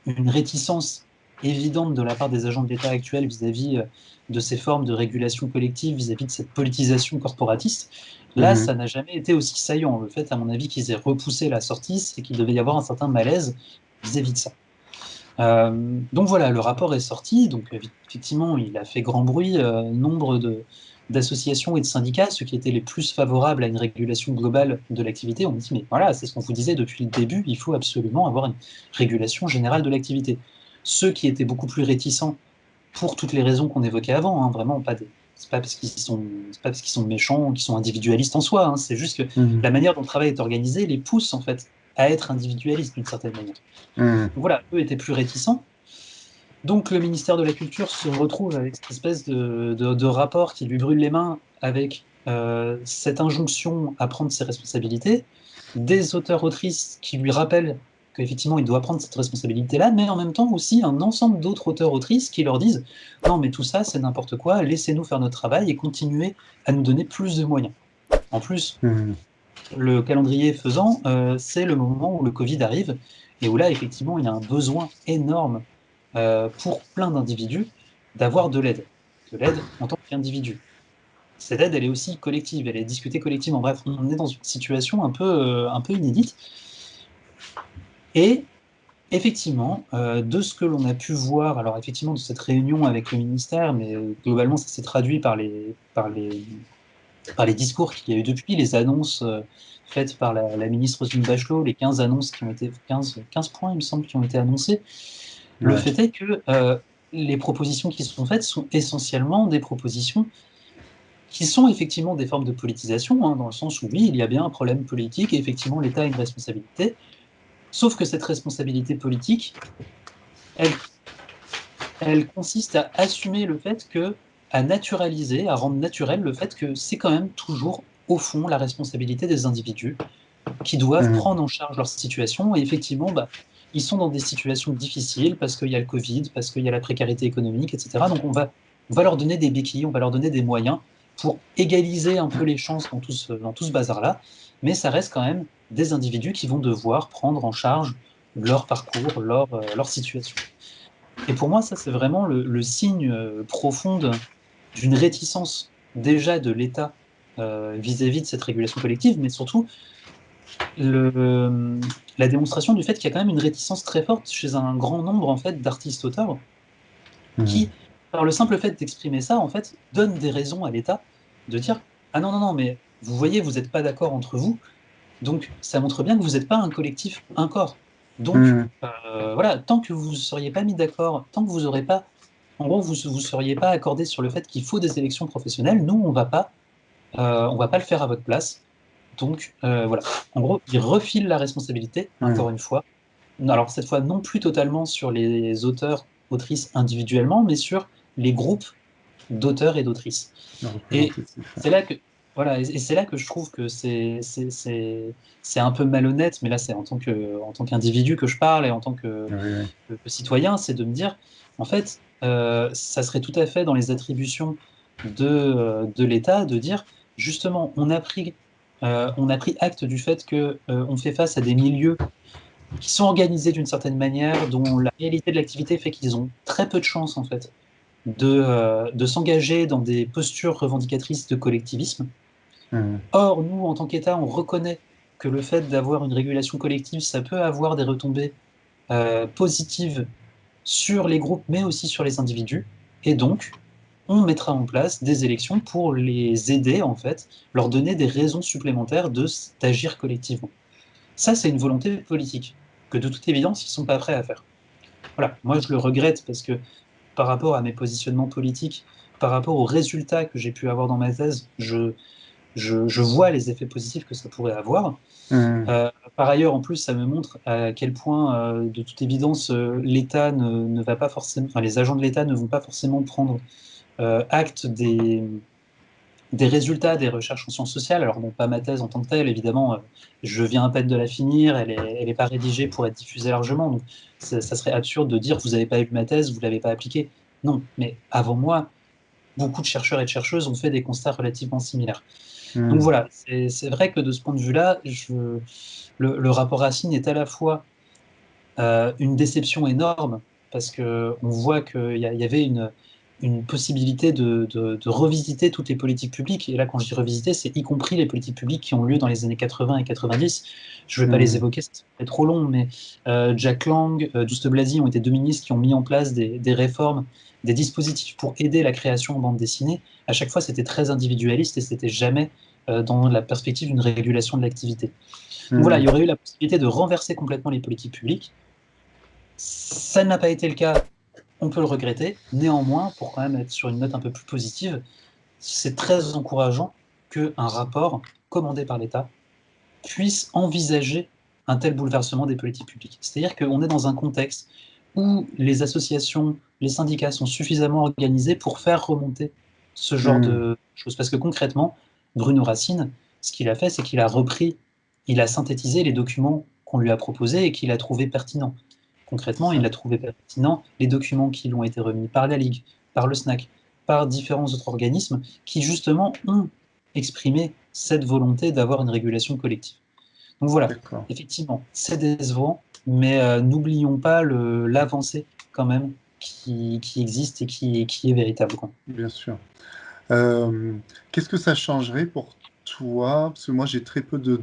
une réticence évidente de la part des agents de l'État actuels vis-à-vis de ces formes de régulation collective, vis-à-vis de cette politisation corporatiste, là, ça Mhm. n'a jamais été aussi saillant. Le fait, à mon avis, qu'ils aient repoussé la sortie, c'est qu'il devait y avoir un certain malaise vis-à-vis de ça. Donc voilà, le rapport est sorti, donc effectivement, il a fait grand bruit, nombre d'associations et de syndicats, ceux qui étaient les plus favorables à une régulation globale de l'activité, on dit, mais voilà, c'est ce qu'on vous disait depuis le début, il faut absolument avoir une régulation générale de l'activité. Ceux qui étaient beaucoup plus réticents, pour toutes les raisons qu'on évoquait avant, hein, vraiment pas des... C'est pas parce qu'ils sont méchants, qu'ils sont individualistes en soi, hein, c'est juste que Mhm. la manière dont le travail est organisé les pousse en fait à être individualistes d'une certaine manière. Mhm. Donc voilà, eux étaient plus réticents. Donc le ministère de la Culture se retrouve avec cette espèce de rapport qui lui brûle les mains avec cette injonction à prendre ses responsabilités, des auteurs-autrices qui lui rappellent qu'effectivement il doit prendre cette responsabilité-là, mais en même temps aussi un ensemble d'autres auteurs-autrices qui leur disent non mais tout ça c'est n'importe quoi, laissez-nous faire notre travail et continuez à nous donner plus de moyens. En plus, Mhm. le calendrier faisant, c'est le moment où le Covid arrive et où là, effectivement, il y a un besoin énorme pour plein d'individus d'avoir de l'aide en tant qu'individu. Cette aide, elle est aussi collective, elle est discutée collectivement. Bref, on est dans une situation un peu inédite. Et Effectivement, de ce que l'on a pu voir, alors effectivement de cette réunion avec le ministère, mais globalement ça s'est traduit par les discours qu'il y a eu depuis, les annonces faites par la ministre Roselyne Bachelot, les 15 annonces qui ont été 15 points, il me semble, qui ont été annoncés. Le Ouais. fait est que les propositions qui sont faites sont essentiellement des propositions qui sont effectivement des formes de politisation, hein, dans le sens où oui, il y a bien un problème politique et effectivement l'État a une responsabilité, sauf que cette responsabilité politique, elle, elle consiste à assumer le fait que, à naturaliser, à rendre naturel le fait que c'est quand même toujours, au fond, la responsabilité des individus qui doivent Mhm. prendre en charge leur situation. Et effectivement, bah, ils sont dans des situations difficiles parce qu'il y a le Covid, parce qu'il y a la précarité économique, etc. Donc on va leur donner des béquilles, on va leur donner des moyens pour égaliser un peu les chances dans tout ce bazar-là. Mais ça reste quand même des individus qui vont devoir prendre en charge leur parcours, leur situation. Et pour moi, ça, c'est vraiment le signe profond d'une réticence déjà de l'État vis-à-vis de cette régulation collective, mais surtout le, la démonstration du fait qu'il y a quand même une réticence très forte chez un grand nombre en fait d'artistes-auteurs Mhm. qui, par le simple fait d'exprimer ça, en fait, donnent des raisons à l'État de dire ah non non non mais vous voyez vous n'êtes pas d'accord entre vous, donc ça montre bien que vous n'êtes pas un collectif, un corps. Donc Mhm. voilà, tant que vous ne seriez pas mis d'accord, tant que vous n'aurez pas, en gros, vous seriez pas accordé sur le fait qu'il faut des élections professionnelles, nous on va pas le faire à votre place. Donc voilà, en gros, ils refilent la responsabilité, Mhm. encore une fois. Alors cette fois, non plus totalement sur les auteurs, autrices individuellement, mais sur les groupes d'auteurs et d'autrices. La Et représentatif, ouais. c'est là que, voilà, et c'est là que je trouve que c'est un peu malhonnête, mais là c'est en tant qu'individu que je parle et en tant Oui, oui. que citoyen, c'est de me dire, en fait, ça serait tout à fait dans les attributions de l'État de dire, justement, on a pris acte du fait que on fait face à des milieux qui sont organisés d'une certaine manière, dont la réalité de l'activité fait qu'ils ont très peu de chances, en fait, de s'engager dans des postures revendicatrices de collectivisme. Mhm. Or, nous, en tant qu'État, on reconnaît que le fait d'avoir une régulation collective, ça peut avoir des retombées positives sur les groupes, mais aussi sur les individus. Et donc, on mettra en place des élections pour les aider, en fait, leur donner des raisons supplémentaires d'agir collectivement. Ça, c'est une volonté politique que, de toute évidence, ils ne sont pas prêts à faire. Voilà, moi, je le regrette parce que par rapport à mes positionnements politiques, par rapport aux résultats que j'ai pu avoir dans ma thèse, je vois les effets positifs que ça pourrait avoir. Mhm. Par ailleurs, en plus, ça me montre à quel point, de toute évidence, l'État ne va pas forcément, enfin, les agents de l'État ne vont pas forcément prendre acte des résultats des recherches en sciences sociales. Alors, bon, pas ma thèse en tant que telle, évidemment, je viens à peine de la finir, elle est pas rédigée pour être diffusée largement, donc ça serait absurde de dire vous n'avez pas lu ma thèse, vous l'avez pas appliquée. Non, mais avant moi, beaucoup de chercheurs et de chercheuses ont fait des constats relativement similaires. Donc Mhm. voilà, c'est vrai que de ce point de vue-là, le rapport Racine est à la fois une déception énorme parce que on voit qu'il y avait une possibilité de revisiter toutes les politiques publiques. Et là, quand je dis revisiter, c'est y compris les politiques publiques qui ont lieu dans les années 80 et 90. Je ne vais pas les Mhm. évoquer, c'est trop long, mais Jack Lang, Douste Blazy ont été deux ministres qui ont mis en place des réformes, des dispositifs pour aider la création en bande dessinée. À chaque fois, c'était très individualiste et c'était jamais dans la perspective d'une régulation de l'activité. Donc voilà, il y Mhm. aurait eu la possibilité de renverser complètement les politiques publiques. Ça n'a pas été le cas, on peut le regretter. Néanmoins, pour quand même être sur une note un peu plus positive, c'est très encourageant qu'un rapport commandé par l'État puisse envisager un tel bouleversement des politiques publiques. C'est-à-dire qu'on est dans un contexte où les associations, les syndicats sont suffisamment organisés pour faire remonter ce genre Mhm. de choses. Parce que concrètement, Bruno Racine, ce qu'il a fait, c'est qu'il a repris, il a synthétisé les documents qu'on lui a proposés et qu'il a trouvé pertinents. C'est Concrètement, il ça. a trouvé pertinent les documents qui lui ont été remis par la Ligue, par le SNAC, par différents autres organismes qui justement ont exprimé cette volonté d'avoir une régulation collective. Donc voilà, D'accord. effectivement, c'est décevant, mais n'oublions pas l'avancée quand même qui existe et qui est véritable, quoi. Bien sûr. Euh, Qu'est-ce que ça changerait pour toi? Parce que moi, j'ai très peu de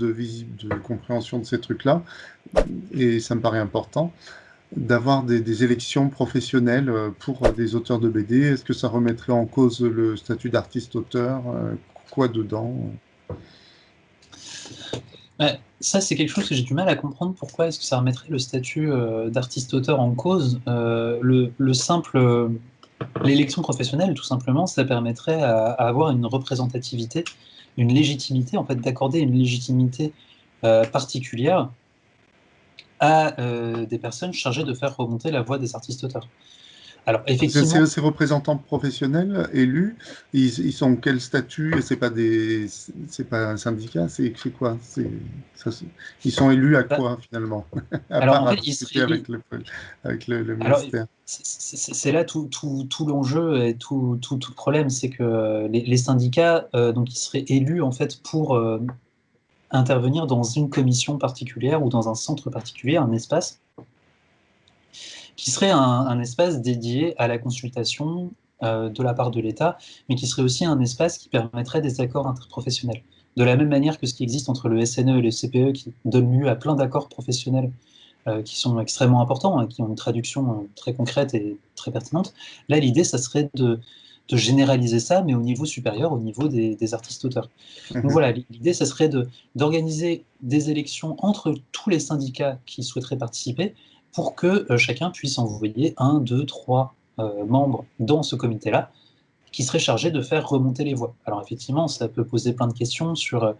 compréhension de ces trucs-là, et ça me paraît important. d'avoir des élections professionnelles pour des auteurs de BD. Est-ce que ça remettrait en cause le statut d'artiste-auteur? Quoi dedans? Ouais, ça, c'est quelque chose que j'ai du mal à comprendre. Pourquoi est-ce que ça remettrait le statut d'artiste-auteur en cause? L'élection professionnelle, tout simplement, ça permettrait à avoir une représentativité, une légitimité, en fait, d'accorder une légitimité particulière à des personnes chargées de faire remonter la voix des artistes-auteurs. Alors, effectivement, Ces représentants professionnels élus, ils sont quel statut? C'est pas un syndicat, c'est quoi? Ils sont élus à bah, quoi finalement? À alors, part en à fait, discuter avec le alors, ministère. c'est là tout l'enjeu et tout le problème, c'est que les syndicats, donc, ils seraient élus, en fait, pour intervenir dans une commission particulière ou dans un centre particulier, un espace qui serait un espace dédié à la consultation de la part de l'État, mais qui serait aussi un espace qui permettrait des accords interprofessionnels. De la même manière que ce qui existe entre le SNE et le CPE, qui donne lieu à plein d'accords professionnels qui sont extrêmement importants, hein, qui ont une traduction très concrète et très pertinente. Là, l'idée, ça serait de généraliser ça, mais au niveau supérieur, au niveau des artistes-auteurs. Donc Mhm. voilà, l'idée, ça serait d'organiser des élections entre tous les syndicats qui souhaiteraient participer pour que chacun puisse envoyer un, deux, trois membres dans ce comité-là, qui serait chargé de faire remonter les voix. Alors effectivement, ça peut poser plein de questions sur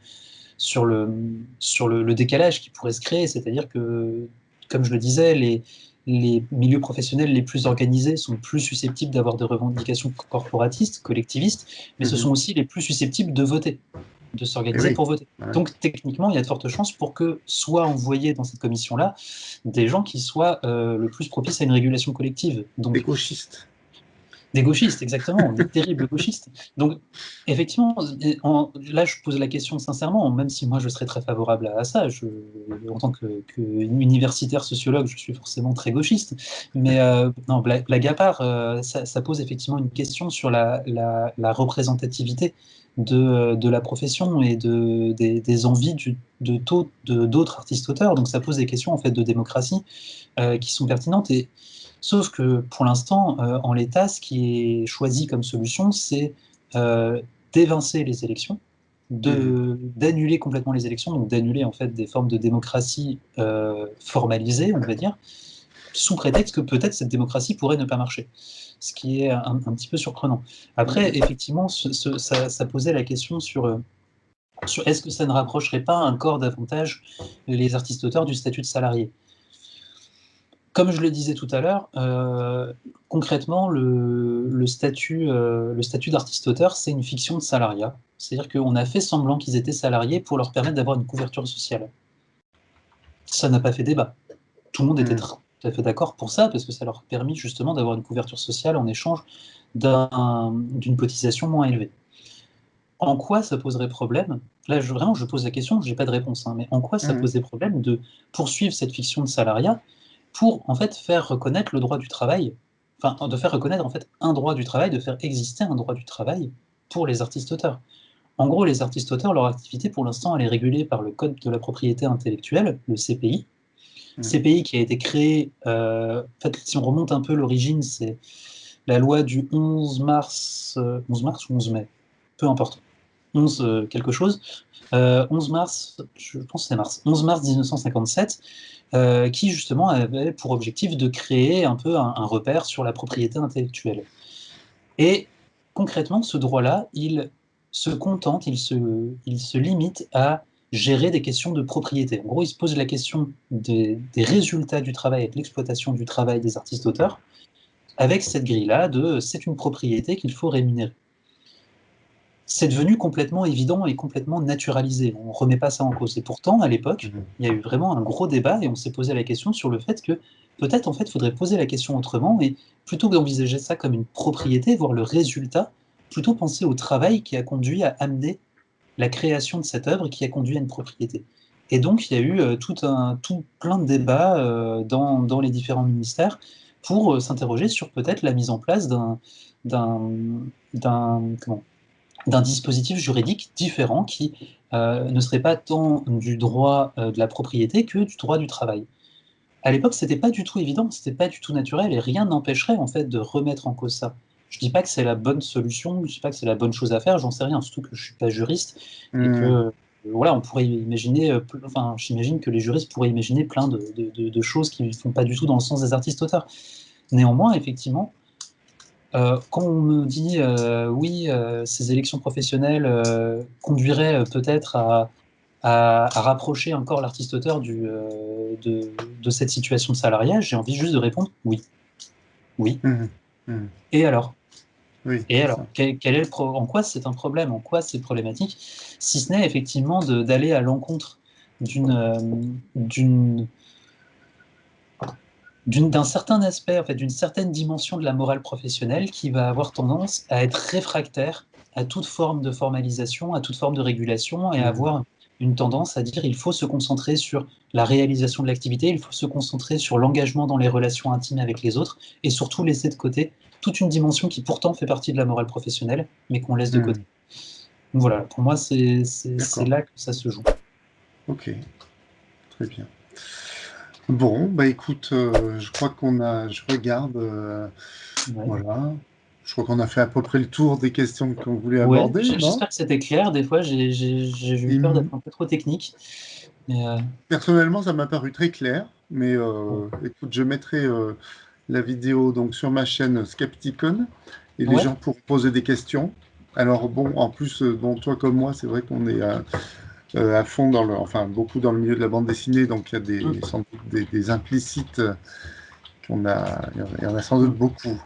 le décalage qui pourrait se créer, c'est-à-dire que, comme je le disais, les milieux professionnels les plus organisés sont plus susceptibles d'avoir des revendications corporatistes, collectivistes, mais ce Mhm. sont aussi les plus susceptibles de voter, de Eh s'organiser oui. pour voter. Ouais. Donc techniquement, il y a de fortes chances pour que soient envoyés dans cette commission-là des gens qui soient le plus propices à une régulation collective. Des Donc gauchistes. des gauchistes, exactement, des terribles gauchistes. Donc, effectivement, là, je pose la question sincèrement, même si moi, je serais très favorable à ça. En tant qu'universitaire sociologue, je suis forcément très gauchiste. Mais non, blague à part, ça pose effectivement une question sur la représentativité de la profession et des envies d'autres artistes-auteurs. Donc, ça pose des questions en fait de démocratie qui sont pertinentes. Sauf que pour l'instant, en l'état, ce qui est choisi comme solution, c'est d'évincer les élections, Mhm. d'annuler complètement les élections, donc d'annuler en fait des formes de démocratie formalisée, on va dire, sous prétexte que peut-être cette démocratie pourrait ne pas marcher. Ce qui est un petit peu surprenant. Après, effectivement, ça posait la question sur est-ce que ça ne rapprocherait pas encore davantage les artistes-auteurs du statut de salarié. Comme je le disais tout à l'heure, concrètement, le statut d'artiste-auteur, c'est une fiction de salariat. C'est-à-dire qu'on a fait semblant qu'ils étaient salariés pour leur permettre d'avoir une couverture sociale. Ça n'a pas fait débat. Tout le monde était Mhm. tout à fait d'accord pour ça, parce que ça leur a permis justement d'avoir une couverture sociale en échange d'une cotisation moins élevée. En quoi ça poserait problème? Là, vraiment, je pose la question, je n'ai pas de réponse, hein, mais en quoi ça Mhm. posait problème de poursuivre cette fiction de salariat pour en fait faire reconnaître le droit du travail, enfin de faire reconnaître en fait un droit du travail, de faire exister un droit du travail pour les artistes-auteurs. En gros, les artistes-auteurs, leur activité pour l'instant, elle est régulée par le Code de la propriété intellectuelle, le CPI. Mhm. CPI qui a été créé, en fait, si on remonte un peu l'origine, c'est la loi du 11 mars, 11 mars ou 11 mai, peu importe, 11 quelque chose, 11 mars, je pense que c'est mars, 11 mars 1957, qui justement avait pour objectif de créer un peu un repère sur la propriété intellectuelle. Et concrètement, ce droit-là, il se contente, il se limite à gérer des questions de propriété. En gros, il se pose la question des résultats du travail et de l'exploitation du travail des artistes-auteurs, avec cette grille-là de c'est une propriété qu'il faut rémunérer. C'est devenu complètement évident et complètement naturalisé. On ne remet pas ça en cause. Et pourtant, à l'époque, Mhm. il y a eu vraiment un gros débat et on s'est posé la question sur le fait que peut-être en fait, il faudrait poser la question autrement et plutôt que d'envisager ça comme une propriété, voir le résultat, plutôt penser au travail qui a conduit à amener la création de cette œuvre qui a conduit à une propriété. Et donc, il y a eu tout plein de débats dans les différents ministères pour s'interroger sur peut-être la mise en place d'un, comment, d'un dispositif juridique différent qui ne serait pas tant du droit de la propriété que du droit du travail. à l'époque, c'était pas du tout évident, c'était pas du tout naturel et rien n'empêcherait en fait de remettre en cause ça. Je dis pas que c'est la bonne solution, je dis pas que c'est la bonne chose à faire, j'en sais rien, surtout que je suis pas juriste et que Hmm. voilà, on pourrait imaginer, enfin, j'imagine que les juristes pourraient imaginer plein de choses qui ne font pas du tout dans le sens des artistes-auteurs. Néanmoins, effectivement, quand on me dit oui, ces élections professionnelles conduiraient peut-être à rapprocher encore l'artiste-auteur de cette situation de salariat, j'ai envie juste de répondre oui. Oui. Hmm. Hmm. Et alors? Oui, Et c'est alors? ça. Quel est en quoi c'est un problème? En quoi c'est problématique? Si ce n'est effectivement d'aller à l'encontre d'une, d'une, d'un certain aspect, en fait, d'une certaine dimension de la morale professionnelle qui va avoir tendance à être réfractaire à toute forme de formalisation, à toute forme de régulation et à Hmm. avoir une tendance à dire il faut se concentrer sur la réalisation de l'activité, il faut se concentrer sur l'engagement dans les relations intimes avec les autres et surtout laisser de côté toute une dimension qui pourtant fait partie de la morale professionnelle, mais qu'on laisse de côté. Hmm. Donc voilà, pour moi, c'est D'accord. là que ça se joue. Ok, très bien. Bon, bah écoute, je crois je regarde, Ouais. voilà. Je crois qu'on a fait à peu près le tour des questions qu'on voulait Ouais, aborder, non? j'espère que c'était clair. Des fois, j'ai eu peur Et d'être un peu trop technique. Mais personnellement, ça m'a paru très clair, mais bon. écoute, je mettrai la vidéo donc sur ma chaîne Skepticon et les Ouais. gens pourront poser des questions. Alors bon, en plus, bon, toi comme moi, c'est vrai qu'on est à fond enfin beaucoup dans le milieu de la bande dessinée, donc il y a Mm, sans doute des implicites il y en a sans doute mm, beaucoup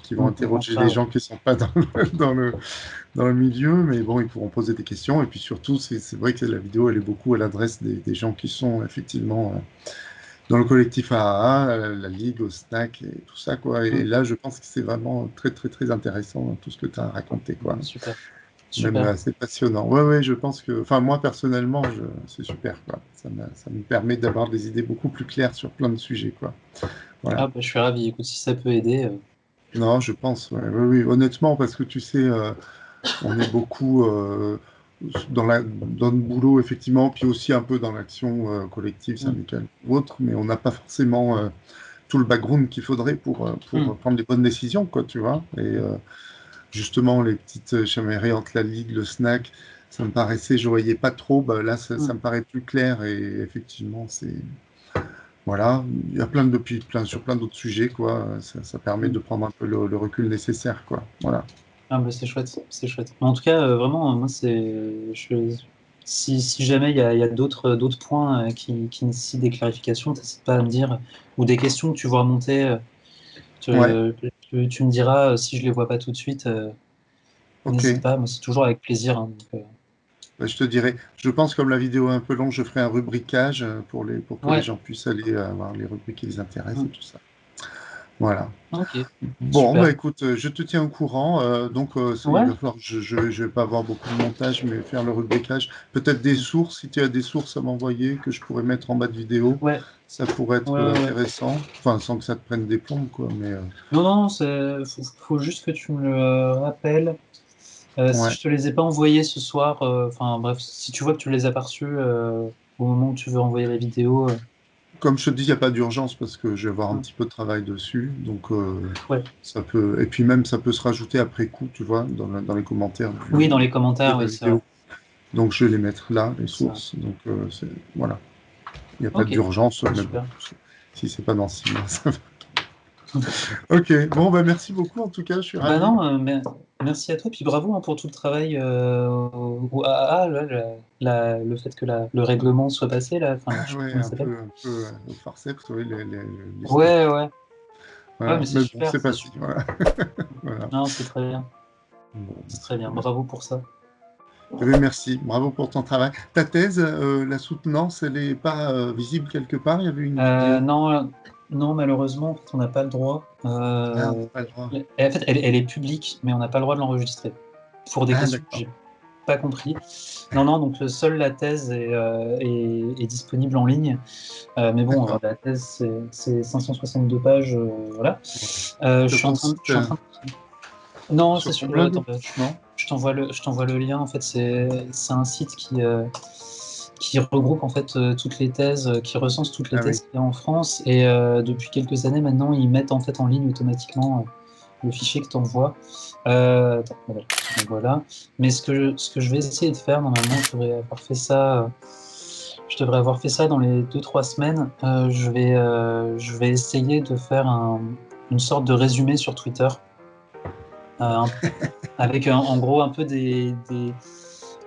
qui vont je pense interroger pas, les ouais. gens qui ne sont pas dans le milieu, mais bon, ils pourront poser des questions. Et puis surtout, c'est vrai que la vidéo, elle est beaucoup à l'adresse des gens qui sont effectivement dans le collectif AAA, la Ligue, au SNAC et tout ça, quoi. Et Mm, là, je pense que c'est vraiment très, très, très intéressant, tout ce que tu as raconté, quoi. super, Même super. assez passionnant. Ouais, ouais, je pense que, enfin, moi, personnellement, c'est super, quoi. Ça me permet d'avoir des idées beaucoup plus claires sur plein de sujets, quoi. Voilà. Ah, bah, je suis ravi. Écoute, si ça peut aider. Non, je pense, ouais, oui, oui, honnêtement, parce que tu sais, on est beaucoup dans le boulot, effectivement, puis aussi un peu dans l'action collective, Mm, syndicale ou autre, mais on n'a pas forcément tout le background qu'il faudrait pour mm, prendre les bonnes décisions, quoi, tu vois. Et justement, les petites chamailleries entre la Ligue, le snack, ça me paraissait, je voyais pas trop, bah, là, ça mm, me paraît plus clair, et effectivement, voilà, il y a plein de, sur plein d'autres sujets, quoi, ça permet mm. de prendre un peu le recul nécessaire, quoi, voilà. Ah, bah, c'est chouette, c'est chouette. Mais en tout cas, vraiment, moi, si jamais il y a d'autres points qui nécessitent des clarifications, n'hésite pas à me dire, ou des questions que tu vois remonter, Ouais, tu me diras si je les vois pas tout de suite. ok. N'hésite pas, moi, c'est toujours avec plaisir, hein, donc, Bah, je te dirais, je pense comme la vidéo est un peu longue, je ferai un rubricage pour que les ouais. gens puissent aller voir les rubriques qui les intéressent et Mm. tout ça. Voilà. Ok, Bon, bah super. écoute, je te tiens au courant. Donc, il Ouais, va falloir que je vais pas avoir beaucoup de montage, mais faire le rubricage. Peut-être des sources, si tu as des sources à m'envoyer que je pourrais mettre en bas de vidéo, ouais, ça pourrait être ouais, ouais. intéressant. Enfin, sans que ça te prenne des plombs, quoi. Mais Non, non, faut juste que tu me le rappelles. Si ouais. je te les ai pas envoyés ce soir, enfin bref, si tu vois que tu les as pas reçus au moment où tu veux envoyer la vidéo, Comme je te dis, il n'y a pas d'urgence parce que je vais avoir un mm, petit peu de travail dessus. Donc, ouais. ça peut. Et puis même, ça peut se rajouter après coup, tu vois, dans les commentaires Oui, dans les de commentaires, la oui, c'est vrai. vidéo. Donc, je vais les mettre là, les C'est vrai. sources. Donc, voilà. Il n'y a pas Ok, d'urgence, mais bon, super. si c'est pas dans 6 mois, ça va. Ok, bon, bah merci beaucoup en tout cas, je suis Bah ravi. non, merci à toi, puis bravo hein, pour tout le travail au AAA, là, le fait que le règlement soit passé, là, enfin, je sais plus Ouais, comment il s'appelle. un peu au forceps, oui, les Ouais, statuts. ouais, ouais, Voilà, mais c'est mais bon, super, c'est c'est passé, super. voilà. Voilà. Non, c'est très bien, Bon, bah, c'est très bien, super. bravo pour ça. Eh bien, merci, bravo pour ton travail. Ta thèse, la soutenance, elle n'est pas visible quelque part? Il y avait une vidéo. Non, non, malheureusement, en fait, on n'a pas le droit. Ah, on n'a pas le droit. En fait, elle est publique, mais on n'a pas le droit de l'enregistrer. Pour des Ah, questions que d'accord. j'ai pas compris. Non, non, donc seule la thèse est disponible en ligne. Mais bon, D'accord. la thèse, c'est 562 pages, voilà. Sur ton site, Je suis en train non, c'est sur ton sur le. blog? Attends, Non? je t'envoie le lien. En fait, c'est un site qui regroupe en fait toutes les thèses, qui recense toutes les Ah oui. thèses qu'il y a en France. Et depuis quelques années maintenant, ils mettent en fait en ligne automatiquement le fichier que tu envoies. Attends, voilà. Mais ce que je vais essayer de faire, normalement, je devrais avoir fait ça dans les 2-3 semaines. Je vais essayer de faire une sorte de résumé sur Twitter, euh, avec en gros un peu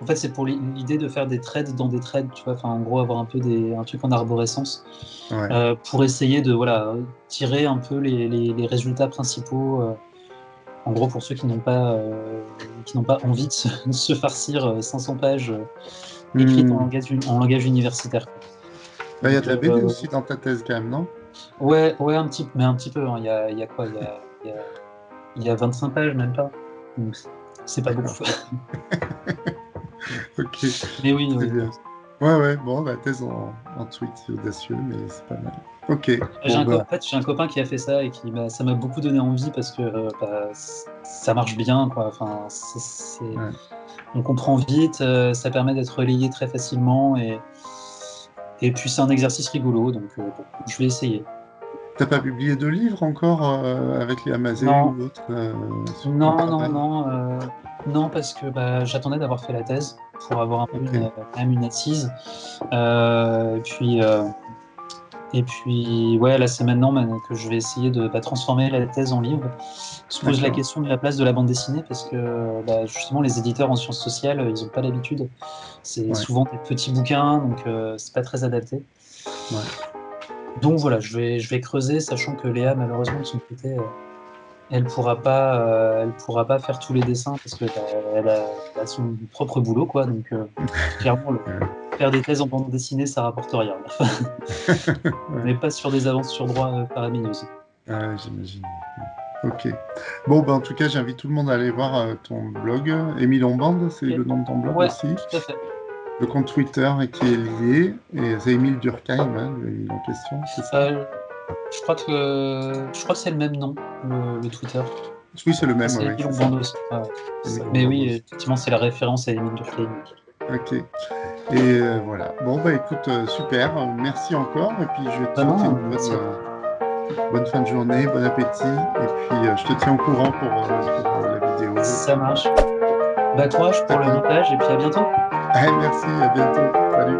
En fait, c'est pour l'idée de faire des threads dans des threads, tu vois. Enfin, en gros, avoir un peu un truc en arborescence, Ouais. pour essayer de voilà, tirer un peu les résultats principaux. En gros, pour ceux qui n'ont pas envie de se farcir 500 pages écrites Hmm. en langage universitaire, quoi. Bah, il y a de Donc, la BD aussi dans ta thèse, quand même, non? ouais, mais un petit peu, hein. Il y a quoi? Il y a 25 pages, même pas. Donc, c'est pas D'accord. beaucoup. Ok, Mais oui, très oui. bien. Ouais, ouais, bon, la thèse en tweet, c'est audacieux, mais c'est pas mal. Ok, bon, En fait, j'ai un copain qui a fait ça et ça m'a beaucoup donné envie parce que bah, ça marche bien, quoi. Enfin, ouais. on comprend vite, ça permet d'être relayé très facilement et puis c'est un exercice rigolo, donc bon, je vais essayer. T'as pas publié de livre encore avec les Amazé Non, ou autre sur ton non, non, travail? non, non, parce que bah, j'attendais d'avoir fait la thèse pour avoir un peu Ok, quand même une assise. Euh, et puis, euh, Et puis, ouais, là, c'est maintenant que je vais essayer de transformer la thèse en livre. Se pose la d'accord. question de la place de la bande dessinée parce que bah, justement, les éditeurs en sciences sociales, ils n'ont pas l'habitude. C'est Ouais, souvent des petits bouquins, donc c'est pas très adapté. ouais. Donc voilà, je vais creuser, sachant que Léa, malheureusement, de son côté, elle pourra pas faire tous les dessins parce que bah, elle a son propre boulot, quoi. Donc clairement, Ouais. faire des thèses en bande dessinée, ça rapporte rien. On Ouais, n'est pas sur des avances sur droit faramineuses. ouais, j'imagine. Ok. Bon, bah, en tout cas, j'invite tout le monde à aller voir ton blog. Émile Ombande, c'est Ok. le nom de ton blog Ouais, aussi. tout à fait. Le compte Twitter qui est lié. Et c'est Émile Durkheim, hein, le en question, c'est ça? Euh, je crois que c'est le même nom, le Twitter. Oui, c'est le même, C'est oui, Émile c'est ça. Ombando aussi. Ouais, c'est ça. Émile Mais Ombande oui, aussi. effectivement, c'est la référence à Émile Durkheim. Ok. Et voilà. Bon, bah écoute, super. Merci encore. Et puis, je vais te Bah souhaiter non, une merci à toi. bonne fin de journée, bon appétit. Et puis, je te tiens au courant pour la vidéo. Ça marche. Bah courage pour le D'accord. montage et puis à bientôt. Allez, merci, à bientôt. Salut.